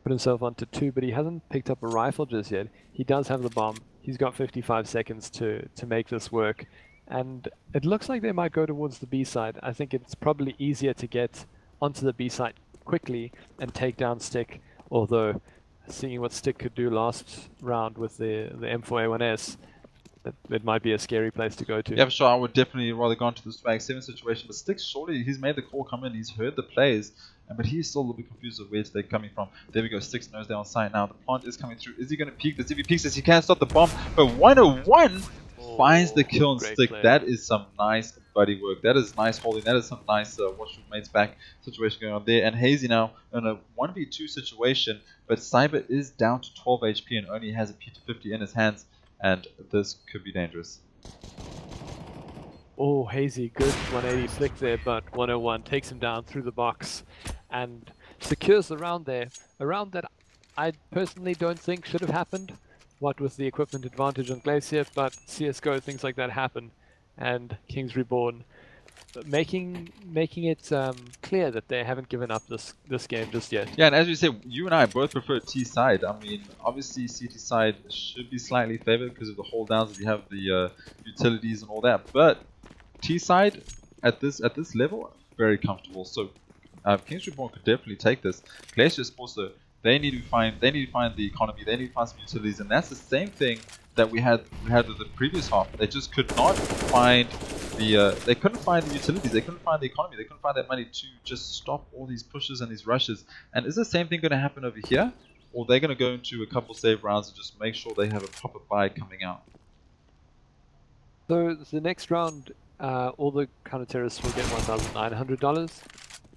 put himself onto 2, but he hasn't picked up a rifle just yet. He does have the bomb. He's got 55 seconds to make this work, and it looks like they might go towards the B side. I think it's probably easier to get onto the B side quickly and take down Stick, although seeing what Stick could do last round with the M4A1S, it might be a scary place to go to. Yeah, for sure. I would definitely rather go into the swag 7 situation. But Stick, surely he's made the call come in. He's heard the plays, but he's still a little bit confused of where they're coming from. There we go. Stick knows they're on site now. The plant is coming through. Is he going to peek this? If he peeks this, he can't stop the bomb. But 101 finds the kill on Stick. Play. That is some nice buddy work. That is nice holding. That is some nice watch your mates back situation going on there. And Hazy now in a 1v2 situation, but Cyber is down to 12 HP and only has a P250 in his hands. And this could be dangerous. Oh, Hazy, good 180 flick there, but 101 takes him down through the box and secures the round there. A round that I personally don't think should have happened, what with the equipment advantage on Glacier, but CSGO, things like that happen. And Kings Reborn making it clear that they haven't given up this game just yet. Yeah, and as you said, you and I both prefer T side. I mean, obviously CT side should be slightly favored because of the hold downs. You have the utilities and all that, but T side at this level very comfortable. So Kings Reborn could definitely take this. Glacier also, they need to find the economy. They need to find some utilities, and that's the same thing that we had with the previous half. They just could not find they couldn't find the utilities, they couldn't find the economy, they couldn't find that money to just stop all these pushes and these rushes. And is the same thing going to happen over here? Or they're going to go into a couple save rounds and just make sure they have a proper buy coming out? So the next round, all the counter-terrorists will get $1,900.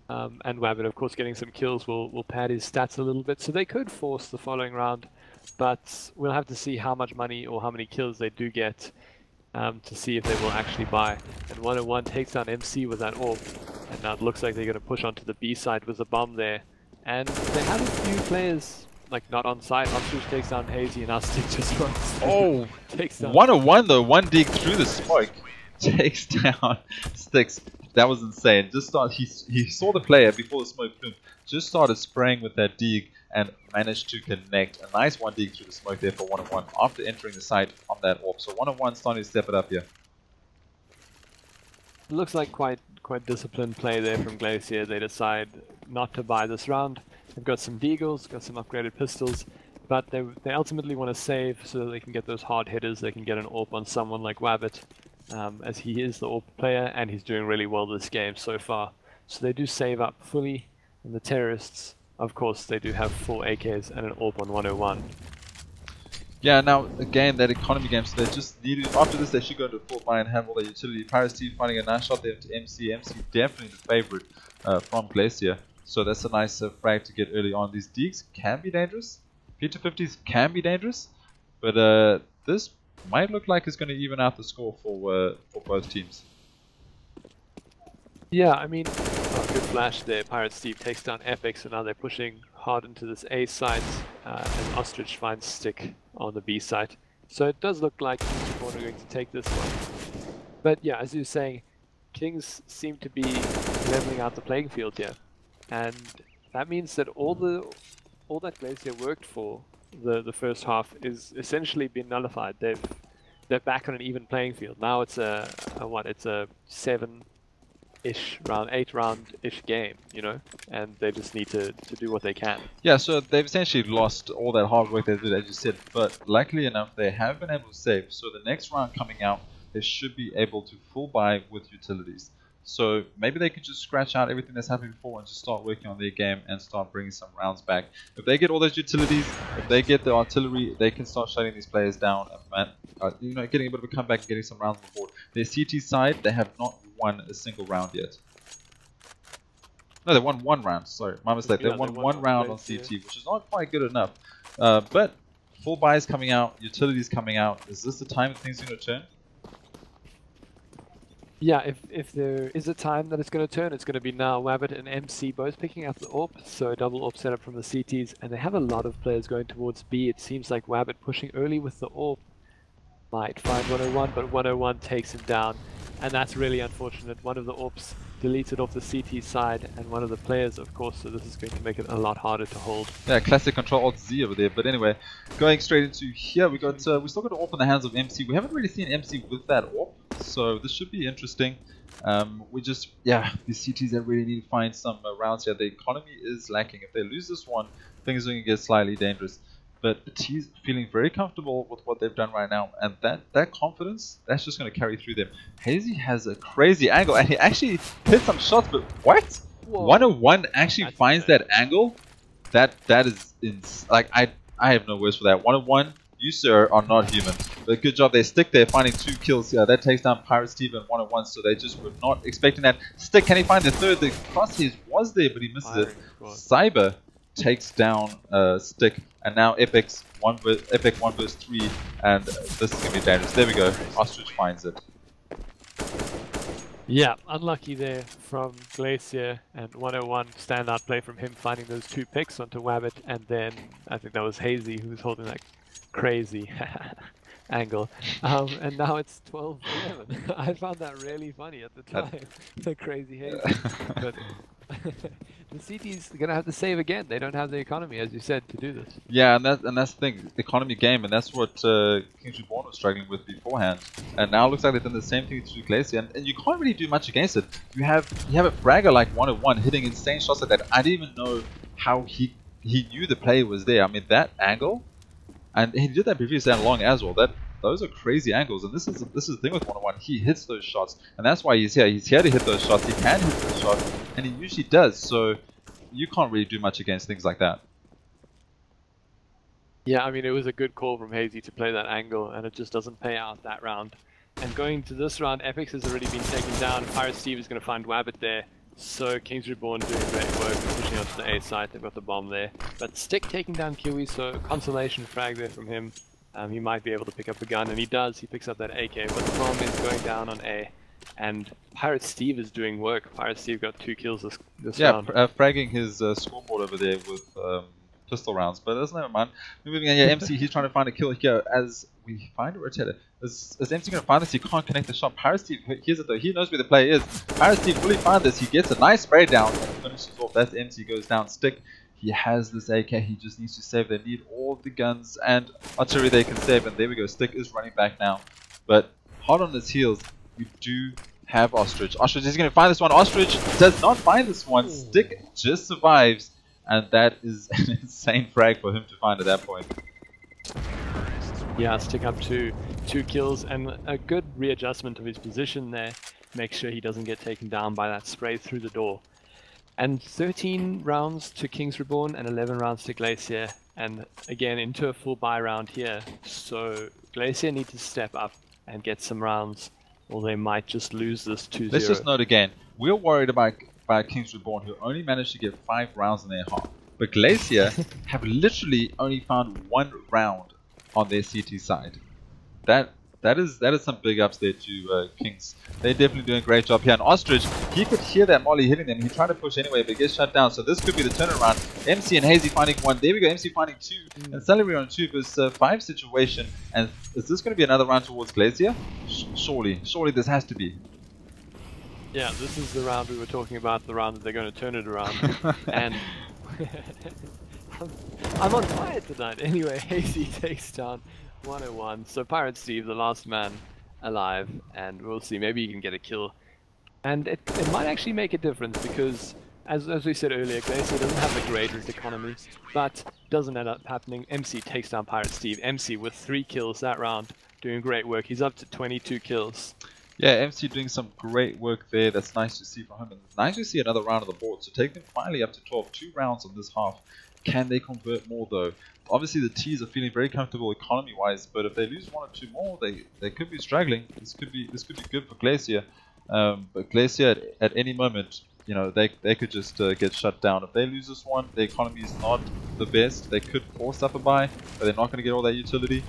And Wabbit, of course, getting some kills will pad his stats a little bit. So they could force the following round, but we'll have to see how much money or how many kills they do get to see if they will actually buy. And 101 takes down MC with that AWP, and now it looks like they're going to push onto the B side with a bomb there. And they have a few players like not on site. Ostrich takes down Hazy, and Stick just runs. Oh, takes down 101 though, one dig through the smoke, takes down Sticks. That was insane. Just he saw the player before the smoke cleared, just started spraying with that dig, and managed to connect a nice 1D through the smoke there for 1-on-1 after entering the site on that AWP. So 1-on-1 starting to step it up here. It looks like quite disciplined play there from Glacier. They decide not to buy this round. They've got some deagles, got some upgraded pistols, but they ultimately want to save so that they can get those hard hitters. They can get an AWP on someone like Wabbit, as he is the AWP player and he's doing really well this game so far. So they do save up fully, and the terrorists, of course, they do have 4 AKs and an AWP on 101. Yeah, now again that economy game, so they just needed, after this they should go into full buy and have all their utility. Pirates team finding a nice shot there to MC. MC definitely the favorite from Glacier, so that's a nice frag to get early on. These deeks can be dangerous, P250s can be dangerous, but this might look like it's going to even out the score for both teams. Yeah, I mean, good flash there. Pirate Steve takes down Epic, so now they're pushing hard into this A site, and Ostrich finds Stick on the B site. So it does look like Kings are going to take this one. But yeah, as you were saying, Kings seem to be leveling out the playing field here. And that means that all that Glacier worked for the first half is essentially been nullified. They're back on an even playing field. Now it's a 7-ish round, 8-round-ish game, you know, and they just need to do what they can. Yeah, so they've essentially lost all that hard work they did, as you said, but luckily enough they have been able to save. So the next round coming out, they should be able to full buy with utilities. So maybe they could just scratch out everything that's happened before and just start working on their game and start bringing some rounds back. If they get all those utilities, if they get the artillery, they can start shutting these players down and you know, getting a bit of a comeback and getting some rounds on board. Their CT side, they have not won a single round yet. No, they won 1 round. Sorry, my mistake. They won 1 round on CT, which is not quite good enough. But full buys coming out, utilities coming out. Is this the time that things are going to turn? Yeah, if there is a time that it's going to turn, it's going to be now. Wabbit and MC both picking up the AWP, so a double AWP setup from the CTs, and they have a lot of players going towards B. It seems like Wabbit pushing early with the AWP might find 101, but 101 takes him down, and that's really unfortunate. One of the AWPs deleted off the CT side, and one of the players, of course, so this is going to make it a lot harder to hold. Yeah, classic Control Alt Z over there. But anyway, going straight into here, we got we still got an AWP in the hands of MC. We haven't really seen MC with that AWP, so this should be interesting. We just, yeah, these CTs that really need to find some rounds here. The economy is lacking. If they lose this one, things are going to get slightly dangerous. But the T's feeling very comfortable with what they've done right now, and that confidence, that's just going to carry through them. Hazy has a crazy angle, and he actually hit some shots, but what? Whoa. 101 actually finds that angle? That is, like, I have no words for that. 101, you sir are not human. But good job, they Stick there finding 2 kills. Yeah, that takes down Pirate Steve and 101, so they just were not expecting that. Stick, can he find the third? The crosshairs was there, but he misses it. Cyber takes down Stick, and now Epic 1 versus 3, and this is going to be dangerous. There we go, Ostrich finds it. Yeah, unlucky there from Glacier, and 101 standout play from him finding those 2 picks onto Wabbit, and then I think that was Hazy who was holding that crazy angle. And now it's 12-11. I found that really funny at the time, the crazy Hazy. But the CT's going to have to save again. They don't have the economy, as you said, to do this. Yeah, and that's the thing, the economy game, and that's what Kings Reborn was struggling with beforehand. And now it looks like they've done the same thing to Glacier, and you can't really do much against it. You have a fragger like 101 hitting insane shots like that. I didn't even know how he knew the play was there. I mean, that angle, and he did that previously and long as well. Those are crazy angles, and this is the thing with 101. He hits those shots, and that's why he's here. He's here to hit those shots. He can hit those shots, and he usually does. So you can't really do much against things like that. Yeah, I mean, it was a good call from Hazy to play that angle, and it just doesn't pay out that round. And going to this round, Epics has already been taken down. Pirate Steve is going to find Wabbit there. So Kings Reborn doing great work, pushing onto the A site. They've got the bomb there. But Stick taking down Kiwi, so consolation frag there from him. He might be able to pick up a gun, and he does. He picks up that AK, but the bomb is going down on A. And Pirate Steve is doing work. Pirate Steve got 2 kills this round. Yeah, fragging his scoreboard over there with pistol rounds, but that's never mind. Moving on, yeah, MC, he's trying to find a kill here as we find a rotator. Is MC going to find this? He can't connect the shot. Pirate Steve, here's it though, he knows where the player is. Pirate Steve, will he find this? He gets a nice spray down and finishes off. That's MC, goes down. Stick, He has this AK, he just needs to save. They need all of the guns and artillery they can save, and there we go. Stick is running back now, but hot on his heels. We do have Ostrich. Ostrich is going to find this one. Ostrich does not find this one. Stick just survives, and that is an insane frag for him to find at that point. Yeah, Stick up to 2 kills and a good readjustment of his position there. Make sure he doesn't get taken down by that spray through the door. And 13 rounds to Kings Reborn and 11 rounds to Glacier. And again, into a full buy round here. So Glacier need to step up and get some rounds, or they might just lose this 2-0. Let's just note again, we're worried about Kings Reborn, who only managed to get 5 rounds in their half. But Glacier have literally only found 1 round on their CT side. That is some big ups there to Kings. They're definitely doing a great job here. And Ostrich, he could hear that molly hitting them. He tried to push anyway, but gets shut down. So this could be the turnaround. MC and Hazy finding 1. There we go. MC finding 2. And suddenly we're on 2 versus 5 situation. And is this going to be another round towards Glacier? Surely this has to be. Yeah, this is the round we were talking about. The round that they're going to turn it around. And I'm on fire tonight. Anyway, Hazy takes down 101. So Pirate Steve, the last man alive, and we'll see. Maybe he can get a kill. And it might actually make a difference because, as we said earlier, Glacier doesn't have the greatest economy, but doesn't end up happening. MC takes down Pirate Steve. MC with 3 kills that round, doing great work. He's up to 22 kills. Yeah, MC doing some great work there. That's nice to see from him. And nice to see another round on the board. So take them finally up to 12. 2 rounds on this half. Can they convert more though? Obviously the T's are feeling very comfortable economy wise, but if they lose 1 or 2 more, they could be struggling. This could be good for Glacier. But Glacier at any moment, you know, they could just get shut down. If they lose this one, the economy is not the best. They could force up a buy, but they're not going to get all that utility.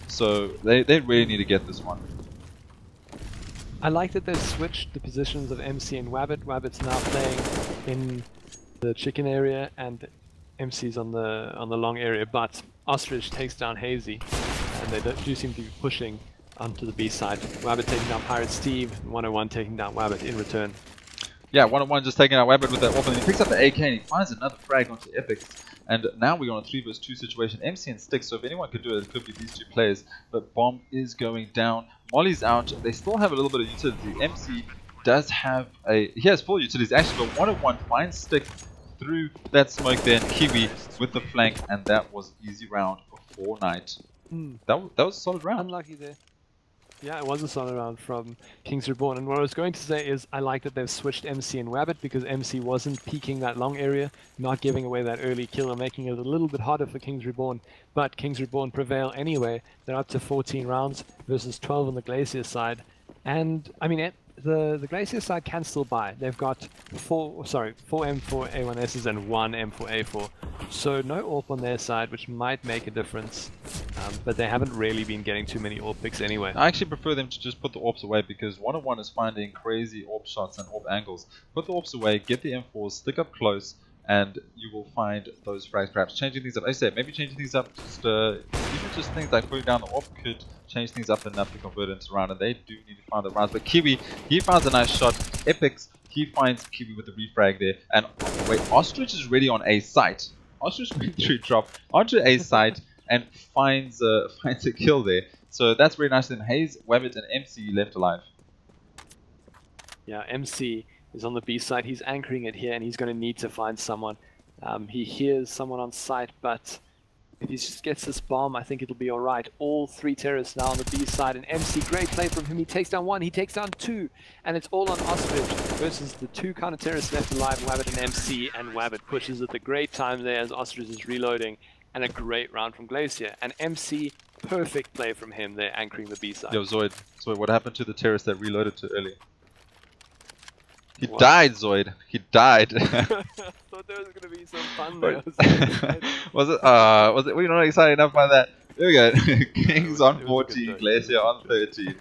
So they really need to get this one. I like that they've switched the positions of MC and Wabbit. Wabbit's now playing in the chicken area and MC's on the long area, but Ostrich takes down Hazy, and they do seem to be pushing onto the B side. Wabbit taking down Pirate Steve, 101 taking down Wabbit in return. Yeah, 101 just taking out Wabbit with that weapon. He picks up the AK and he finds another frag onto Epics. And now we're on a 3 vs 2 situation. MC and Stick, so if anyone could do it, it could be these 2 players. But Bomb is going down. Molly's out. They still have a little bit of utility. MC does have he has full utilities actually, but 101 finds Stick through that smoke there, and Kiwi with the flank, and that was easy round for Night. That was a solid round. Unlucky there. Yeah, it was a solid round from Kings Reborn. And what I was going to say is I like that they've switched MC and Wabbit because MC wasn't peeking that long area, not giving away that early kill and making it a little bit harder for Kings Reborn. But Kings Reborn prevail anyway. They're up to 14 rounds versus 12 on the Glacier side. And, I mean, the Glacier side can still buy. They've got 4 M4A1Ss and 1 M4A4. So no AWP on their side, which might make a difference. But they haven't really been getting too many AWP picks anyway. I actually prefer them to just put the AWPs away because 101 is finding crazy AWP shots and AWP angles. Put the AWPs away, get the M4s, stick up close, and you will find those frags. Perhaps changing things up. I say maybe changing things up. Just even just things like putting down the AWP could change things up enough to convert it into round, and they do need to find the rounds. But Kiwi, he finds a nice shot. Epics, he finds Kiwi with the refrag there. And wait, Ostrich is ready on A site. Ostrich went through drop onto A site and finds a kill there. So that's very nice. Then Hayes, Wabbit, and MC left alive. Yeah, MC is on the B side. He's anchoring it here, and he's going to need to find someone. He hears someone on site, but if he just gets this bomb, I think it'll be alright. All 3 terrorists now on the B side, and MC, great play from him. He takes down 1, he takes down 2, and it's all on Ostrich versus the 2 counter-terrorists left alive, Wabbit and MC, and Wabbit pushes at the great time there as Ostrich is reloading, and a great round from Glacier. And MC, perfect play from him there, anchoring the B side. Yo, Zoid, what happened to the terrorist that reloaded too early? He died, Zoid. He died. I thought there was going to be some fun there. Was it? Were you not excited enough by that? There we go. Kings on 14, Glacier on 13.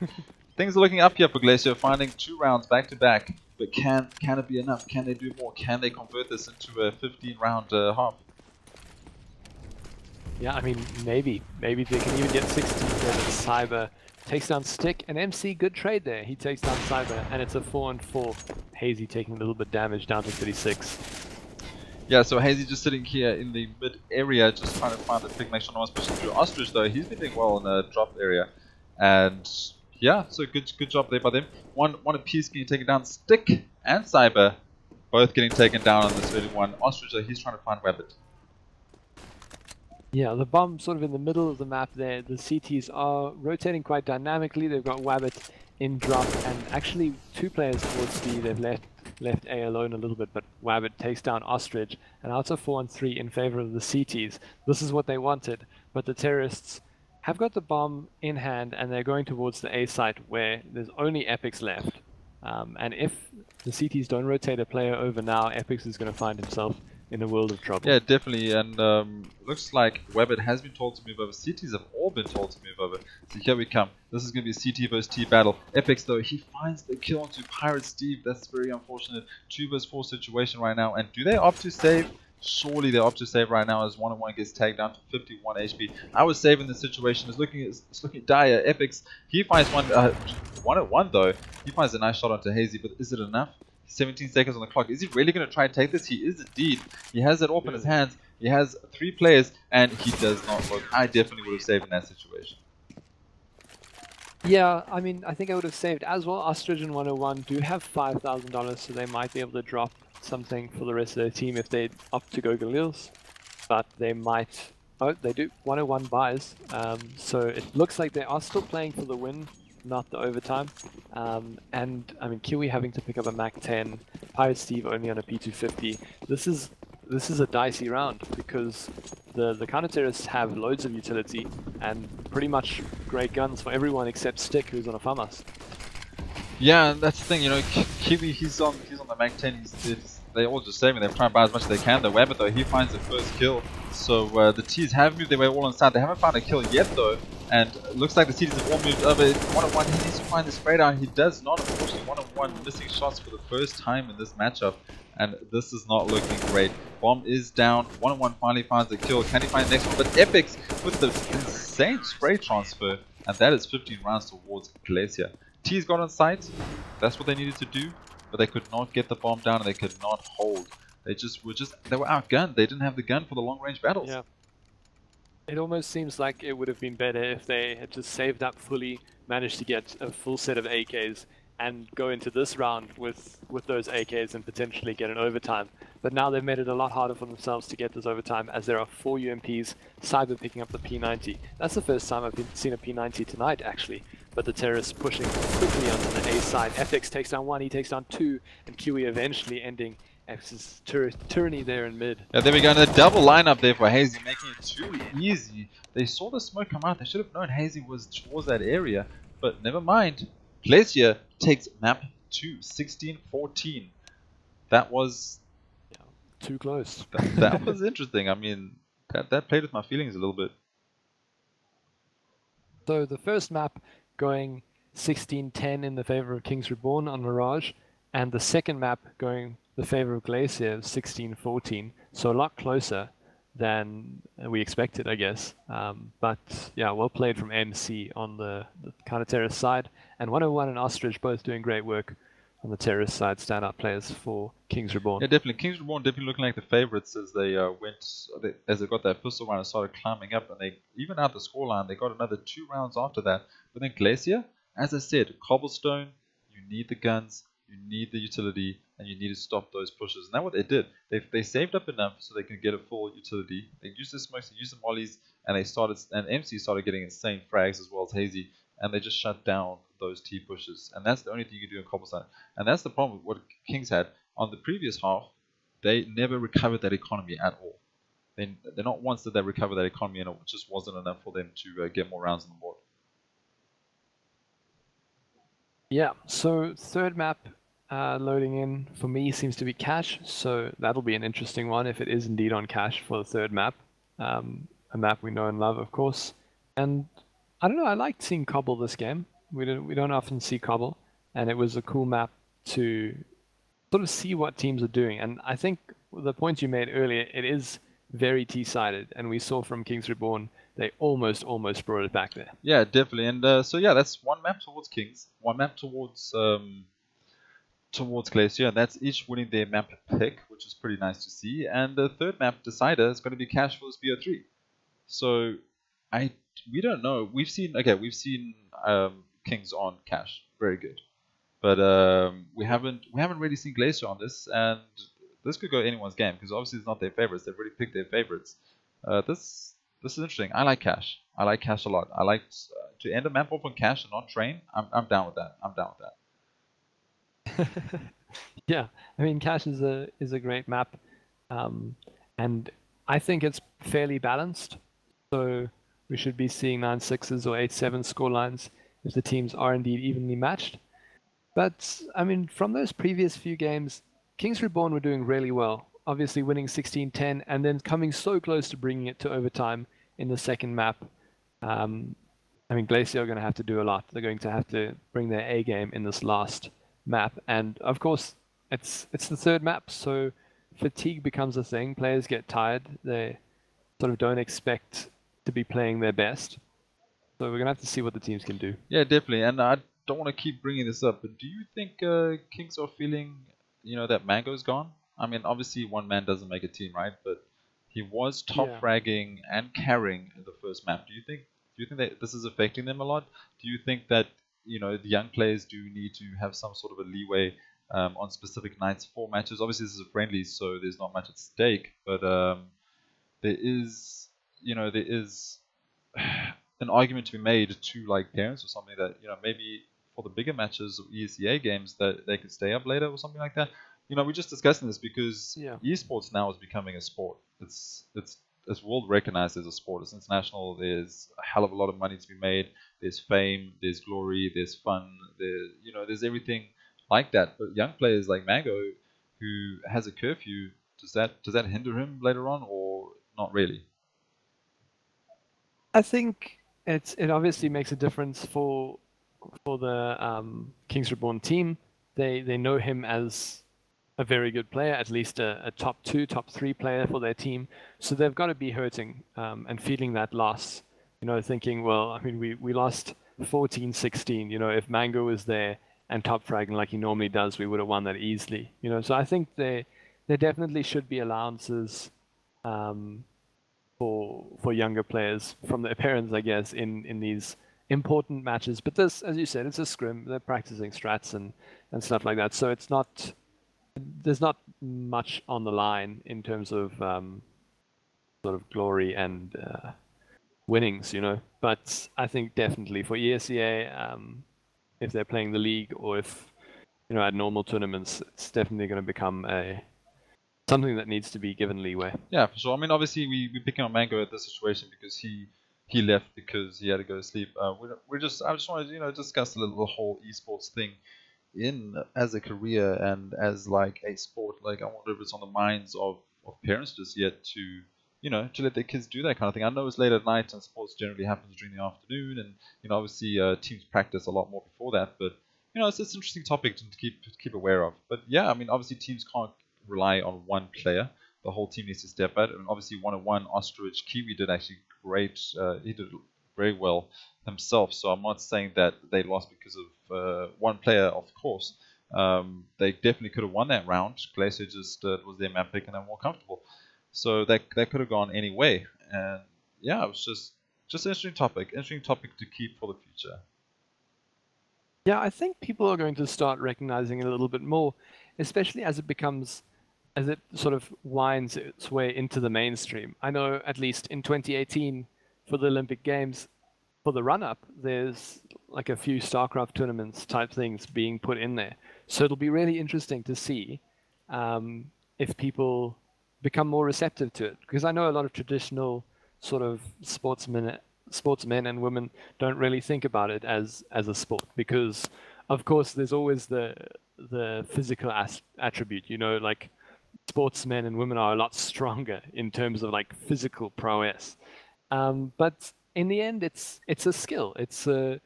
Things are looking up here for Glacier, finding 2 rounds back to back. But can it be enough? Can they do more? Can they convert this into a 15-round half? Yeah, I mean, maybe they can even get 16 there. Cyber takes down Stick, and MC, good trade there. He takes down Cyber, and it's a 4-on-4. Hazy taking a little bit damage down to 36. Yeah, so Hazy just sitting here in the mid area, just trying to find the pick. Make sure no one's pushing through. Ostrich though, he's been doing well in the drop area, and yeah, so good job there by them. One apiece getting taken down. Stick and Cyber both getting taken down on this early one. Ostrich though, he's trying to find Rabbit. Yeah, the bomb sort of in the middle of the map there. The CTs are rotating quite dynamically. They've got Wabbit in drop, and actually 2 players towards B. They've left A alone a little bit, but Wabbit takes down Ostrich, and out of 4 and 3 in favor of the CTs. This is what they wanted, but the terrorists have got the bomb in hand, and they're going towards the A site where there's only Epics left. And if the CTs don't rotate a player over now, Epics is going to find himself in a world of trouble. Yeah, definitely, and looks like Wabbit has been told to move over. CTs have all been told to move over. So here we come. This is going to be a CT versus T battle. Epics though, he finds the kill onto Pirate Steve. That's very unfortunate. 2 versus 4 situation right now. And do they opt to save? Surely they opt to save right now as 1-on-1 gets tagged down to 51 HP. I was saving the situation. It's looking dire. Epics, he finds one 1-on-1 though. He finds a nice shot onto Hazy, but is it enough? 17 seconds on the clock. Is he really going to try and take this? He is indeed. He has it off in his hands. He has 3 players, and he does not look. I definitely would have saved in that situation. Yeah, I mean, I think I would have saved as well. Ostrich and 101 do have $5,000, so they might be able to drop something for the rest of their team if they opt to go Galils. But they might... Oh, they do. 101 buys. So it looks like they are still playing for the win, not the overtime. And I mean, Kiwi having to pick up a Mac 10, Pirate Steve only on a P250. This is a dicey round because the counter-terrorists have loads of utility and pretty much great guns for everyone except Stick, who's on a FAMAS. Yeah, and that's the thing, you know, Kiwi, he's on the Mac 10, they all just saving, they're trying to buy as much as they can. The Wabbit though, he finds the first kill. So the T's have moved their way all inside. They haven't found a kill yet though, and it looks like the T's have all moved over. 1-on-1, he needs to find the spray down. He does not, unfortunately. 1-on-1 missing shots for the first time in this matchup, and this is not looking great. Bomb is down. 1-on-1 finally finds the kill. Can he find the next one? But Epics with the insane spray transfer, and that is 15 rounds towards Glacier. T's got on site. That's what they needed to do, but they could not get the bomb down and they could not hold. They were outgunned. They didn't have the gun for the long range battles. Yeah. It almost seems like it would have been better if they had just saved up fully, managed to get a full set of AKs, and go into this round with those AKs and potentially get an overtime. But now they've made it a lot harder for themselves to get this overtime, as there are 4 UMPs, Cyber picking up the P90. That's the first time I've seen a P90 tonight, actually. But the terrorists pushing quickly onto the A side. FX takes down 1, he takes down 2, and QE eventually ending X's tyranny there in mid. Yeah, there we go. And a double lineup there for Hazy, making it too easy. They saw the smoke come out. They should have known Hazy was towards that area, but never mind. Glacier takes map 2, 16-14. That was... Yeah, too close. That was interesting. I mean, that played with my feelings a little bit. So the first map going 16-10 in the favor of Kings Reborn on Mirage, and the second map going the favor of Glacier 16-14. So a lot closer than we expected, I guess. But yeah, well played from MC on the counter-terrorist side. And 101 and Ostrich both doing great work on the terrorist side, standout players for Kings Reborn. Yeah, definitely. Kings Reborn definitely looking like the favorites as they as they got that pistol round and started climbing up, and they even out the scoreline. They got another 2 rounds after that. But then Glacier, as I said, cobblestone. You need the guns, you need the utility, and you need to stop those pushes. And that's what they did. They saved up enough so they could get a full utility. They used the smokes, they used the mollies, and MC started getting insane frags as well as Hazy, and they just shut down those T pushes. And that's the only thing you can do in cobblestone. And that's the problem with what Kings had on the previous half. They never recovered that economy at all. They not once did they recover that economy, and it just wasn't enough for them to get more rounds on the board. Yeah, so third map loading in for me seems to be Cache, so that'll be an interesting one if it is indeed on Cache for the third map. A map we know and love, of course. And I don't know, I liked seeing Cobble this game. We don't often see Cobble, and it was a cool map to sort of see what teams are doing. And I think the point you made earlier, it is very T-sided, and we saw from Kings Reborn they almost brought it back there. Yeah, definitely. And so yeah, that's 1 map towards Kings, 1 map towards towards Glacier, and that's each winning their map pick, which is pretty nice to see. And the third map decider is going to be Cash for this BO3. So we don't know. We've seen Kings on Cash, very good, but we haven't really seen Glacier on this, and this could go anyone's game because obviously it's not their favorites. They've already picked their favorites. This is interesting. I like Cash. I like Cash a lot. I like to end a map off on Cash and not train. I'm down with that. I'm down with that. Yeah, I mean, Cash is a great map, and I think it's fairly balanced. So we should be seeing 9-6s or 8-7 scorelines if the teams are indeed evenly matched. But I mean, from those previous few games, Kings Reborn were doing really well. Obviously winning 16-10 and then coming so close to bringing it to overtime in the second map. I mean, Glacier are going to have to do a lot. They're going to have to bring their A game in this last map, and of course, it's the third map, so fatigue becomes a thing. Players get tired. They sort of don't expect to be playing their best. So we're gonna have to see what the teams can do. Yeah, definitely. And I don't want to keep bringing this up, but do you think Kings are feeling, that Mango's gone? I mean, obviously one man doesn't make a team, right? But he was top fragging and carrying in the first map. Do you think that this is affecting them a lot? Do you think that the young players do need to have some sort of a leeway on specific nights for matches? Obviously, this is a friendly, so there's not much at stake. But there is an argument to be made to like parents or something that maybe for the bigger matches or ESEA games that they could stay up later or something like that. We're just discussing this because esports now is becoming a sport. It's world recognized as a sport. It's international. There's a hell of a lot of money to be made. There's fame. There's glory. There's fun. There's everything like that. But young players like Mango, who has a curfew, does that hinder him later on or not really? I think it obviously makes a difference for the Kings Reborn team. They know him as a very good player, at least a top 2, top 3 player for their team. So they've got to be hurting and feeling that loss. Thinking, well, I mean, we lost 14-16. If Mango was there and top fragging like he normally does, we would have won that easily. So I think there definitely should be allowances for younger players from their parents, I guess, in these important matches. But this, as you said, it's a scrim. They're practicing strats and stuff like that. So there's not much on the line in terms of sort of glory and winnings, But I think definitely for ESEA, if they're playing the league or if at normal tournaments, it's definitely going to become something that needs to be given leeway. Yeah, for sure. I mean, obviously we picking on Mango at this situation because he left because he had to go to sleep. I just wanted to discuss a little the whole esports thing as a career and as like a sport. Like I wonder if it's on the minds of parents just yet to to let their kids do that kind of thing. I know it's late at night and sports generally happens during the afternoon, and obviously teams practice a lot more before that. But it's an interesting topic to keep aware of. But yeah, I mean obviously teams can't rely on one player. The whole team needs to step out. And obviously 101 Ostrich Kiwi did actually great. He did very well himself. So I'm not saying that they lost because of one player, of course. They definitely could have won that round. Glacier just was their map pick and they're more comfortable. So that could have gone any way. And yeah, it was just an interesting topic to keep for the future. Yeah, I think people are going to start recognizing it a little bit more, especially as it sort of winds its way into the mainstream. I know at least in 2018 for the Olympic Games, for the run-up, there's like a few StarCraft tournaments type things being put in there. So it'll be really interesting to see if people become more receptive to it. Because I know a lot of traditional sort of sportsmen and women don't really think about it as a sport because, of course, there's always the physical attribute. Like sportsmen and women are a lot stronger in terms of like physical prowess. But in the end, it's a skill. It's a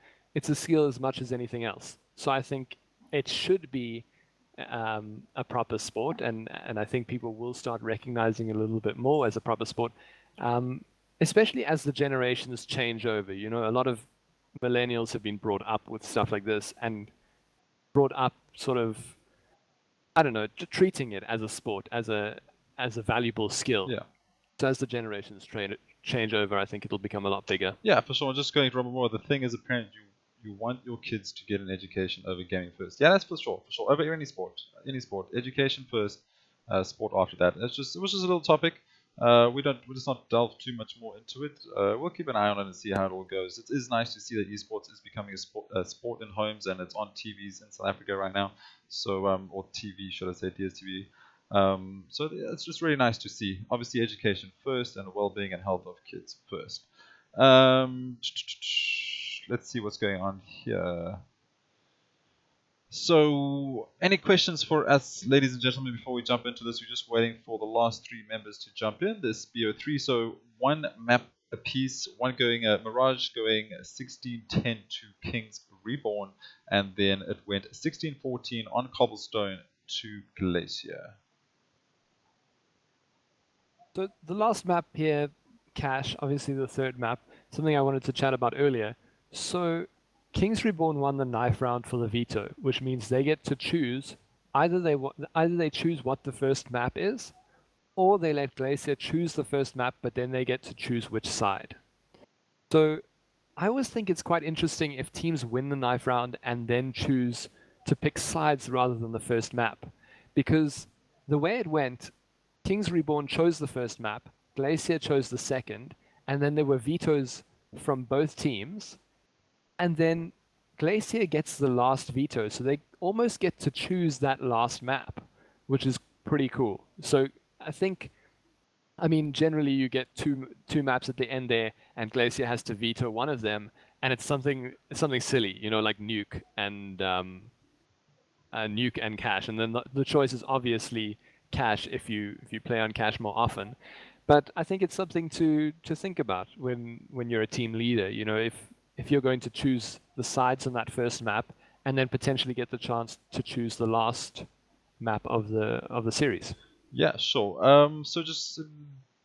skill as much as anything else. So I think it should be a proper sport, and I think people will start recognizing it a little bit more as a proper sport, especially as the generations change over. A lot of millennials have been brought up with stuff like this and brought up sort of I don't know, treating it as a sport, as a valuable skill. Yeah. So as the generations change over, I think it'll become a lot bigger. Yeah, for sure. Just going to Robert Moore, the thing is, apparently, you want your kids to get an education over gaming first. Yeah, that's for sure. For sure. Over any sport. Any sport. Education first, sport after that. It was just a little topic. We'll just not delve too much more into it. We'll keep an eye on it and see how it all goes. It is nice to see that esports is becoming a sport in homes, and it's on TVs in South Africa right now. So, or TV, should I say, DSTV. So it's just really nice to see. Obviously, education first, and well-being and health of kids first. Let's see what's going on here. So, any questions for us, ladies and gentlemen, before we jump into this? We're just waiting for the last 3 members to jump in. This BO3, so 1 map apiece, one going Mirage going 16-10 to Kings Reborn, and then it went 16-14 on Cobblestone to Glacier. So the last map here, Cash, obviously the third map, something I wanted to chat about earlier. So Kings Reborn won the knife round for the veto, which means they get to choose either they choose what the first map is, or they let Glacier choose the first map, but then they get to choose which side. So I always think it's quite interesting if teams win the knife round and then choose to pick sides rather than the first map, because the way it went, Kings Reborn chose the first map, Glacier chose the second, and then there were vetoes from both teams. And then Glacier gets the last veto, so they almost get to choose that last map, which is pretty cool. So I think, I mean, generally you get two maps at the end there, and Glacier has to veto one of them, and it's something silly, you know, like Nuke and Cash, and then the choice is obviously Cash if you play on Cash more often. But I think it's something to think about when you're a team leader. You know, if you're going to choose the sides on that first map and then potentially get the chance to choose the last map of the series. Yeah, sure. So just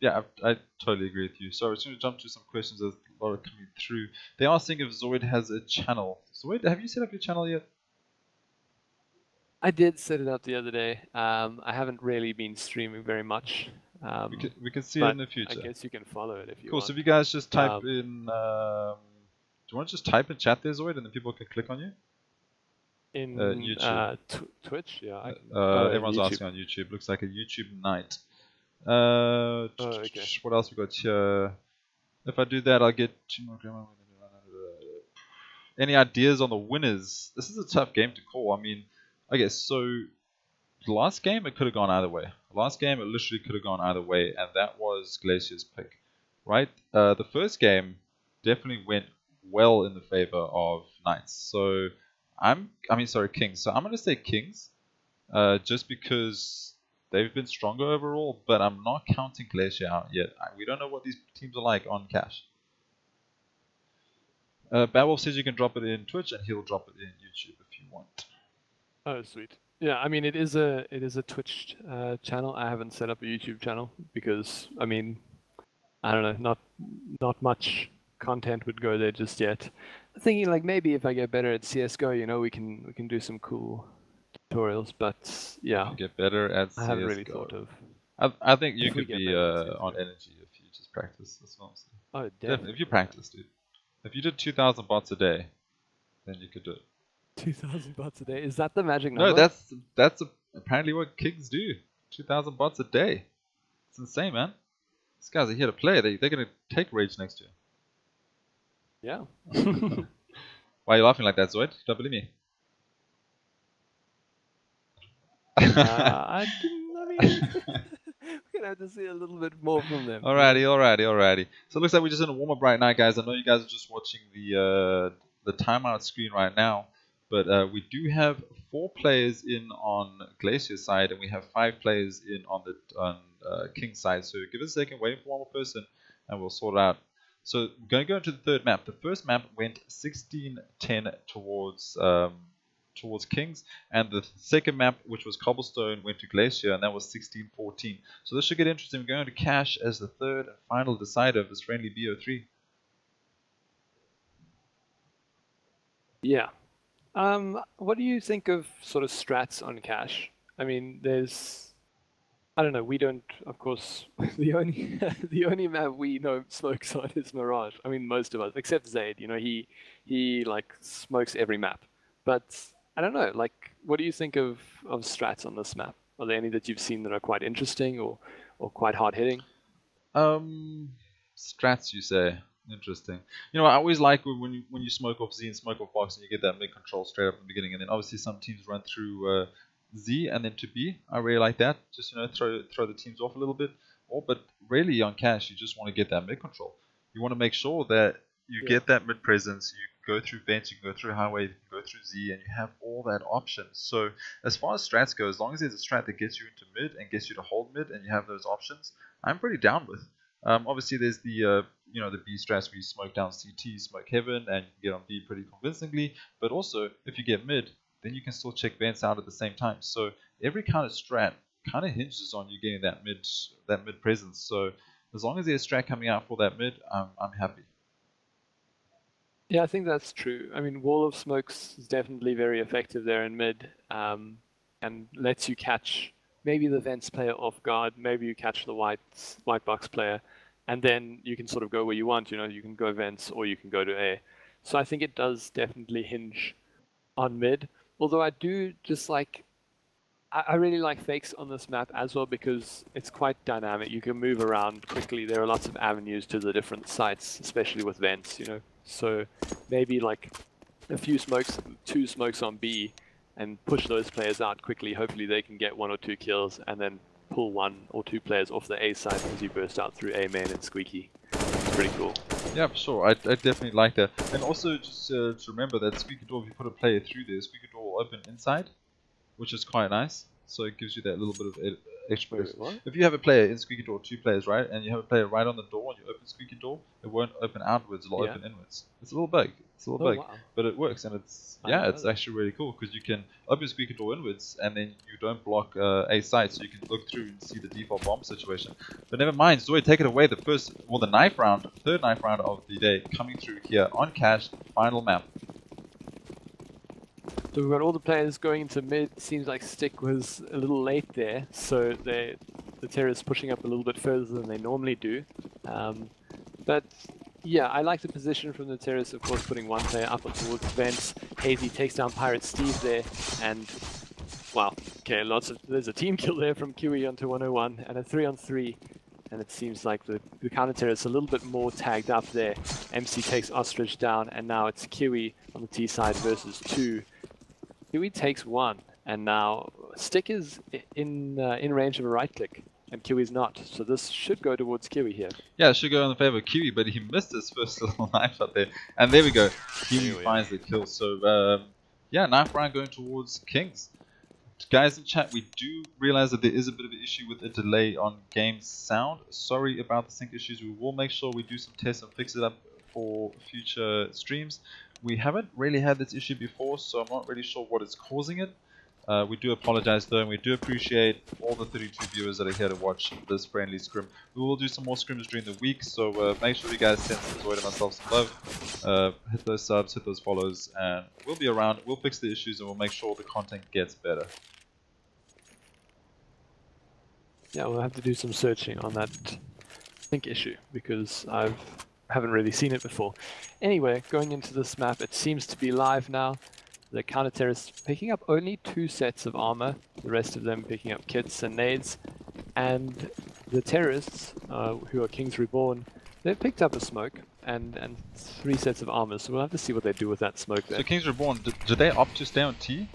yeah, I totally agree with you. So we're going to jump to some questions. There's a lot coming through. They are asking if Zoid has a channel. Zoid, have you set up your channel yet? I did set it up the other day. I haven't really been streaming very much. We can see it in the future. I guess you can follow it if you cool. want. So if you guys just type in, do you want to just type in chat there, Zoid, and then people can click on you? In YouTube. Twitch, yeah. Everyone's YouTube. asking on YouTube. Looks like a YouTube night. Okay. What else we got here? If I do that, I'll get any ideas on the winners? This is a tough game to call. I mean, okay, so the last game it could have gone either way. Last game it literally could have gone either way, and that was Glacier's pick, right? The first game definitely went well in the favor of Knights. So Kings. So I'm gonna say Kings, just because they've been stronger overall. But I'm not counting Glacier out yet. We don't know what these teams are like on Cash. Badwolf says you can drop it in Twitch, and he'll drop it in YouTube if you want. Oh, sweet. Yeah, I mean it is a Twitch channel. I haven't set up a YouTube channel because I mean, I don't know, not much content would go there just yet. I'm thinking like maybe if I get better at CSGO, you know, we can do some cool tutorials. But yeah, you get better at CSGO. I haven't really thought of. I think you could be on energy if you just practice. That's what I'm saying. Oh, definitely. If you practice, dude. If you did 2,000 bots a day, then you could do it. 2,000 bots a day? Is that the magic number? No, that's apparently what Kings do. 2,000 bots a day. It's insane, man. These guys are here to play. They're gonna take Rage next year. Yeah. Why are you laughing like that, Zoid? Don't believe me. I mean, we're gonna have to see a little bit more from them. Alrighty. So it looks like we're just in a warm up right now, guys. I know you guys are just watching the timeout screen right now, but we do have 4 players in on Glacier's side, and we have 5 players in on King's side. So give us a second, waiting for one more person, and we'll sort it out. So we're going to go into the third map. The first map went 16-10 towards Kings, and the second map, which was Cobblestone, went to Glacier, and that was 16-14. So this should get interesting. We're going to Cash as the third and final decider of this friendly BO3. Yeah. What do you think of sort of strats on Cash? I mean, I don't know. We don't, of course. The only the only map we know smokes on is Mirage. I mean, most of us, except Zaid. You know, he like smokes every map. But I don't know. Like, what do you think of strats on this map? Are there any that you've seen that are quite interesting or quite hard hitting? Strats, you say? Interesting. You know, I always like when you smoke off Z and smoke off box, and you get that mid control straight up in the beginning, and then obviously some teams run through Z and then to B. I really like that. Just throw the teams off a little bit. But really on cash, you just want to get that mid control. You want to make sure that you get that mid presence. You go through vents, you can go through highway, you can go through Z, and you have all that option. So as far as strats go, as long as there's a strat that gets you into mid and gets you to hold mid, and you have those options, I'm pretty down with. Obviously, there's the the B strats where you smoke down CT, smoke heaven, and you can get on B pretty convincingly. But also, if you get mid, then you can still check vents out at the same time. So every kind of strat kind of hinges on you getting that mid presence. So as long as there's a strat coming out for that mid, I'm happy. Yeah, I think that's true. I mean, Wall of Smokes is definitely very effective there in mid, and lets you catch maybe the Vents player off guard, maybe you catch the white box player, and then you can sort of go where you want. You know, you can go Vents or you can go to A. So I think it does definitely hinge on mid. Although I do just like, I really like fakes on this map as well because it's quite dynamic. You can move around quickly. There are lots of avenues to the different sites, especially with Vents, you know. So maybe like a few smokes, 2 smokes on B, and push those players out quickly. Hopefully they can get 1 or 2 kills, and then pull 1 or 2 players off the A side as you burst out through A main and Squeaky. It's pretty cool. Yeah, for sure. I definitely like that. And also just to remember that Squeaky Door, if you put a player through there, Squeaky Door will open inside, which is quite nice. So it gives you that little bit of extra. Wait, if you have a player in Squeaky Door, 2 players, right, and you have a player right on the door and you open Squeaky Door, it won't open outwards, it'll open inwards. It's a little bug. It's a little bug, wow. but it works, and it's actually really cool because you can open Squeaky Door inwards and then you don't block a site, so you can look through and see the default bomb situation. But never mind, Zoe, take it away. The third knife round of the day coming through here on cash, final map. So we've got all the players going into mid. Seems like Stick was a little late there, so the terrorists pushing up a little bit further than they normally do. But yeah, I like the position from the terrorists, of course, putting 1 player up towards Vents. Hazy takes down Pirate Steve there, and wow, okay, there's a team kill there from QE onto 101, and a 3-on-3. And it seems like the counter-terrorists a little bit more tagged up there. MC takes Ostrich down, and now it's Kiwi on the T side versus 2. Kiwi takes 1, and now Stick is in range of a right click, and Kiwi's not. So this should go towards Kiwi here. Yeah, it should go in the favor of Kiwi, but he missed his first little knife shot there. And there we go. Kiwi finds the kill. So yeah, knife round going towards Kings. Guys in chat, we do realize that there is a bit of an issue with a delay on game sound. Sorry about the sync issues. We will make sure we do some tests and fix it up for future streams. We haven't really had this issue before, so I'm not really sure what is causing it. We do apologize though, and we do appreciate all the 32 viewers that are here to watch this friendly scrim. We will do some more scrims during the week, so make sure you guys send Zoid and myself some love. Hit those subs, hit those follows, and we'll be around. We'll fix the issues and we'll make sure the content gets better. Yeah, we'll have to do some searching on that sync issue because I haven't really seen it before. Anyway, going into this map, it seems to be live now. The counter-terrorists picking up only 2 sets of armor, the rest of them picking up kits and nades. And the terrorists, who are Kings Reborn, they've picked up a smoke and 3 sets of armor, so we'll have to see what they do with that smoke there. So Kings Reborn, did they opt to stay on T?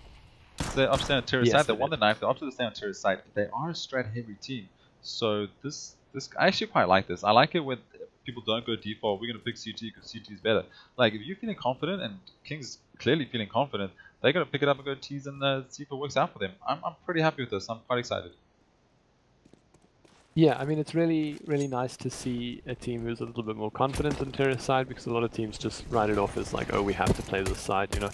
They opt to stay on terrorist side. They won the knife. They opted to stay on terrorist side. They are a strat heavy team, so this I actually quite like this. I like it when people don't go default. We're gonna pick CT because CT is better. Like if you're feeling confident, and King's clearly feeling confident, they're gonna pick it up and go T's and see if it works out for them. I'm pretty happy with this. I'm quite excited. Yeah, I mean it's really nice to see a team who's a little bit more confident on terrorist side because a lot of teams just write it off as like, oh, we have to play this side, you know.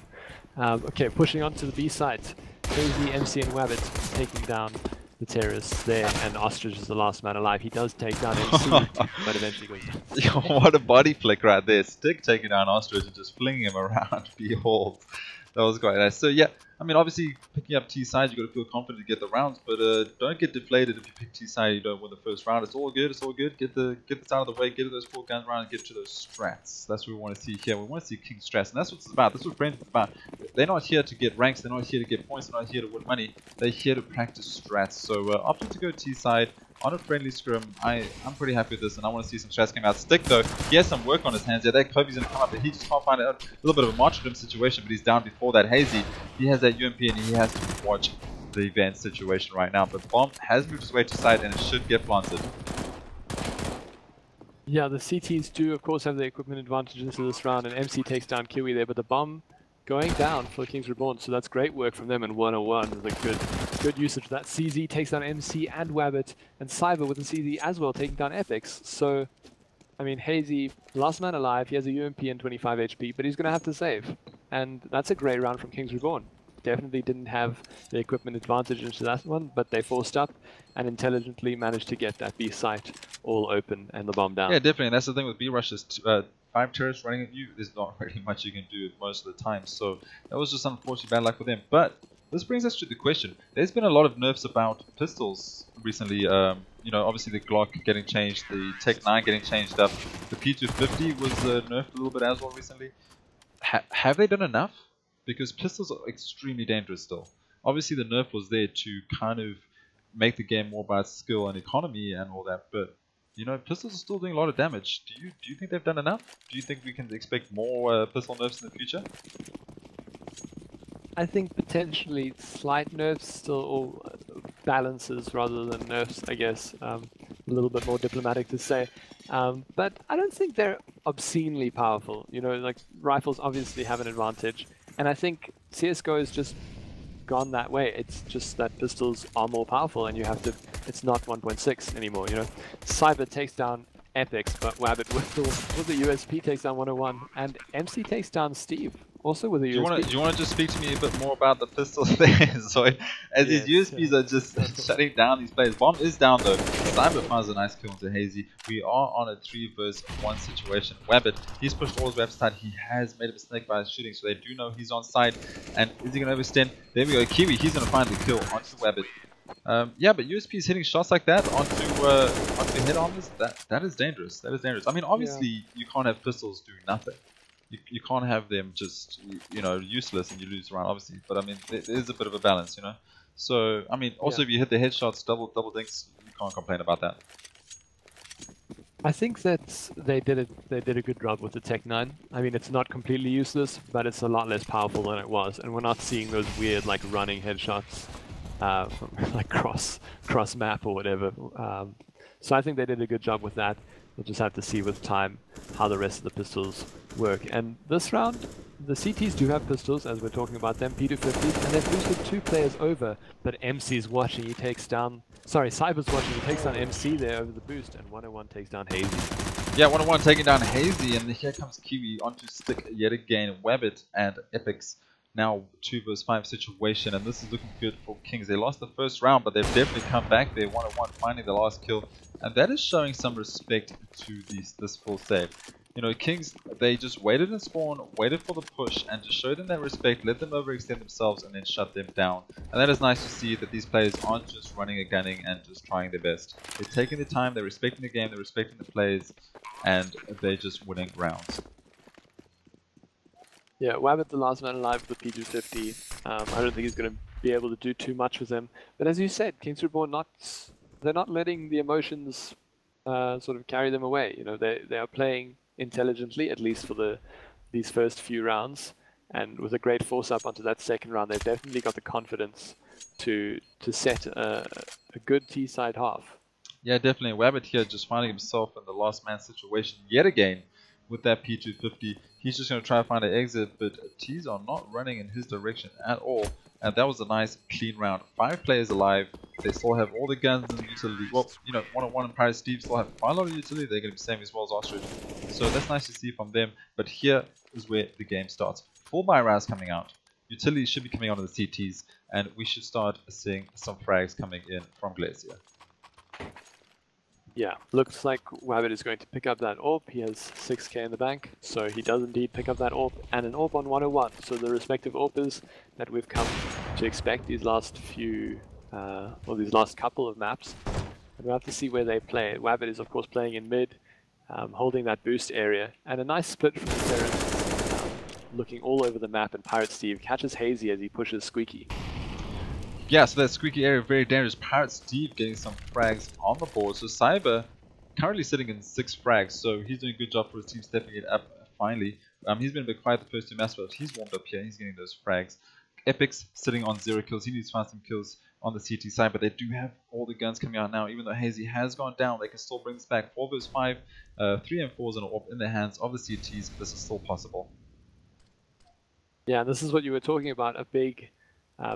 Okay, pushing on to the B side. Crazy, MC and Wabbit taking down the terrorists there, and Ostrich is the last man alive. He does take down MC, but eventually goes down. Yo, what a body flick right there. Stick taking down Ostrich and just flinging him around. Behold. That was quite nice. So yeah, I mean, obviously picking up T side, you got to feel confident to get the rounds, but don't get deflated if you pick T side. You don't win the first round. It's all good. It's all good. Get this out of the way. Get those 4 guns around and get to those strats. That's what we want to see here. We want to see king strats, and that's what it's about. That's what Brent is about. They're not here to get ranks. They're not here to get points. They're not here to win money. They're here to practice strats. So opting to go T side on a friendly scrim, I'm pretty happy with this, and I want to see some strats come out. Stick though, he has some work on his hands. Yeah, that Kobe's gonna come up, but he just can't find a little bit of a martyrdom situation. But he's down before that. Hazy, he has that UMP, and he has to watch the event situation right now. But Bomb has moved his way to side, and it should get planted. Yeah, the CTs do of course have the equipment advantage into this round, and MC takes down Kiwi there, but the bomb going down for Kings Reborn, so that's great work from them in 101 with a good usage of that. CZ takes down MC and Wabbit, and Cyber with the CZ as well taking down Epics. So, I mean, Hazy, last man alive, he has a UMP and 25 HP, but he's going to have to save. And that's a great round from Kings Reborn. Definitely didn't have the equipment advantage into that one, but they forced up and intelligently managed to get that B site all open and the bomb down. Yeah, definitely, and that's the thing with B rushes. 5 turrets running at you, there's not really much you can do most of the time. So that was just unfortunately bad luck for them. But this brings us to the question. There's been a lot of nerfs about pistols recently. You know, obviously the Glock getting changed, the Tech 9 getting changed up. The P250 was nerfed a little bit as well recently. Have they done enough? Because pistols are extremely dangerous still. Obviously the nerf was there to kind of make the game more about skill and economy and all that, but you know, pistols are still doing a lot of damage. Do you think they've done enough? Do you think we can expect more pistol nerfs in the future? I think potentially slight nerfs, still all balances rather than nerfs, I guess. A little bit more diplomatic to say. But I don't think they're obscenely powerful. You know, like rifles obviously have an advantage. And I think CSGO has just gone that way. It's just that pistols are more powerful and you have to, it's not 1.6 anymore, you know. Cyber takes down Epics, but Wabbit with the USP takes down 101, and MC takes down Steve, also with a USP. Do you want to just speak to me a bit more about the pistols there? So, as these USPs are just shutting down these players. Bomb is down though. Cyber finds a nice kill into Hazy. We are on a 3 versus 1 situation. Wabbit, he's pushed all his way side. He has made a mistake by shooting, so they do know he's on side. And is he going to overextend? There we go. Kiwi, he's going to find the kill onto Wabbit. Yeah, but USP is hitting shots like that onto head armors. That is dangerous. That is dangerous. I mean, obviously you can't have pistols do nothing. You can't have them just, you know, useless and you lose the round, obviously. But I mean, there is a bit of a balance, you know. So I mean, also if you hit the headshots, double dinks, you can't complain about that. I think that they did a good job with the Tech 9. I mean, it's not completely useless, but it's a lot less powerful than it was, and we're not seeing those weird like running headshots from like cross map or whatever. So I think they did a good job with that. We'll just have to see with time how the rest of the pistols work. And this round, the CTs do have pistols, as we're talking about them, P250s, and they've boosted 2 players over, but MC's watching, he takes down, sorry, Cyber's watching, he takes down MC there over the boost, and 101 takes down Hazy. Yeah, 101 taking down Hazy, and here comes Kiwi onto stick yet again. Wabbit and Epics. Now 2 versus 5 situation, and this is looking good for Kings. They lost the first round, but they've definitely come back. They're 1-1, finding the last kill, and that is showing some respect to this full save. You know, Kings, they just waited in spawn, waited for the push, and just showed them that respect, let them overextend themselves, and then shut them down. And that is nice to see that these players aren't just running and gunning and just trying their best. They're taking the time, they're respecting the game, they're respecting the players, and they're just winning rounds. Yeah, Wabbit the last man alive with the P250. I don't think he's going to be able to do too much with him. But as you said, Kings Reborn they're not letting the emotions sort of carry them away. You know, they are playing intelligently, at least for these first few rounds. And with a great force up onto that second round, they've definitely got the confidence to set a good T-side half. Yeah, definitely. Wabbit here just finding himself in the last man situation yet again with that P250. He's just going to try to find an exit, but T's are not running in his direction at all. And that was a nice, clean round. 5 players alive. They still have all the guns and utility. Well, you know, 1-on-1 and Pirate Steve still have quite a lot of utility. They're going to be same as well as Ostrich. So that's nice to see from them. But here is where the game starts. Full buy rounds coming out. Utility should be coming out of the CTs. And we should start seeing some frags coming in from Glacier. Yeah, looks like Wabbit is going to pick up that AWP. He has 6k in the bank, so he does indeed pick up that AWP and an AWP on 101. So the respective AWPers that we've come to expect these last few, or these last couple of maps. And we'll have to see where they play. Wabbit is of course playing in mid, holding that boost area, and a nice split from the terrace, looking all over the map, and Pirate Steve catches Hazy as he pushes Squeaky. Yeah, so that squeaky area, very dangerous. Pirate Steve getting some frags on the board. So Cyber currently sitting in 6 frags, so he's doing a good job for his team stepping it up finally. He's been a bit quiet the first 2 maps, but he's warmed up here. He's getting those frags. Epic's sitting on 0 kills. He needs to find some kills on the CT side, but they do have all the guns coming out now. Even though Hazy has gone down, they can still bring this back. 4 vs 5, 3 and 4s and in the hands of the CTs. This is still possible. Yeah, this is what you were talking about, a big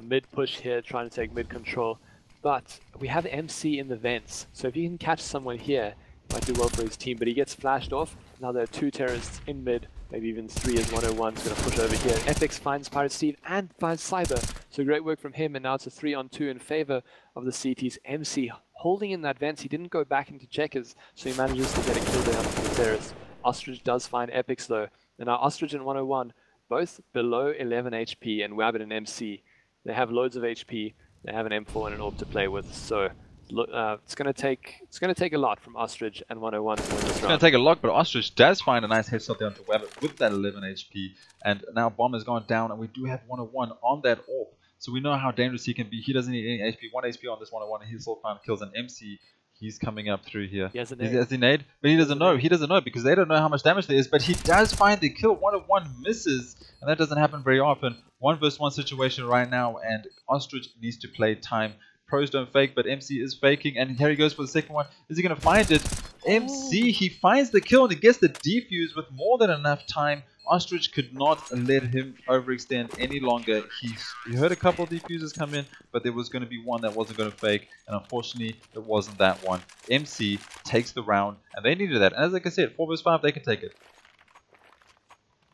mid push here, trying to take mid control. But we have MC in the vents, so if he can catch someone here, it might do well for his team, but he gets flashed off. Now there are 2 terrorists in mid, maybe even 3 as 101 is going to push over here. Epix finds Pirate Steve and finds Cyber, so great work from him, and now it's a 3-on-2 in favor of the CTs. MC holding in that vents, he didn't go back into checkers, so he manages to get a kill down from the terrorist. Ostrich does find Epix though, and now Ostrich and 101, both below 11 HP, and Wabbit and MC, they have loads of HP, they have an M4 and an AWP to play with, so it's going to take a lot from Ostrich and 101 to win this round. It's going to take a lot, but Ostrich does find a nice headshot down to Wabbit with that 11 HP, and now Bomb has gone down, and we do have 101 on that AWP, so we know how dangerous he can be. He doesn't need any HP, 1 HP on this 101, and he's still found kills, and MC, he's coming up through here. He has a nade. Has a nade, but he doesn't know because they don't know how much damage there is, but he does find the kill. 101 misses, and that doesn't happen very often. 1 vs 1 situation right now, and Ostrich needs to play time. Pros don't fake, but MC is faking, and here he goes for the second one. Is he going to find it? MC, he finds the kill, and he gets the defuse with more than enough time. Ostrich could not let him overextend any longer. He heard a couple of defuses come in, but there was going to be one that wasn't going to fake, and unfortunately, it wasn't that one. MC takes the round, and they needed that. And as like I said, 4 vs 5, they can take it.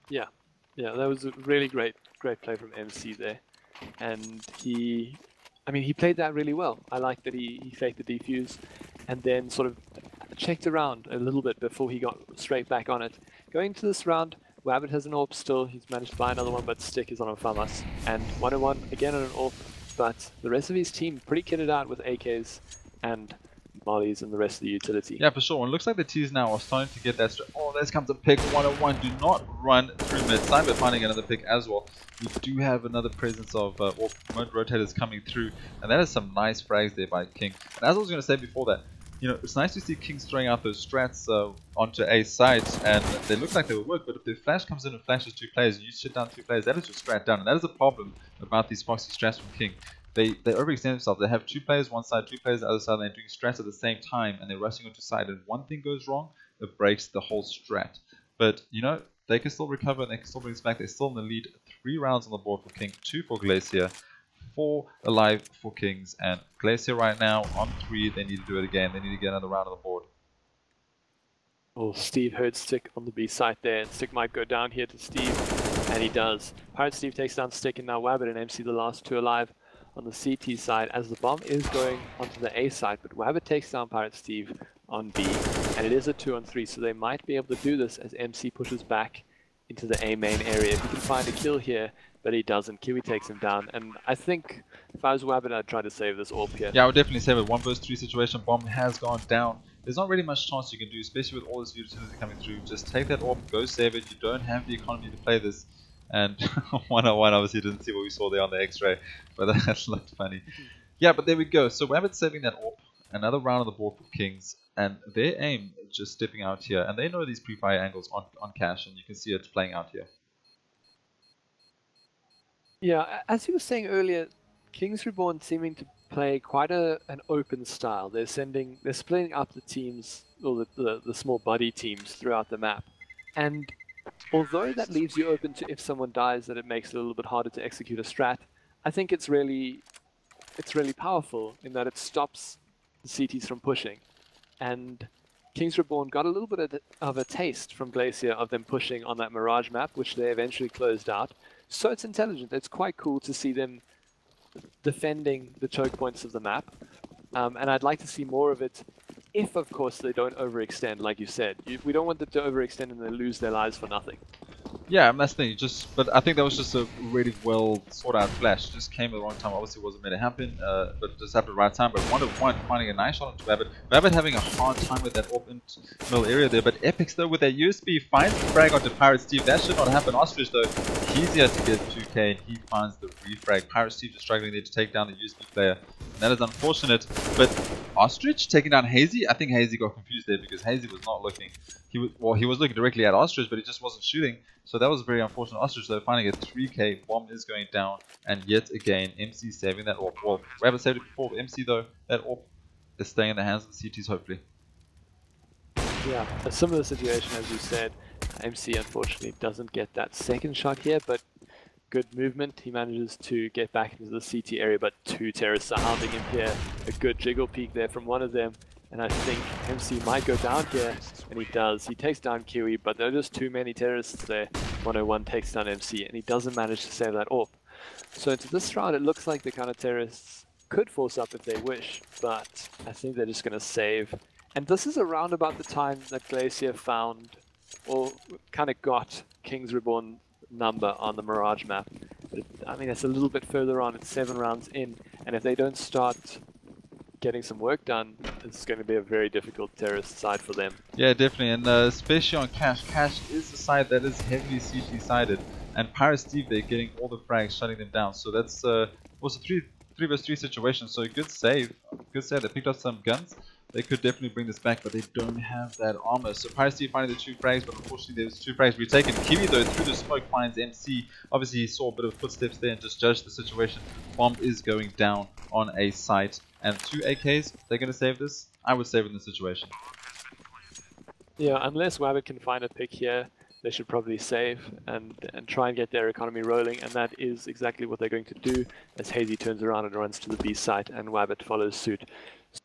Yeah, that was a really great play from MC there, and he played that really well. I like that he faked the defuse, and then sort of checked around a little bit before he got straight back on it. Going to this round, Wabbit has an AWP still, he's managed to buy another one, but Stick is on a FAMAS. And 101 again on an AWP, but the rest of his team pretty kitted out with AKs and Mollies and the rest of the utility. Yeah, for sure. And it looks like the T's now are starting to get that. Oh, there comes a pick. 101. Do not run through mid. Cyber finding another pick as well. We do have another presence of mode rotators coming through, and that is some nice frags there by King. And as I was going to say before that, you know, it's nice to see King throwing out those strats onto A sites, and they look like they will work, but if the flash comes in and flashes 2 players, and you shut down 2 players, that is your strat done, and that is a problem about these Foxy strats from King. They overextend themselves. They have 2 players one side, 2 players the other side, and they're doing strats at the same time, and they're rushing onto side, and one thing goes wrong, it breaks the whole strat. But, you know, they can still recover, and they can still bring this back. They're still in the lead. 3 rounds on the board for King, 2 for Glacier, 4 alive for Kings, and Glacier right now on 3. They need to do it again. They need to get another round on the board. Well, Steve heard Stick on the B side there, and Stick might go down here to Steve, and he does. Pirate Steve takes down Stick, and now Wabbit and MC the last 2 alive on the CT side, as the bomb is going onto the A side, but Wabbit takes down Pirate Steve on B, and it is a 2-on-3, so they might be able to do this as MC pushes back into the A main area. If he can find a kill here, but he doesn't. Kiwi takes him down, and I think if I was Wabbit, I'd try to save this AWP here. Yeah, I would definitely save it. 1 vs 3 situation, bomb has gone down. There's not really much chance you can do, especially with all this utility coming through. Just take that AWP, go save it. You don't have the economy to play this. And 101 obviously didn't see what we saw there on the X-ray, but that looked funny. Yeah, but there we go. So Wabbit's saving that AWP. Another round on the board for Kings, and their aim just stepping out here. And they know these pre-fire angles on cache, and you can see it playing out here. Yeah, as you were saying earlier, Kings Reborn seeming to play quite an open style. They're splitting up the teams, or the small buddy teams throughout the map. And although that leaves you open to, if someone dies, that it makes it a little bit harder to execute a strat, I think it's really powerful in that it stops the CTs from pushing. And Kings Reborn got a little bit of a taste from Glacier of them pushing on that Mirage map, which they eventually closed out. So it's intelligent. It's quite cool to see them defending the choke points of the map. And I'd like to see more of it if of course they don't overextend, like you said. We don't want them to overextend and they lose their lives for nothing. Yeah, and that's the thing. But I think that was just a really well sorted out flash. Just came at the wrong time. Obviously, it wasn't meant to happen, but it just happened at the right time. But 1-1, finding a nice shot onto Rabbit. Rabbit having a hard time with that open middle area there. But Epix though with that USB finds the frag onto Pirate Steve. That should not happen. Ostrich though, he's here to get 2K and he finds the refrag. Pirate Steve just struggling there to take down the USB player. And that is unfortunate. But Ostrich taking down Hazy. I think Hazy got confused there because Hazy was not looking. He was looking directly at Ostrich, but he just wasn't shooting. So that was very unfortunate. Ostrich though finding a 3K. Bomb is going down, and yet again MC saving that AWP. Well, Rabbit saved it before, but MC though, that AWP is staying in the hands of the CTs hopefully. Yeah, a similar situation as you said. MC unfortunately doesn't get that second shot here, but good movement. He manages to get back into the CT area, but two terrorists are hounding him here. A good jiggle peek there from one of them. And I think MC might go down here, and he does. He takes down Kiwi, but there are just too many terrorists there. 101 takes down MC, and he doesn't manage to save that AWP. So into this round, it looks like the counter-terrorists could force up if they wish, but I think they're just going to save. And this is around about the time that Glacier found, or kind of got, King's Reborn number on the Mirage map. But I mean, it's a little bit further on. It's 7 rounds in, and if they don't start getting some work done, it's going to be a very difficult terrorist side for them. Yeah, definitely, and especially on Cash. Cash is the side that is heavily CT sided, and Pirate Steve they're getting all the frags, shutting them down. So that's was a 3 vs 3 situation. So good save, good save. They picked up some guns. They could definitely bring this back, but they don't have that armor. So Pirate Steve finding the 2 frags, but unfortunately there's 2 frags retaken. Kiwi though through the smoke finds MC. Obviously he saw a bit of footsteps there and just judged the situation. Bomb is going down on a site. And 2 AKs, they're going to save this? I would save it in this situation. Yeah, unless Wabbit can find a pick here, they should probably save and try and get their economy rolling, and that is exactly what they're going to do as Hazy turns around and runs to the B site and Wabbit follows suit.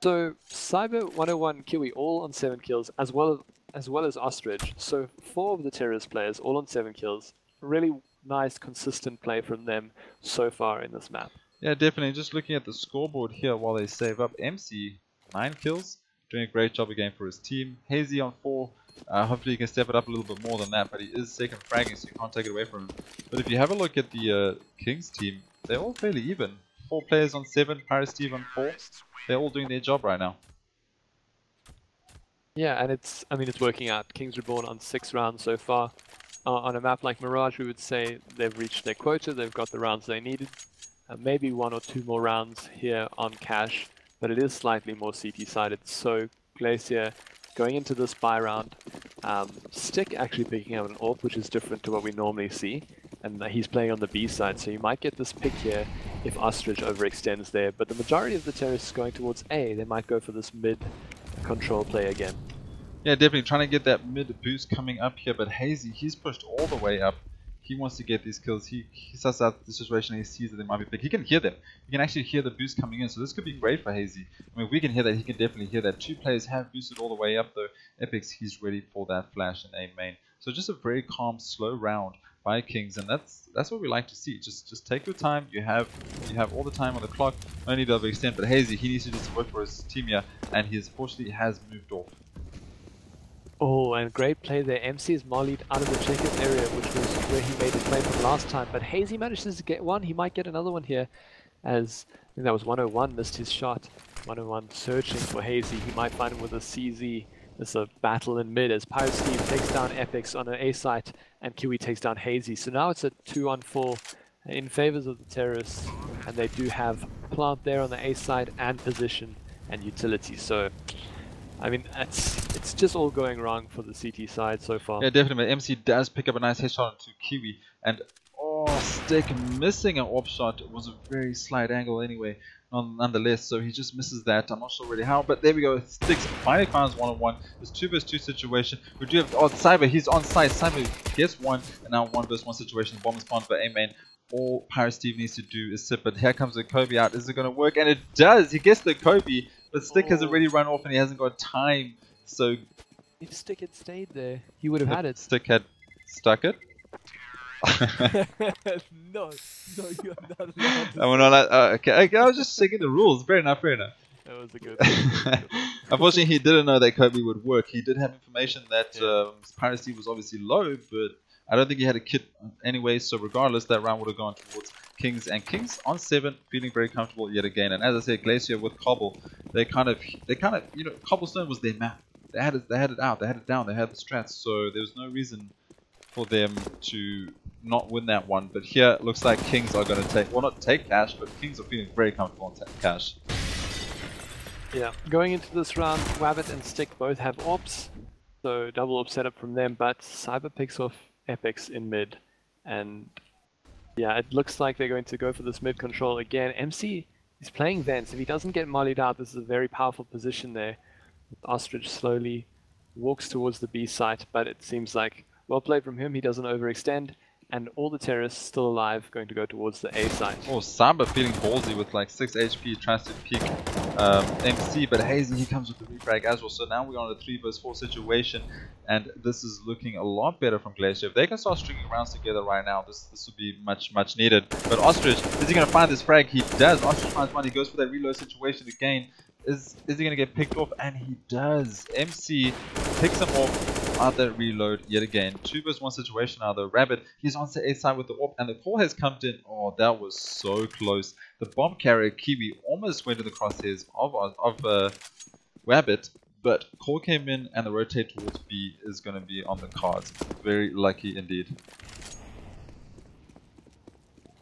So Cyber, 101, Kiwi all on 7 kills as well as Ostrich. So 4 of the terrorist players all on 7 kills. Really nice consistent play from them so far in this map. Yeah, definitely. Just looking at the scoreboard here while they save up. MC, 9 kills. Doing a great job again for his team. Hazy on 4. Hopefully he can step it up a little bit more than that, but he is second fragging, so you can't take it away from him. But if you have a look at the Kings team, they're all fairly even. 4 players on 7, Pirate Steve on 4. They're all doing their job right now. Yeah, and it's working out. Kings Reborn on 6 rounds so far. On a map like Mirage, we would say they've reached their quota. They've got the rounds they needed. Maybe 1 or 2 more rounds here on Cash, but it is slightly more CT-sided. So Glacier going into this buy round, Stick actually picking up an AWP, which is different to what we normally see, and he's playing on the B side, so you might get this pick here if Ostrich overextends there, but the majority of the terrorists going towards A. They might go for this mid control play again. Yeah, definitely trying to get that mid boost coming up here, but Hazy, he's pushed all the way up. He wants to get these kills. He suss out the situation and he sees that they might be big. He can hear them. He can actually hear the boost coming in. So this could be great for Hazy. I mean, if we can hear that, he can definitely hear that. 2 players have boosted all the way up though. Epix, he's ready for that flash in A main. So just a very calm, slow round by Kings, and that's what we like to see. Just take your time. You have all the time on the clock. No need to overextend. But Hazy, he needs to just work for his team here, and he unfortunately has moved off. Oh, and great play there. MC is mollied out of the checkers area, which was where he made his play from last time. But Hazy manages to get one. He might get another one here, as I think that was 101 missed his shot. 101 searching for Hazy. He might find him with a CZ. There's a battle in mid as Pirate Steve takes down Epix on an A site and Kiwi takes down Hazy. So now it's a 2-on-4 in favors of the terrorists, and they do have plant there on the A side and position and utility. So I mean, it's just all going wrong for the CT side so far. Yeah, definitely. MC does pick up a nice headshot onto Kiwi, and Stick missing an AWP shot. It was a very slight angle anyway, nonetheless, so he just misses that. I'm not sure really how, but there we go. Sticks finally finds 1-on-1. It's 2 vs 2 situation. We do have Cyber, he's on site. Cyber gets one, and now 1 vs 1 situation. Bomb is spawned for A main. All Pirate Steve needs to do is sit, but here comes the Kobe out. Is it going to work? And it does. He gets the Kobe, but Stick has already run off and he hasn't got time. So if Stick had stayed there, he would have had it. Stick had stuck it. No, you're not allowed to. And we're not like, okay, I was just singing the rules. Fair enough, fair enough. That was a good one. Unfortunately, he didn't know that Kobe would work. He did have information that Pirate Steve was obviously low, but I don't think he had a kit anyway. So regardless, that round would have gone towards Kings, and Kings on 7, feeling very comfortable yet again. And as I said, Glacier with Cobble, they kind of, you know, Cobblestone was their map. They had it out, they had it down, they had the strats. So there was no reason for them to not win that one. But here it looks like Kings are going to take, well, not take cash, but Kings are feeling very comfortable on cash. Yeah, going into this round, Wabbit and Stick both have orbs, so double orb setup from them, but Cyber picks off Epics in mid, and yeah, it looks like they're going to go for this mid control again. MC is playing Vents. If he doesn't get mollied out, this is a very powerful position there. Ostrich slowly walks towards the B site, but it seems like well played from him. He doesn't overextend, and all the terrorists still alive, going to go towards the A site. Oh, Samba feeling ballsy with like 6 HP, tries to peek MC, but Hazy, he comes with the refrag as well. So now we're on a 3 vs 4 situation, and this is looking a lot better from Glacier. If they can start stringing rounds together right now, this would be much needed. But Ostrich, is he going to find this frag? He does. Ostrich finds one. He goes for that reload situation again. Is he going to get picked off? And he does. MC picks him off. Other reload yet again. 2 vs 1 situation now though. Rabbit, he's on the A side with the AWP, and the call has come in. Oh, that was so close. The bomb carrier Kiwi almost went in the crosshairs of Rabbit, but call came in, and the rotate towards B is going to be on the cards. Very lucky indeed.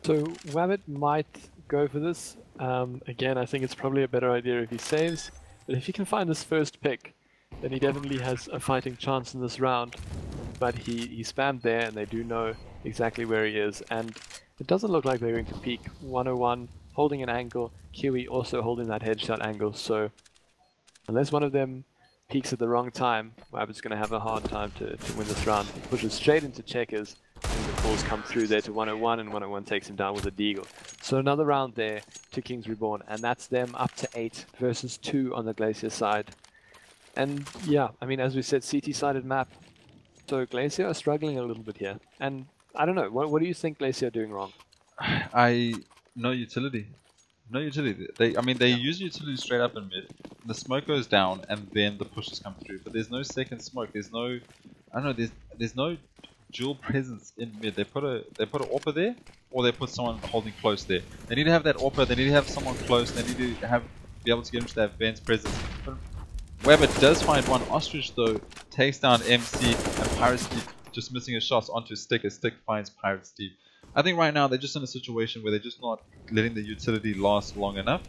So Wabbit might go for this. Again, I think it's probably a better idea if he saves, but if he can find this first pick, then he definitely has a fighting chance in this round. But he spammed there, and they do know exactly where he is, and it doesn't look like they're going to peek. 101 holding an angle, Kiwi also holding that headshot angle, so unless one of them peeks at the wrong time, Wabbit's going to have a hard time to win this round. He pushes straight into checkers, and the calls come through there to 101, and 101 takes him down with a deagle. So another round there to Kings Reborn, and that's them up to 8 versus 2 on the Glacier side. And yeah, I mean, as we said, CT-sided map, so Glacier are struggling a little bit here. And I don't know, what do you think Glacier are doing wrong? No utility. No utility. They use utility straight up in mid. The smoke goes down, and then the pushes come through. But there's no second smoke. There's no, I don't know. There's no dual presence in mid. They put a AWPer there, or they put someone holding close there. They need to have that AWPer. They need to have someone close. They need to be able to get into that Vents presence. But Weber does find one. Ostrich though takes down MC, and Pirate Steve just missing his shots onto Stick as Stick finds Pirate Steve. I think right now they're just in a situation where they're just not letting the utility last long enough,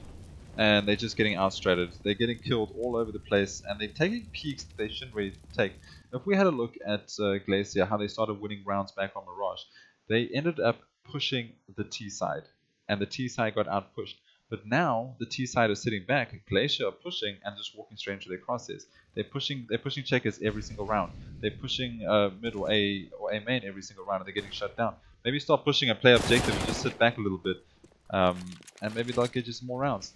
and they're just getting outstratted. They're getting killed all over the place, and they're taking peaks that they shouldn't really take. If we had a look at Glacier, how they started winning rounds back on Mirage, they ended up pushing the T side, and the T side got outpushed. But now the T side is sitting back. Glacier are pushing and just walking straight into their crosshairs. They're pushing checkers every single round. They're pushing mid or A main every single round, and they're getting shut down. Maybe stop pushing and play objective and just sit back a little bit, and maybe they'll get you some more rounds.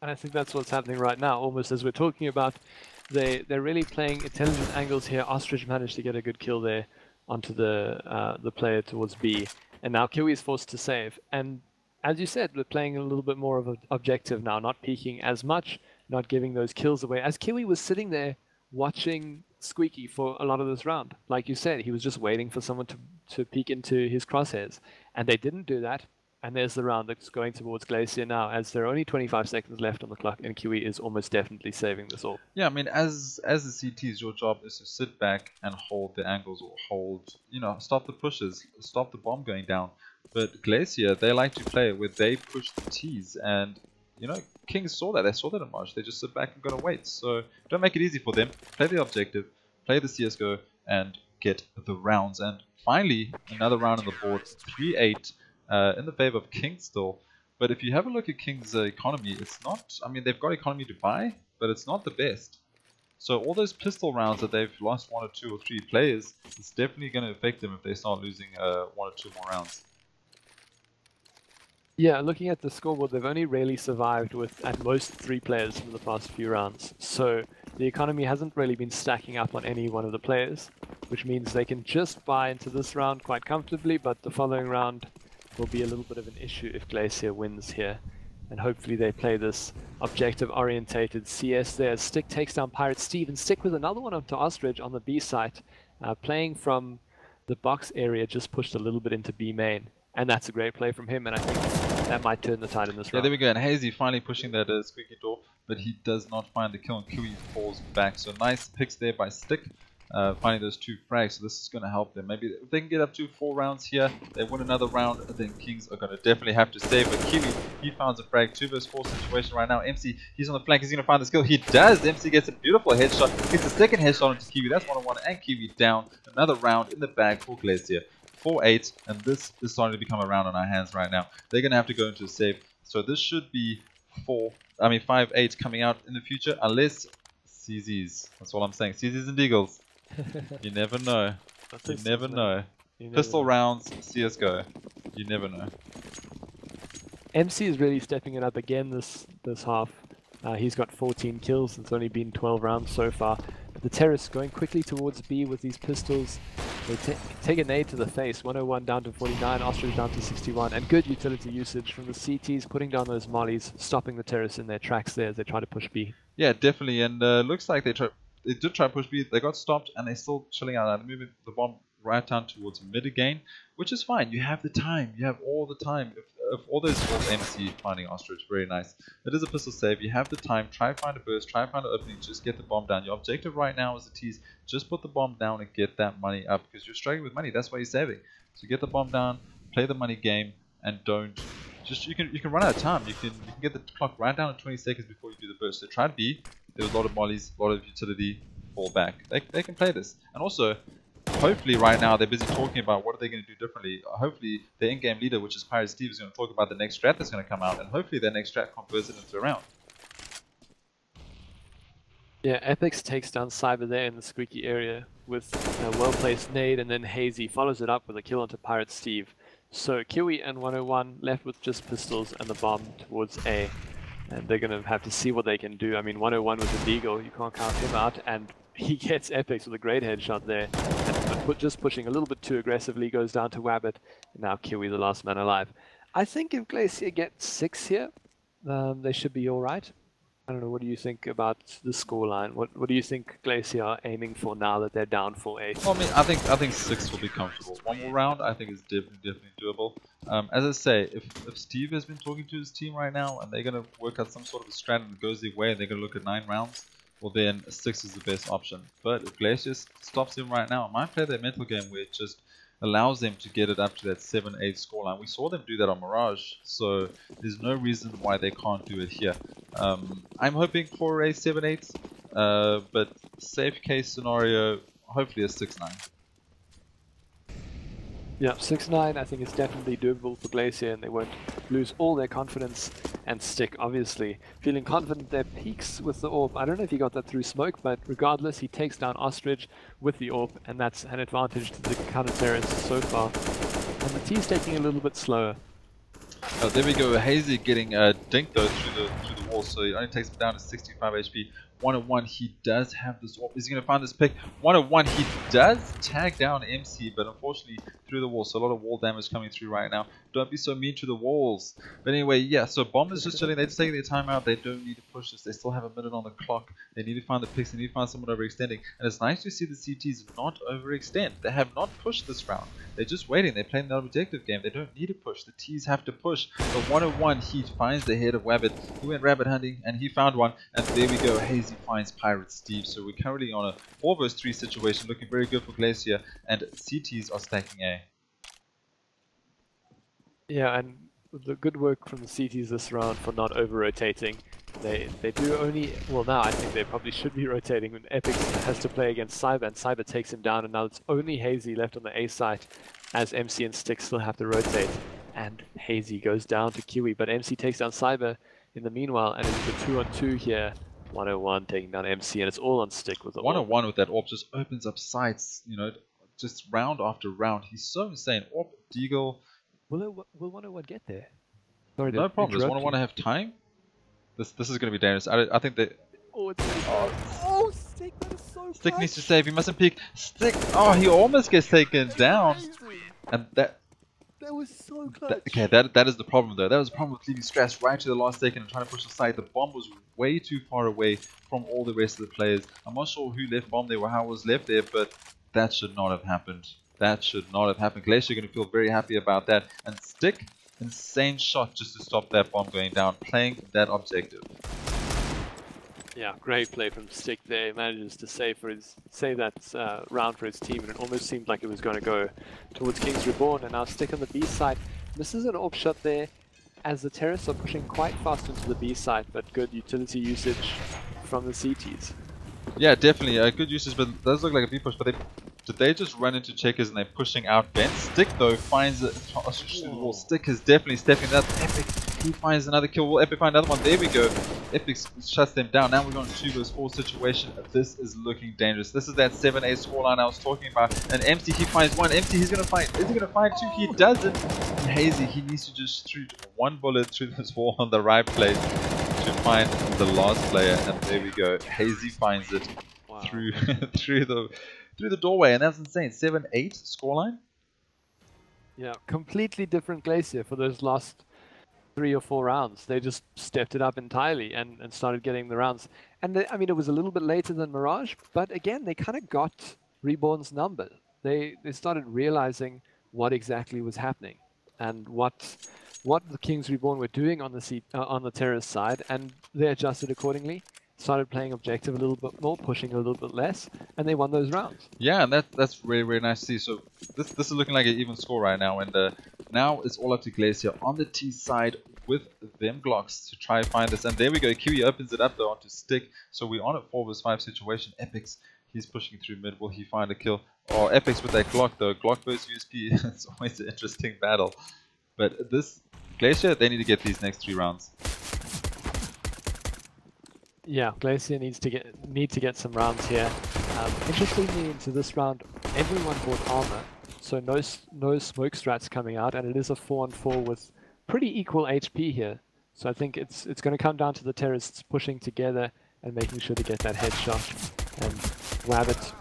And I think that's what's happening right now. Almost as we're talking about, they're really playing intelligent angles here. Ostrich managed to get a good kill there onto the player towards B, and now Kiwi is forced to save. And as you said, we're playing a little bit more of an objective now, not peeking as much, not giving those kills away. As Kiwi was sitting there watching Squeaky for a lot of this round. Like you said, he was just waiting for someone to peek into his crosshairs. And they didn't do that. And there's the round that's going towards Glacier now, as there are only 25 seconds left on the clock, and Kiwi is almost definitely saving this all. Yeah, I mean, as the CTs, your job is to sit back and hold the angles, or stop the pushes, stop the bomb going down. But Glacier, they like to play where they push the T's, and Kings saw that. They saw that in March. They just sit back and gotta wait. So don't make it easy for them. Play the objective, play the CSGO, and get the rounds. And finally, another round on the board, 3-8 in the favor of Kings still. But if you have a look at Kings' economy, it's not. I mean, they've got economy to buy, but it's not the best. So all those pistol rounds that they've lost 1 or 2 or 3 players, it's definitely going to affect them if they start losing 1 or 2 more rounds. Yeah, looking at the scoreboard, they've only really survived with at most 3 players in the past few rounds. So the economy hasn't really been stacking up on any one of the players, which means they can just buy into this round quite comfortably, but the following round will be a little bit of an issue if Glacier wins here. and hopefully they play this objective-orientated CS there. Stick takes down Pirate Steve, and Stick with another one up to Ostrich on the B site, playing from the box area, just pushed a little bit into B main, and that's a great play from him, and I think that might turn the tide in this round. Yeah, there we go, and Hazy finally pushing that squeaky door, but he does not find the kill, and Kiwi falls back. So nice picks there by Stick, finding those 2 frags, so this is going to help them. Maybe if they can get up to 4 rounds here, they win another round, then Kings are going to definitely have to save. But Kiwi, he finds a frag, 2 vs 4 situation right now. MC, he's on the flank, he's going to find the skill. He does! MC gets a beautiful headshot, gets a second headshot into Kiwi. That's 1-on-1, and Kiwi down. Another round in the bag for Glacier. 4-8, and this is starting to become a round on our hands right now. They're going to have to go into a save, so this should be 5-8 coming out in the future, unless CZs. That's all I'm saying. CZs and Deagles. You never know. You never know. Pistol rounds, CSGO. You never know. MC is really stepping it up again this half. He's got 14 kills. It's only been 12 rounds so far. But the Terrorists going quickly towards B with these pistols. They take a nade to the face. 101 down to 49, Ostrich down to 61, and good utility usage from the CTs, putting down those mollies, stopping the Terrorists in their tracks there as they try to push B. Yeah, definitely, and looks like they did try to push B. They got stopped, and they're still chilling out. They're moving the bomb right down towards mid again, which is fine. You have the time. You have all the time. If all those falls MC finding Ostrich, very nice. It is a pistol save. You have the time. Try find a burst. Try find an opening. Just get the bomb down. Your objective right now is the tease. Just put the bomb down and get that money up, because you're struggling with money. That's why you're saving. So get the bomb down, play the money game, and don't just you can run out of time. You can get the clock right down to 20 seconds before you do the burst. So try to be. There was a lot of mollies, a lot of utility. Fall back. They can play this, and also. Hopefully right now they're busy talking about what are they going to do differently. Hopefully the in-game leader, which is Pirate Steve, is going to talk about the next strat that's going to come out, and hopefully that next strat converts it into a round. Yeah, Epix takes down Cyber there in the squeaky area with a well-placed nade, and then Hazy follows it up with a kill onto Pirate Steve. So Kiwi and 101 left with just pistols and the bomb towards A, and they're going to have to see what they can do. I mean, 101 with a deagle, you can't count him out, and he gets Epix with a great headshot there. But just pushing a little bit too aggressively, goes down to Wabbit, and now Kiwi the last man alive. I think if Glacier gets 6 here, they should be alright. I don't know, what do you think about the scoreline? What do you think Glacier are aiming for now that they're down 4-8? Well, I mean, I think 6 will be comfortable. One more round, I think is definitely doable. As I say, if Steve has been talking to his team right now, and they're going to work out some sort of a strat and it goes their way, and they're going to look at 9 rounds, well then 6 is the best option. But if Glacier stops him right now, it might play their mental game where it just allows them to get it up to that 7-8 scoreline. We saw them do that on Mirage, so there's no reason why they can't do it here. I'm hoping for a 7-8, but safe case scenario, hopefully a 6-9. Yeah, 6-9 I think is definitely doable for Glacier, and they won't lose all their confidence. And Stick, obviously, feeling confident their peaks with the AWP. I don't know if he got that through smoke, but regardless, he takes down Ostrich with the AWP, and that's an advantage to the counter-terrorists so far. And the T's taking a little bit slower. Oh, there we go. Hazy getting dinked though through the wall, so it only takes him down to 65 HP. 101, he does have this AWP. Is he going to find this pick? 101, he does tag down MC, but unfortunately through the wall, so a lot of wall damage coming through right now. Don't be so mean to the walls. But anyway, yeah, so Bomb is just chilling. They're just taking their time out. They don't need to push this. They still have a minute on the clock. They need to find the picks. They need to find someone overextending. And it's nice to see the CTs not overextend. They have not pushed this round. They're just waiting. They're playing the objective game. They don't need to push. The T's have to push. But 101, he finds the head of Wabbit. He went rabbit hunting and he found one. And there we go. Hazy finds Pirate Steve. So we're currently on a 4 vs 3 situation. Looking very good for Glacier. And CTs are stacking A. Yeah, and the good work from the CTs this round for not over-rotating. They do only, well now I think they probably should be rotating when Epic has to play against Cyber, and Cyber takes him down, and now it's only Hazy left on the A site as MC and Stick still have to rotate. And Hazy goes down to Kiwi, but MC takes down Cyber in the meanwhile, and it's a 2-on-2 here. 101 taking down MC, and it's all on Stick with the 101 with that AWP just opens up sights, you know, just round after round. He's so insane. AWP, Deagle. Will 101 get there? Sorry, no problem. Does 101 have time? This is going to be dangerous. I think that. Oh, it's oh, Stick, that is so Stick clutch. needs to save. He mustn't peek. Stick. Oh, he almost gets taken down. And that. That was so clutch. Okay, that is the problem though. That was the problem with leaving stress right to the last second and trying to push aside. The bomb was way too far away from all the rest of the players. I'm not sure who left bomb there or how it was left there, but that should not have happened. That should not have happened. Glacier going to feel very happy about that. And Stick, insane shot just to stop that bomb going down, playing that objective. Yeah, great play from Stick there. He manages to save that round for his team, and it almost seemed like it was going to go towards Kings Reborn. And now Stick on the B side. This is an AWP shot there, as the terrorists are pushing quite fast into the B side, but good utility usage from the CTs. Yeah, definitely good usage, but it does look like a B push. But did they just run into checkers and they're pushing out Ben? Stick though finds it through the wall. Stick is definitely stepping up. Epic, he finds another kill. Will Epic find another one? There we go. Epic shuts them down. Now we're going to 2 vs 4 situation. This is looking dangerous. This is that 7-8 scoreline I was talking about. And Empty, he finds one. Empty, he's going to find. Is he going to find 2? He doesn't. And Hazy, he needs to just shoot 1 bullet through this wall on the right place to find the last player. And there we go. Hazy finds it. Wow. through the doorway, and that's insane. 7-8 scoreline. Yeah, completely different Glacier for those last 3 or 4 rounds. They just stepped it up entirely and started getting the rounds. And I mean, it was a little bit later than Mirage, but again, they kind of got Reborn's number. They started realizing what exactly was happening and what the Kings Reborn were doing on the terrorist side, and they adjusted accordingly. Started playing objective a little bit more, pushing a little bit less, and they won those rounds. Yeah, and that's really, really nice to see. So this is looking like an even score right now, and now it's all up to Glacier on the T side with them Glocks to try and find this. And there we go, Kiwi opens it up though onto Stick, so we're on a 4 vs 5 situation. Epics, he's pushing through mid, will he find a kill? Oh, Epics with that Glock though, Glock versus USP, it's always an interesting battle. But this, Glacier, they need to get these next 3 rounds. Yeah, Glacier needs to get some rounds here. Interestingly, into this round, everyone bought armor, so no smoke strats coming out, and it is a 4-on-4 with pretty equal HP here. So I think it's going to come down to the terrorists pushing together and making sure to get that headshot. And Rabbit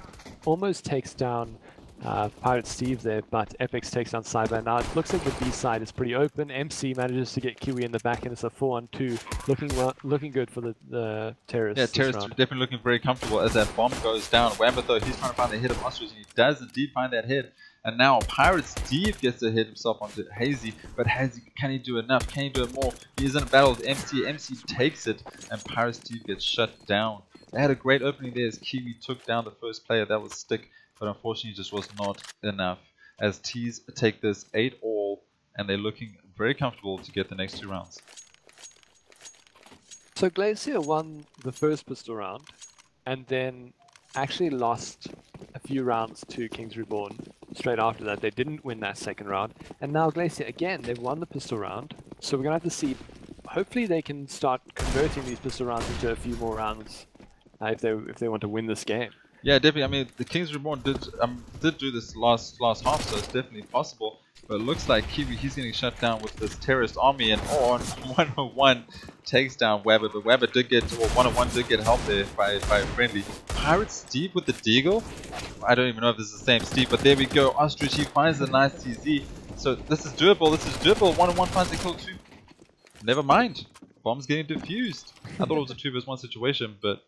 almost takes down Pirate Steve there, but Epix takes down Cyber. Now it looks like the B side is pretty open. MC manages to get Kiwi in the back, and it's a 4-on-2, looking good for the terrorists. Yeah, terrorists are definitely looking very comfortable as that bomb goes down. Wamba though, he's trying to find the hit of Ostrich, and he does indeed find that hit. And now Pirate Steve gets to hit himself onto Hazy, but Hazy, can he do enough? Can he do it more? He is in a battle with MC. MC takes it, and Pirate Steve gets shut down. They had a great opening there as Kiwi took down the first player, that was Stick, but unfortunately just was not enough. As T's take this 8-all, and they're looking very comfortable to get the next 2 rounds. So Glacier won the first pistol round, and then actually lost a few rounds to Kings Reborn. Straight after that, they didn't win that second round, and now Glacier again, they've won the pistol round. So we're gonna have to see. Hopefully, they can start converting these pistol rounds into a few more rounds if they want to win this game. Yeah, definitely. I mean, the Kings Reborn did do this last half, so it's definitely possible. But it looks like Kiwi, he's getting shut down with this terrorist army, and on 101 takes down Webber. But Webber did get, or 101 did get help there by a friendly. Pirate Steve with the Deagle. I don't even know if this is the same Steve, but there we go. Ostrich, he finds a nice TZ. So this is doable. This is doable. 101 finds a kill too. Never mind. Bomb's getting defused. I thought it was a 2 vs 1 situation, but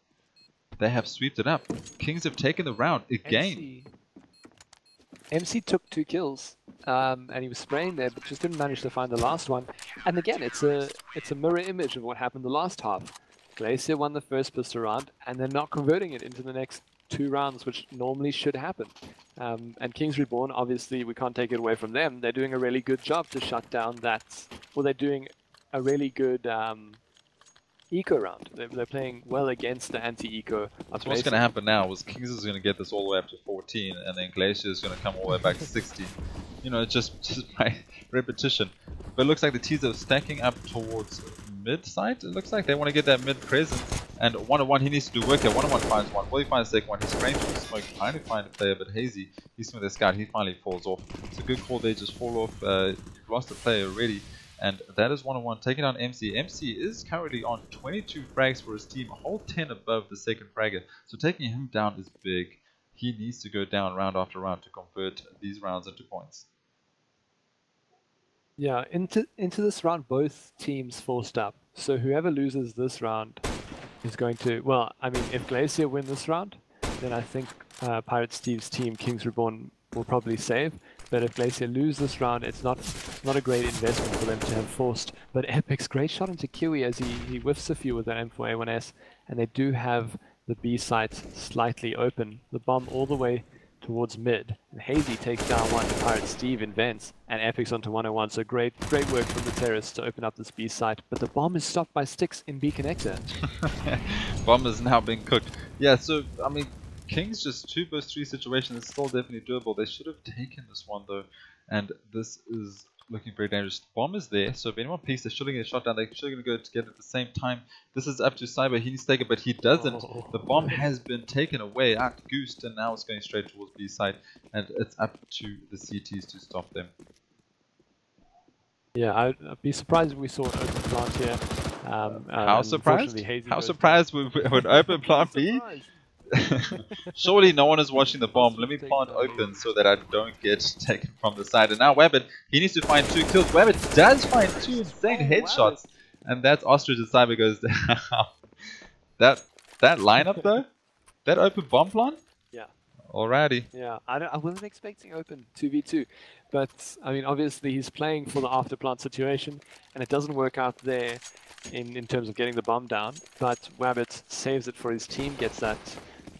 they have sweeped it up. Kings have taken the round again. MC took 2 kills, and he was spraying there, but just didn't manage to find the last one. And again, it's a mirror image of what happened the last half. Glacier won the first pistol round, and they're not converting it into the next 2 rounds, which normally should happen. And Kings Reborn, obviously, we can't take it away from them. They're doing a really good job to shut down that. Well, they're doing a really good eco round. They're playing well against the anti-eco. So what's going to happen now is Kings is going to get this all the way up to 14, and then Glacier is going to come all the way back to 16. You know, just by repetition. But it looks like the T's are stacking up towards mid side. It looks like they want to get that mid presence. And 101, he needs to do work here. 101 finds one. Will he find the second one? He's spraying through the smoke, trying to find a player, but Hazy, he's with a scout. He finally falls off. It's a good call there, just fall off. You've lost a player already. And that is 101, taking down MC. MC is currently on 22 frags for his team, a whole 10 above the second fragger. So taking him down is big. He needs to go down round after round to convert these rounds into points. Yeah, into this round, both teams forced up. So whoever loses this round is going to. Well, I mean, if Glacier win this round, then I think Pirate Steve's team, Kings Reborn, will probably save. But if Glacier lose this round, it's not a great investment for them to have forced. But Epic's great shot into Kiwi as he whiffs a few with that M4A1S, and they do have the B site slightly open. The bomb all the way towards mid, and Hazy takes down one. Pirate Steve invents, and Epic's onto 101. So great work from the terrorists to open up this B site. But the bomb is stopped by Sticks in B connector. Bomb has now been cooked. Yeah, so I mean, King's just 2 vs 3 situation is still definitely doable. They should have taken this one though, and this is looking very dangerous. Bomb is there, so if anyone peeks, they're surely going to get shot down. They're surely going to go together at the same time. This is up to Cyber. He needs to take it, but he doesn't. Oh. The bomb has been taken away, out goosed, and now it's going straight towards B side, and it's up to the CTs to stop them. Yeah, I'd be surprised if we saw an open plant here. How surprised? How surprised would open plant be? Surely no one is watching the bomb. Let me plant open so that I don't get taken from the side. And now Wabbit, he needs to find 2 kills. Wabbit does find 2 insane headshots. And that's Ostrich and Cyber goes down. that lineup though? That open bomb plant? Yeah. Alrighty. Yeah, I wasn't expecting open 2v2. But, I mean, obviously he's playing for the after plant situation. And it doesn't work out there in terms of getting the bomb down. But Wabbit saves it for his team, gets that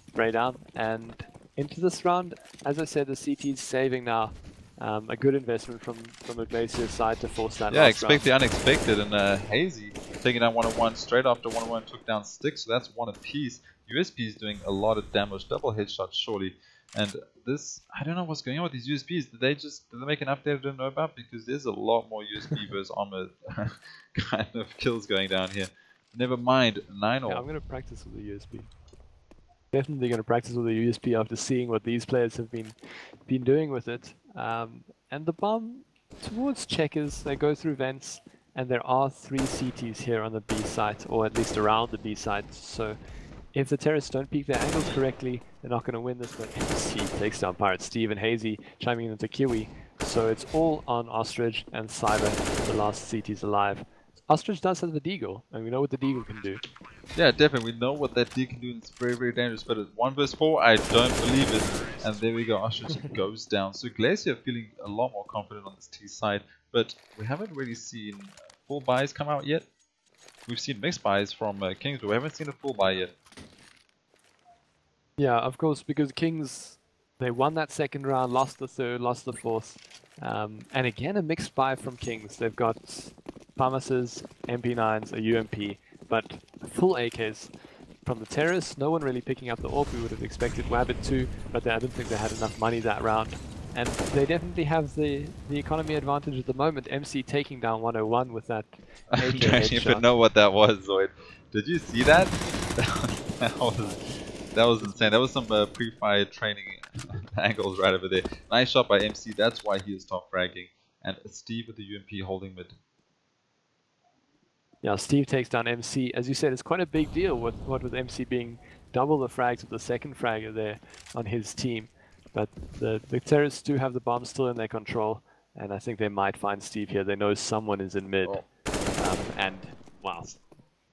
spray down, and into this round, as I said, the CT's saving now. A good investment from the Glacier side to force that. Yeah, expect the unexpected, and Hazy taking down 101 straight after 101 took down Sticks, so that's 1 apiece. USP is doing a lot of damage, double headshots surely, and this, I don't know what's going on with these USPs. Did they make an update I didn't know about? Because there's a lot more USP versus armor kind of kills going down here. Never mind, 9-all. Yeah, I'm going to practice with the USP. Definitely going to practice with the USP after seeing what these players have been doing with it. And the bomb towards checkers, they go through vents, and there are 3 CTs here on the B site, or at least around the B site. So if the terrorists don't peek their angles correctly, they're not going to win this. But MC takes down Pirate Steve and Hazy, chiming into Kiwi. So it's all on Ostrich and Cyber, the last CTs alive. Ostrich does have the deagle, and we know what the deagle can do. Yeah, definitely. We know what that deagle can do, and it's very, very dangerous. But at 1 vs 4, I don't believe it. And there we go, Ostrich goes down. So Glacier feeling a lot more confident on this T side, but we haven't really seen full buys come out yet. We've seen mixed buys from Kings, but we haven't seen a full buy yet. Yeah, of course, because Kings, they won that second round, lost the third, lost the fourth. And again, a mixed buy from Kings. They've got Famas's, MP9s, a UMP, but full AKs. From the terrorists, no one really picking up the AWP. We would have expected Wabbit to, but I didn't think they had enough money that round. And they definitely have the economy advantage at the moment. MC taking down 101 with that AK I don't even know what that was, Zoid. Did you see that? That was insane. That was some pre-fire training angles right over there. Nice shot by MC. That's why he is top fragging. And Steve with the UMP holding mid. Yeah, Steve takes down MC. As you said, it's quite a big deal with MC being double the frags of the second fragger there on his team. But the terrorists do have the bomb still in their control, and I think they might find Steve here. They know someone is in mid. And, wow,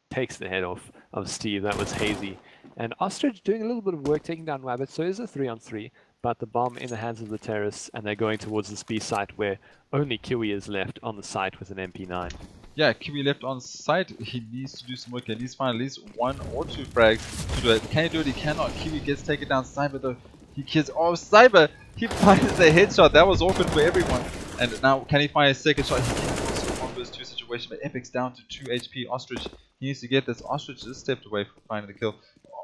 takes the head off of Steve. That was Hazy. And Ostrich doing a little bit of work taking down Wabbit, so it is a 3-on-3. But the bomb in the hands of the terrorists, and they're going towards this B site where only Kiwi is left on the site with an MP9. Yeah, Kiwi left on site. He needs to do some work. He needs to find at least 1 or 2 frags to do it. Can he do it? He cannot. Kiwi gets taken down. Cyber though. He kills. Oh, Cyber! He finds the headshot. That was awkward for everyone. And now, can he find a second shot? He can also 1 vs 2 situation. But Epic's down to 2 HP. Ostrich, he needs to get this. Ostrich just stepped away from finding the kill.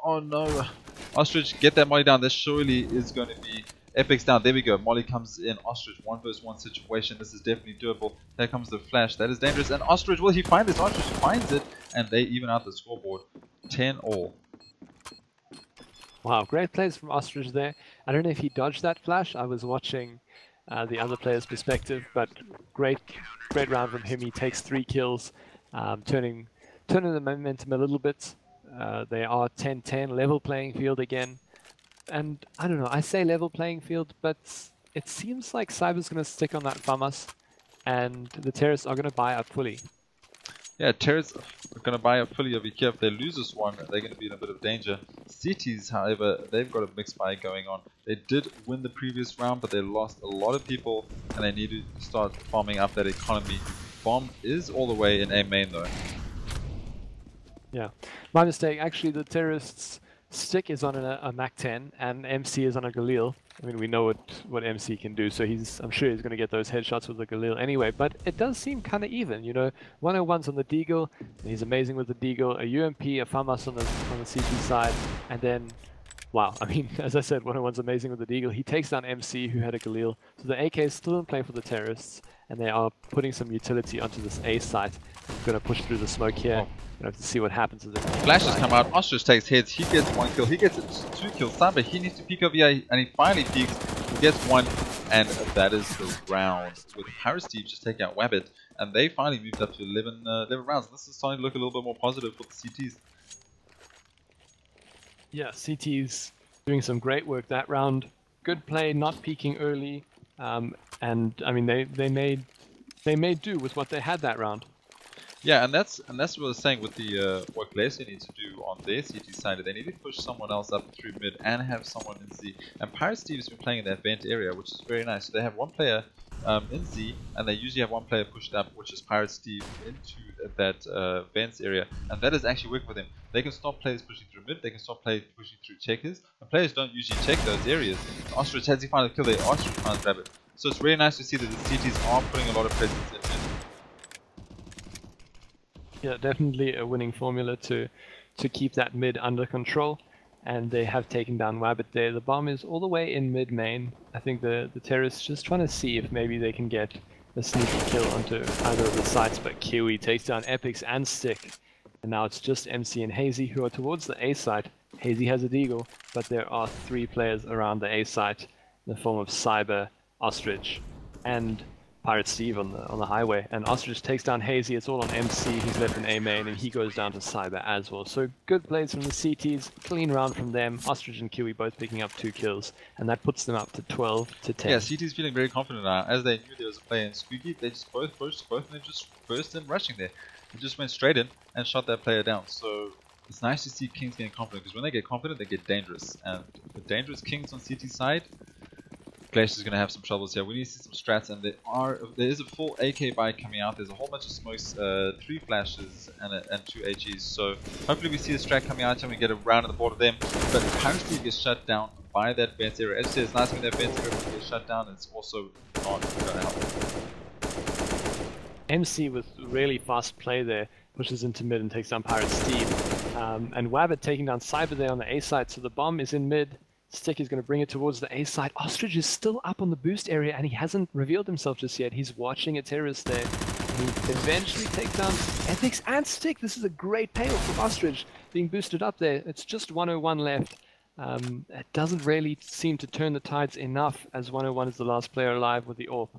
Oh no. Ostrich, get that Molly down. This surely is going to be Epic's down. There we go. Molly comes in. Ostrich 1 vs 1 situation. This is definitely doable. There comes the flash. That is dangerous. And Ostrich, will he find this? Ostrich finds it. And they even out the scoreboard. 10-all. Wow, great plays from Ostrich there. I don't know if he dodged that flash. I was watching the other player's perspective, but great round from him. He takes 3 kills, turning the momentum a little bit. They are 10-10, level playing field again. And I don't know, I say level playing field, but it seems like Cyber's going to stick on that FAMAS. and the terrorists are going to buy up fully. Yeah, terrorists are going to buy up fully over here. If they lose this one, they're going to be in a bit of danger. CTs, however, they've got a mixed buy going on. They did win the previous round, but they lost a lot of people, and they need to start farming up that economy. Bomb is all the way in A main though. Yeah, my mistake. Actually, the terrorists' stick is on a MAC-10 and MC is on a Galil. I mean, we know what MC can do, so I'm sure he's going to get those headshots with the Galil anyway. But it does seem kind of even, you know. 101's on the Deagle, and he's amazing with the Deagle. A UMP, a FAMAS on the CT side, and then, wow, I mean, as I said, 101's amazing with the Deagle. He takes down MC, who had a Galil. So the AK is still in play for the terrorists, and they are putting some utility onto this A site. Going to push through the smoke here. Gonna have to see what happens with it. Flashes come out, Ostrich takes hits, he gets 1 kill, he gets 2 kills, Samba, he needs to peek over here, and he finally peeks, he gets 1, and that is the round, with Paris Steve just taking out Wabbit, and they finally moved up to 11 rounds. This is starting to look a little bit more positive for the CTs. Yeah, CT's doing some great work that round. Good play, not peeking early, and I mean they made do with what they had that round. Yeah, and that's what I was saying with the what Glacier needs to do on their CT side. They need to push someone else up through mid and have someone in Z. And Pirate Steve has been playing in that vent area, which is very nice. So they have one player in Z, and they usually have one player pushed up, which is Pirate Steve, into that vents area, and that is actually working for them. They can stop players pushing through mid, they can stop players pushing through checkers, and players don't usually check those areas. Ostrich has he finally killed their Ostrich finds Rabbit. So it's really nice to see that the CTs are putting a lot of presence in mid. Yeah, definitely a winning formula to keep that mid under control, and they have taken down Wabbit there. The bomb is all the way in mid main. I think the terrorists just trying to see if maybe they can get a sneaky kill onto either of the sites, but Kiwi takes down Epics and Stick, and now it's just MC and Hazy who are towards the A site. Hazy has a deagle, but there are 3 players around the A site in the form of Cyber, Ostrich, and Pirate Steve on the highway, and Ostrich takes down Hazy. It's all on MC. He's left in A main, and he goes down to Cyber as well. So good plays from the CTs, clean round from them. Ostrich and Kiwi both picking up 2 kills, and that puts them up to 12 to 10. Yeah, CT's feeling very confident now. As they knew there was a player in Squeaky, they just both pushed, both of them just burst in, rushing there. They just went straight in and shot that player down. So it's nice to see Kings getting confident, because when they get confident, they get dangerous. And the dangerous Kings on CT side, Glacier's going to have some troubles here. We need to see some strats, and there is a full AK buy coming out. There's a whole bunch of smokes, 3 flashes and 2 HEs. So hopefully we see a strat coming out and we get a round on the board of them. But Paris Steve gets shut down by that vent area. As I said, it's nice when that vent area gets shut down. It's also not going to help. MC with really fast play there pushes into mid and takes down Pirate Steve. And Wabbit taking down Cyber there on the A side. So the bomb is in mid. Stick is going to bring it towards the A side. Ostrich is still up on the boost area, and he hasn't revealed himself just yet. He's watching a terrorist there. He eventually takes down Epics and Stick. This is a great payoff from Ostrich being boosted up there. It's just 101 left. It doesn't really seem to turn the tides enough, as 101 is the last player alive with the AWP.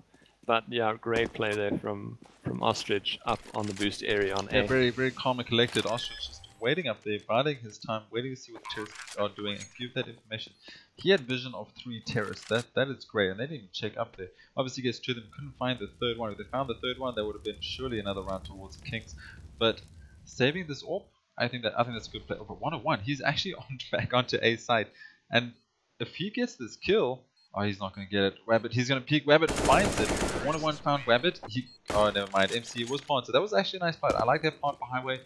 But yeah, great play there from Ostrich up on the boost area on A. Yeah, very, very calm and collected. Ostrich just waiting up there, biding his time, waiting to see what the terrorists are doing and give that information. He had vision of 3 terrorists. That is great, and they didn't even check up there. Obviously, gets 2 of them, couldn't find the 3rd one. If they found the 3rd one, that would have been surely another round towards the Kings. But saving this AWP, I think that's a good play. Over 101, he's actually back onto A side, and if he gets this kill, oh, he's not going to get it. Wabbit, he's going to peek. Wabbit finds it. 101 found Wabbit. Oh, never mind. MC was plant. So that was actually a nice fight. I like that plant for highway.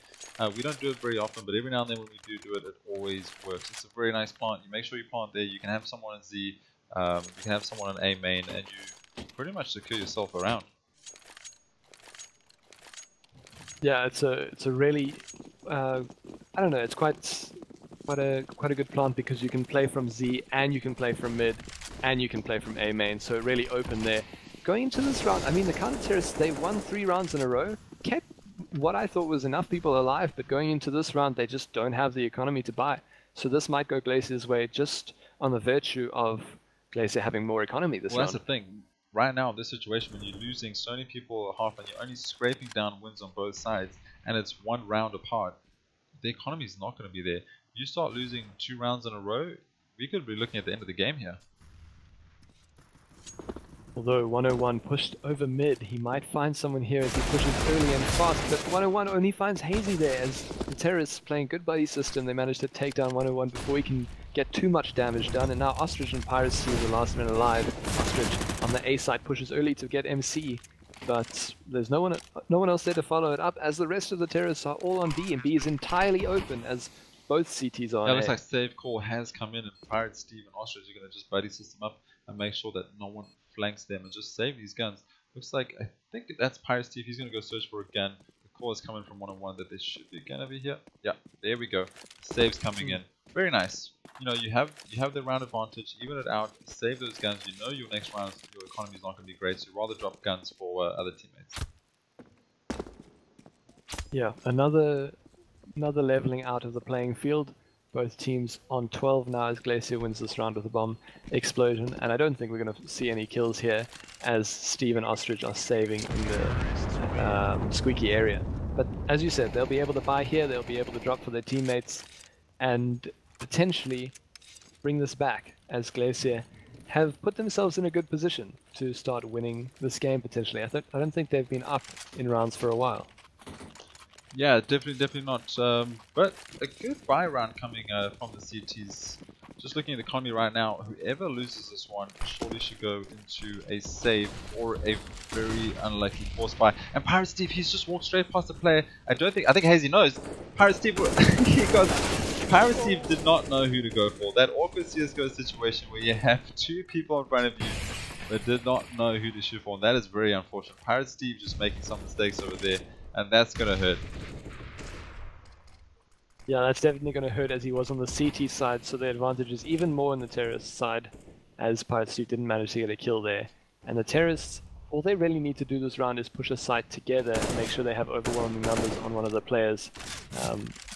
We don't do it very often, but every now and then when we do it, it always works. It's a very nice plant. You make sure you plant there. You can have someone in Z. You can have someone in A main, and you pretty much secure yourself around. Yeah, it's a really I don't know. It's quite a good plant, because you can play from Z, and you can play from mid, and you can play from A main. So really open there. Going into this round, I mean, the counter-terrorists, they won 3 rounds in a row, kept what I thought was enough people alive, but going into this round, they just don't have the economy to buy. So this might go Glacier's way, just on the virtue of Glacier having more economy this round. Well, that's the thing. Right now, in this situation, when you're losing so many people half, and you're only scraping down wins on both sides, and it's 1 round apart, the economy is not going to be there. You start losing 2 rounds in a row, we could be looking at the end of the game here. Although 101 pushed over mid, he might find someone here as he pushes early and fast, but 101 only finds Hazy there as the terrorists playing good buddy system. They managed to take down 101 before he can get too much damage done, and now Ostrich and Pirates see the last man alive. Ostrich on the A side pushes early to get MC, but there's no one else there to follow it up as the rest of the terrorists are all on B, and B is entirely open as both CTs are on Yeah, A. looks like save call has come in, and Pirates, Steve, and Ostrich are going to just buddy system up and make sure that no one flanks them and just save these guns. Looks like, I think that's Pirate Steve. He's going to go search for a gun. The call is coming from 101 that there should be a gun over here. Yeah, there we go. Saves coming in. Very nice. You know, you have the round advantage, even it out, save those guns. You know your next round, your economy is not going to be great, so you rather drop guns for other teammates. Yeah, another leveling out of the playing field. Both teams on 12 now as Glacier wins this round with a bomb explosion, and I don't think we're going to see any kills here as Steve and Ostrich are saving in the squeaky area. But as you said, they'll be able to buy here, they'll be able to drop for their teammates, and potentially bring this back as Glacier have put themselves in a good position to start winning this game potentially. I don't think they've been up in rounds for a while. Yeah, definitely not. But a good buy round coming from the CTs. Just looking at the economy right now, whoever loses this one surely should go into a save or a very unlucky force buy. And Pirate Steve, he's just walked straight past the player. I think Hazy knows. Pirate Steve, Pirate Steve did not know who to go for. That awkward CSGO situation where you have two people in front of you that did not know who to shoot for. And that is very unfortunate. Pirate Steve just making some mistakes over there. And that's going to hurt. Yeah, that's definitely going to hurt as he was on the CT side, so the advantage is even more on the terrorist side, as Pirate Steve didn't manage to get a kill there. And the terrorists, all they really need to do this round is push a site together and make sure they have overwhelming numbers on one of the players.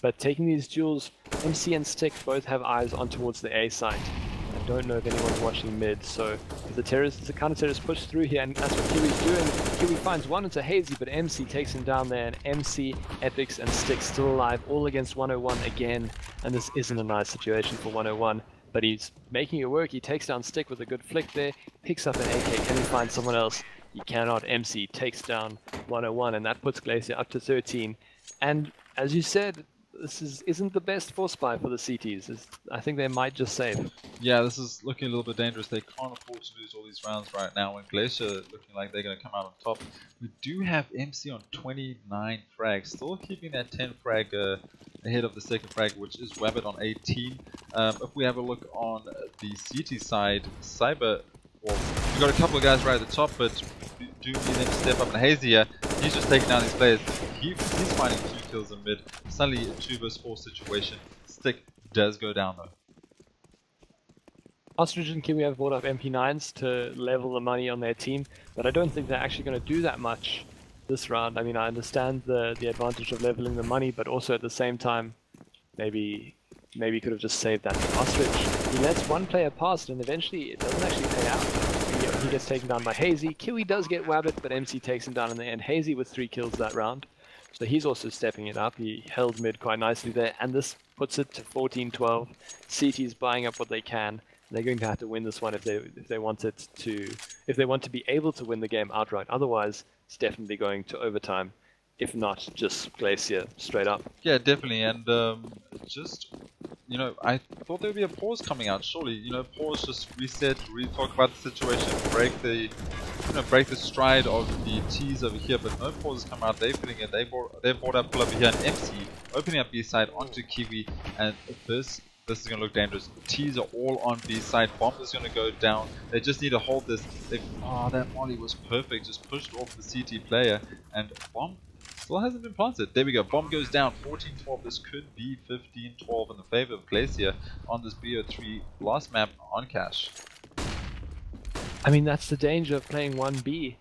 But taking these duels, MC and Stick both have eyes on towards the A site. I don't know if anyone's watching mid, so if the counter-terrorists push through here, and that's what Kiwi's doing. Kiwi finds one into Hazy, but MC takes him down there, and MC, Epics, and Stick still alive, all against 101 again, and this isn't a nice situation for 101, but he's making it work. He takes down Stick with a good flick there, picks up an AK, can he find someone else? He cannot. MC takes down 101, and that puts Glacier up to 13, and as you said, this isn't the best force buy for the CTs. I think they might just save. Yeah, this is looking a little bit dangerous. They can't afford to lose all these rounds right now, and Glacier looking like they're going to come out on top. We do have MC on 29 frags, still keeping that 10 frag ahead of the second frag, which is Wabbit on 18. If we have a look on the CT side, Cyber, well, we've got a couple of guys right at the top, but do need them to step up. And Hazy here, he's just taking down these players. He's finding 2 kills in mid. Suddenly a 2 vs 4 situation. Stick does go down though. Ostrich and Kiwi have bought up MP9s to level the money on their team, but I don't think they're actually going to do that much this round. I mean, I understand the advantage of leveling the money, but also at the same time, maybe could have just saved that. Ostrich, he lets one player past, and eventually it doesn't actually pay out. He gets taken down by Hazy. Kiwi does get Wabbit, but MC takes him down in the end. Hazy with 3 kills that round. So he's also stepping it up. He held mid quite nicely there, and this puts it to 14-12. CT's buying up what they can. They're going to have to win this one if they want to be able to win the game outright. Otherwise, it's definitely going to overtime. If not, just Glacier straight up. Yeah, definitely, and just, you know, I thought there would be a pause coming out. Surely, you know, pause, just reset, re-talk about the situation, break the stride of the T's over here. But no pauses come out. They're feeling it. They've brought up pull over here, and MC opening up B side onto Kiwi, and this is going to look dangerous. T's are all on B side. Bomb is going to go down. They just need to hold this. That molly was perfect. Just pushed off the CT player, and Bomb still hasn't been planted. There we go. Bomb goes down. 14-12. This could be 15-12 in the favor of Glacier on this BO3 last map on cash. I mean, that's the danger of playing 1B.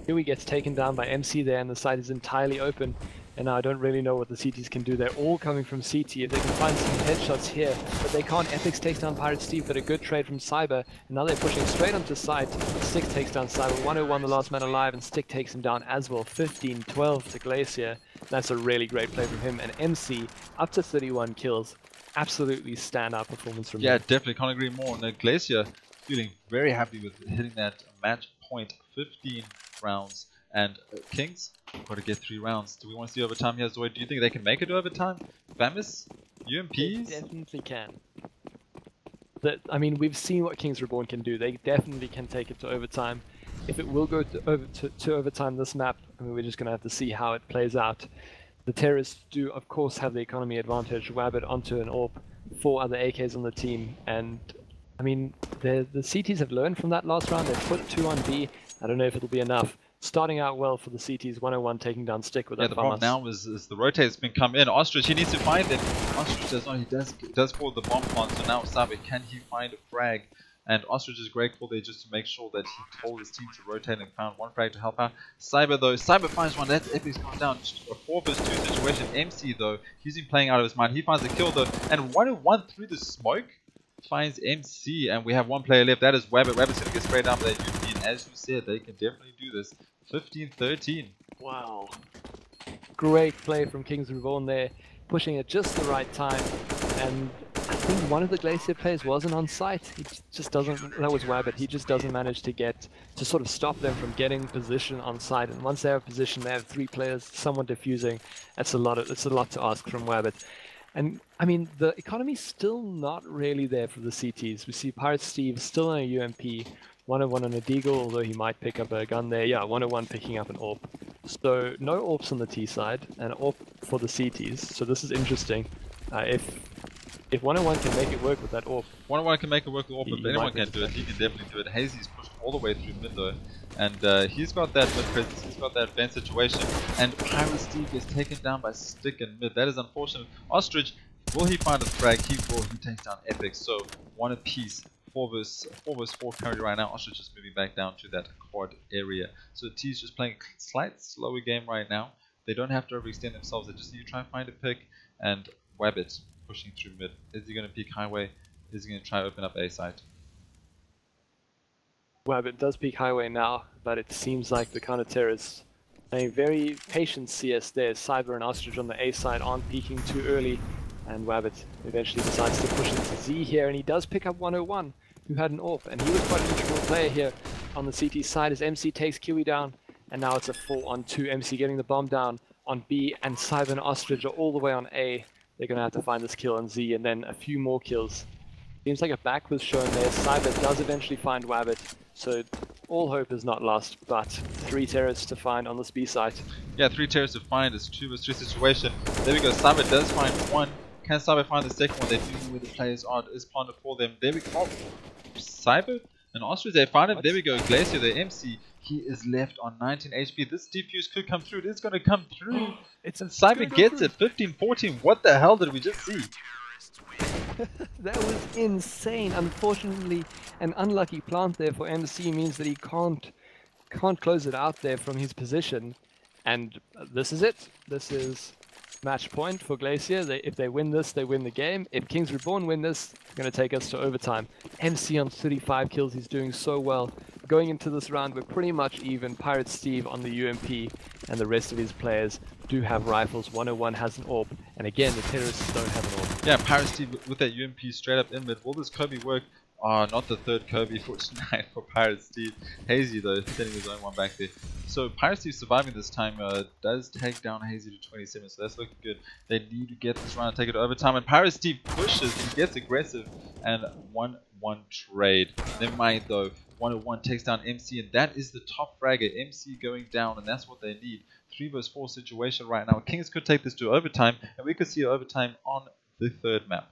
Kiwi gets taken down by MC there, and the site is entirely open. And now I don't really know what the CTs can do. They're all coming from CT. If they can find some headshots here, but they can't. Epics takes down Pirate Steve, but a good trade from Cyber. And now they're pushing straight onto site. Stick takes down Cyber. 101, the last man alive, and Stick takes him down as well. 15-12 to Glacier. That's a really great play from him. And MC up to 31 kills. Absolutely standout performance from him. Yeah, definitely can't agree more. And Glacier feeling very happy with hitting that match point 15 rounds. And Kings, got to get 3 rounds. Do we want to see overtime here, Zoid? Do you think they can make it to overtime? Famous? UMPs? They definitely can. I mean, we've seen what Kings Reborn can do. They definitely can take it to overtime. If it will go to overtime this map, I mean, we're just going to have to see how it plays out. The terrorists do, of course, have the economy advantage. Wabbit onto an AWP, 4 other AKs on the team, and I mean, the CTs have learned from that last round. They've put 2 on B. I don't know if it'll be enough. Starting out well for the CTs, 101 taking down Stick with that. Yeah, the bomb now is the rotate's been come in. Ostrich, he needs to find it. Ostrich does not. He does pull the bomb plant. So now Sabe, can he find a frag? And Ostrich's great call there just to make sure that he told his team to rotate and found one frag to help out. Cyber though, Cyber finds one. That's Epic's gone down. A 4 vs 2 situation. MC though, he's been playing out of his mind. He finds a kill though, and 101 through the smoke finds MC, and we have 1 player left. That is Wabbit. Wabbit's gonna get sprayed down by that UP, and as you said, they can definitely do this. 15-13. Wow. Great play from Kings Reborn there, pushing at just the right time, and I think one of the Glacier players wasn't on site. He just doesn't, that was Wabbit, he just doesn't manage to sort of stop them from getting position on site, and once they have position, they have 3 players, someone defusing. It's a lot to ask from Wabbit. And I mean, the economy's still not really there for the CTs. We see Pirate Steve still on a UMP, 101 on a Deagle, although he might pick up a gun there. Yeah, 101 picking up an AWP. So no AWPs on the T side, and AWP for the CTs. So this is interesting. If 101 can make it work with that AWP. 101 can make it work with AWP, but anyone can do it. He can definitely do it. Hazy's pushed all the way through mid though, and he's got that mid presence, he's got that vent situation, and Pirate Steve gets taken down by Stick in mid. That is unfortunate. Ostrich, will he find a frag? He will. He takes down Epic. So 1 apiece. 4 vs 4 currently right now. Ostrich is moving back down to that quad area. So T's just playing a slight slower game right now. They don't have to overextend themselves. They just need to try and find a pick. And Wabbit pushing through mid. Is he going to peek highway? Is he going to try to open up A side? Wabbit does peek highway now, but it seems like the counter-terrorists playing very patient CS there. Cyber and Ostrich on the A side aren't peeking too early, and Wabbit eventually decides to push into Z here, and he does pick up 101, who had an AWP, and he was quite an integral player here on the CT side as MC takes Kiwi down, and now it's a 4-on-2. MC getting the bomb down on B, and Cyber and Ostrich are all the way on A. They're going to have to find this kill on Z, and then a few more kills. Seems like a back was shown there. Cyber does eventually find Wabbit, so all hope is not lost, but 3 terrorists to find on this B site. Yeah, 3 terrorists to find. It's 2 vs 2 situation. There we go. Cyber does find 1. Can Cyber find the second one? They do know where the players are. It is planted for them. There we go. Oh, Cyber and Ostrich, they find him. There we go. Glacier, the MC. He is left on 19 HP. This defuse could come through. It is going to come through. And Cyber gets it. 15-14. What the hell did we just see? That was insane. Unfortunately, an unlucky plant there for MC means that he can't close it out there from his position. And this is it. This is match point for Glacier. If they win this, they win the game. If Kings Reborn win this, it's going to take us to overtime. MC on 35 kills. He's doing so well. Going into this round, we're pretty much even. Pirate Steve on the UMP, and the rest of his players do have rifles. 101 has an AWP, and again, the terrorists don't have an AWP. Yeah, Pirate Steve with that UMP straight up in mid. Will this Kobe work? Not the third Kobe for tonight for Pirate Steve. Hazy though, sending his own one back there. So Pirate Steve surviving this time does take down Hazy to 27, so that's looking good. They need to get this round and take it to overtime, and Pirate Steve pushes, he gets aggressive, and 1-1 trade. Never mind though, 101 takes down MC, and that is the top fragger. MC going down, and that's what they need. 3 vs 4 situation right now. Kings could take this to overtime, and we could see overtime on the 3rd map.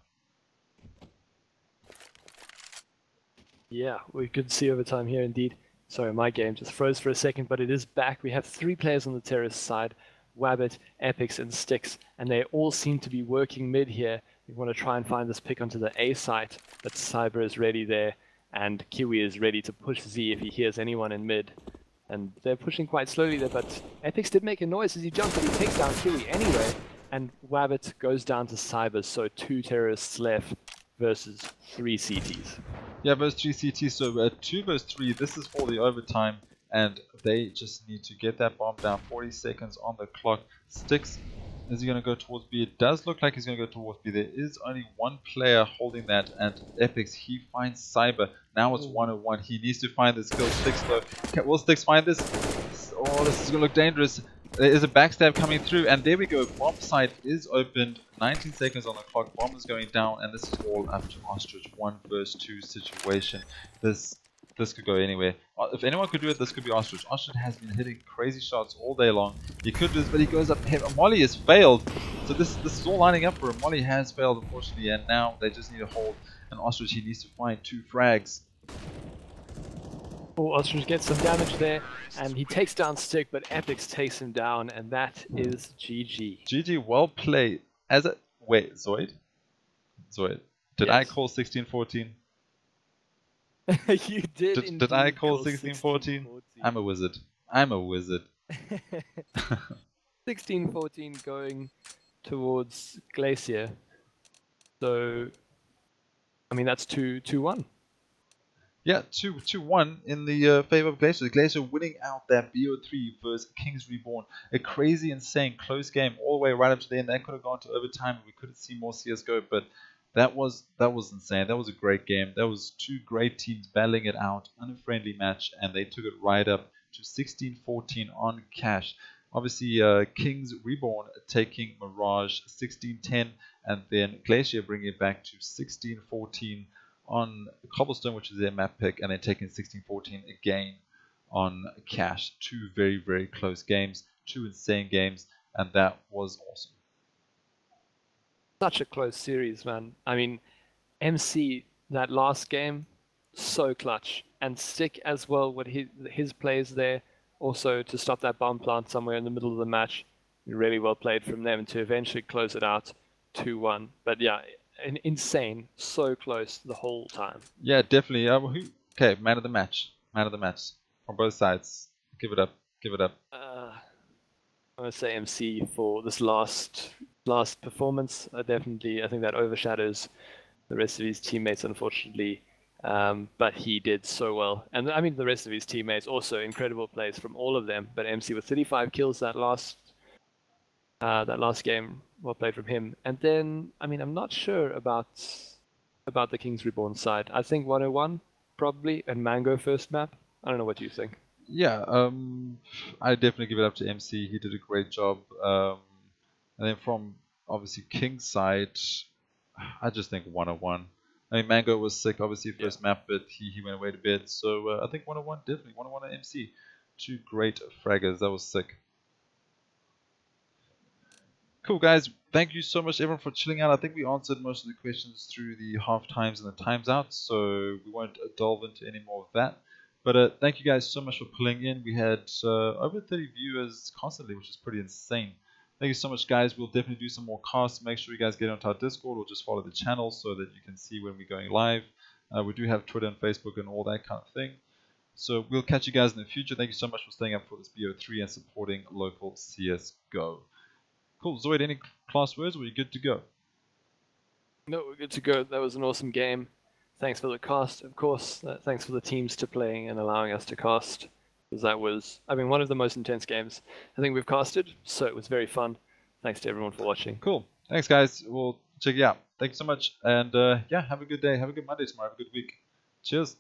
Yeah, we could see overtime here indeed. Sorry, my game just froze for a second, but it is back. We have 3 players on the terrorist side, Wabbit, Epics, and Sticks, and they all seem to be working mid here. We want to try and find this pick onto the A site, but Cyber is ready there, and Kiwi is ready to push Z if he hears anyone in mid. And they're pushing quite slowly there, but Epics did make a noise as he jumped, but he takes down Kiwi anyway, and Wabbit goes down to Cyber, so 2 terrorists left versus 3 CTs. Yeah, versus 3 CTs, so 2 versus 3, this is for the overtime, and they just need to get that bomb down. 40 seconds on the clock. Sticks Is he going to go towards B? It does look like he's going to go towards B. There is only one player holding that, and Epix, he finds Cyber. Now it's 1-on-1. He needs to find this kill. Sticks though. Will Sticks find this? Oh, this is going to look dangerous. There is a backstab coming through, and there we go. Bomb site is opened. 19 seconds on the clock. Bomb is going down, and this is all up to Ostrich. 1 versus 2 situation. This could go anywhere. If anyone could do it, this could be Ostrich. Ostrich has been hitting crazy shots all day long. He could do this, but he goes up. Molly has failed. So this is all lining up for him. Molly has failed, unfortunately, and now they just need to hold. And Ostrich, he needs to find 2 frags. Oh, Ostrich gets some damage there, and he takes down Stick, but Epix takes him down, and that is GG. GG, well played. Wait, Zoid? Did yes. I call 16-14? You did. Did I call 16-14? I'm a wizard. 16-14 going towards Glacier. So, I mean, that's 2-1. Yeah, 2-1 in the favor of Glacier. Glacier winning out that BO3 versus Kings Reborn. A crazy, insane, close game all the way right up to the end. That could have gone to overtime. We could have seen more CSGO, but that was insane. That was a great game. That was 2 great teams battling it out, unfriendly match, and they took it right up to 16-14 on cash. Obviously, Kings Reborn taking Mirage 16-10, and then Glacier bringing it back to 16-14 on Cobblestone, which is their map pick, and then taking 16-14 again on cash. 2 very, very close games, 2 insane games, and that was awesome. Such a close series, man. I mean, MC, that last game, so clutch. And Stick as well, with his plays there, also to stop that bomb plant somewhere in the middle of the match. Really well played from them to eventually close it out 2-1. But yeah, insane, so close the whole time. Yeah, definitely. Okay, man of the match from both sides. Give it up. I'm gonna say MC for this last performance. I think that overshadows the rest of his teammates, unfortunately. But he did so well, and I mean the rest of his teammates also incredible plays from all of them. But MC with 35 kills that last game, well played from him. And then I mean I'm not sure about the Kings Reborn side. I think 101 probably, and Mango first map. I don't know what you think. Yeah, I definitely give it up to MC. He did a great job. And then from obviously King's side, I just think 101. I mean, Mango was sick, obviously, first map, but he went away to bed. So I think 101, definitely. 101 and MC. 2 great fraggers. That was sick. Cool, guys. Thank you so much, everyone, for chilling out. I think we answered most of the questions through the half times and the times out, so we won't delve into any more of that. But thank you guys so much for pulling in. We had over 30 viewers constantly, which is pretty insane. Thank you so much, guys. We'll definitely do some more casts. Make sure you guys get onto our Discord or just follow the channel so that you can see when we're going live. We do have Twitter and Facebook and all that kind of thing. So we'll catch you guys in the future. Thank you so much for staying up for this BO3 and supporting local CSGO. Cool. Zoid, any last words, or are you good to go? No, we're good to go. That was an awesome game. Thanks for the cast, of course. Thanks for the teams to playing and allowing us to cast. Because that was, I mean, one of the most intense games I think we've casted. So it was very fun. Thanks to everyone for watching. Cool. Thanks, guys. We'll check you out. Thank you so much. And yeah, have a good day. Have a good Monday tomorrow. Have a good week. Cheers.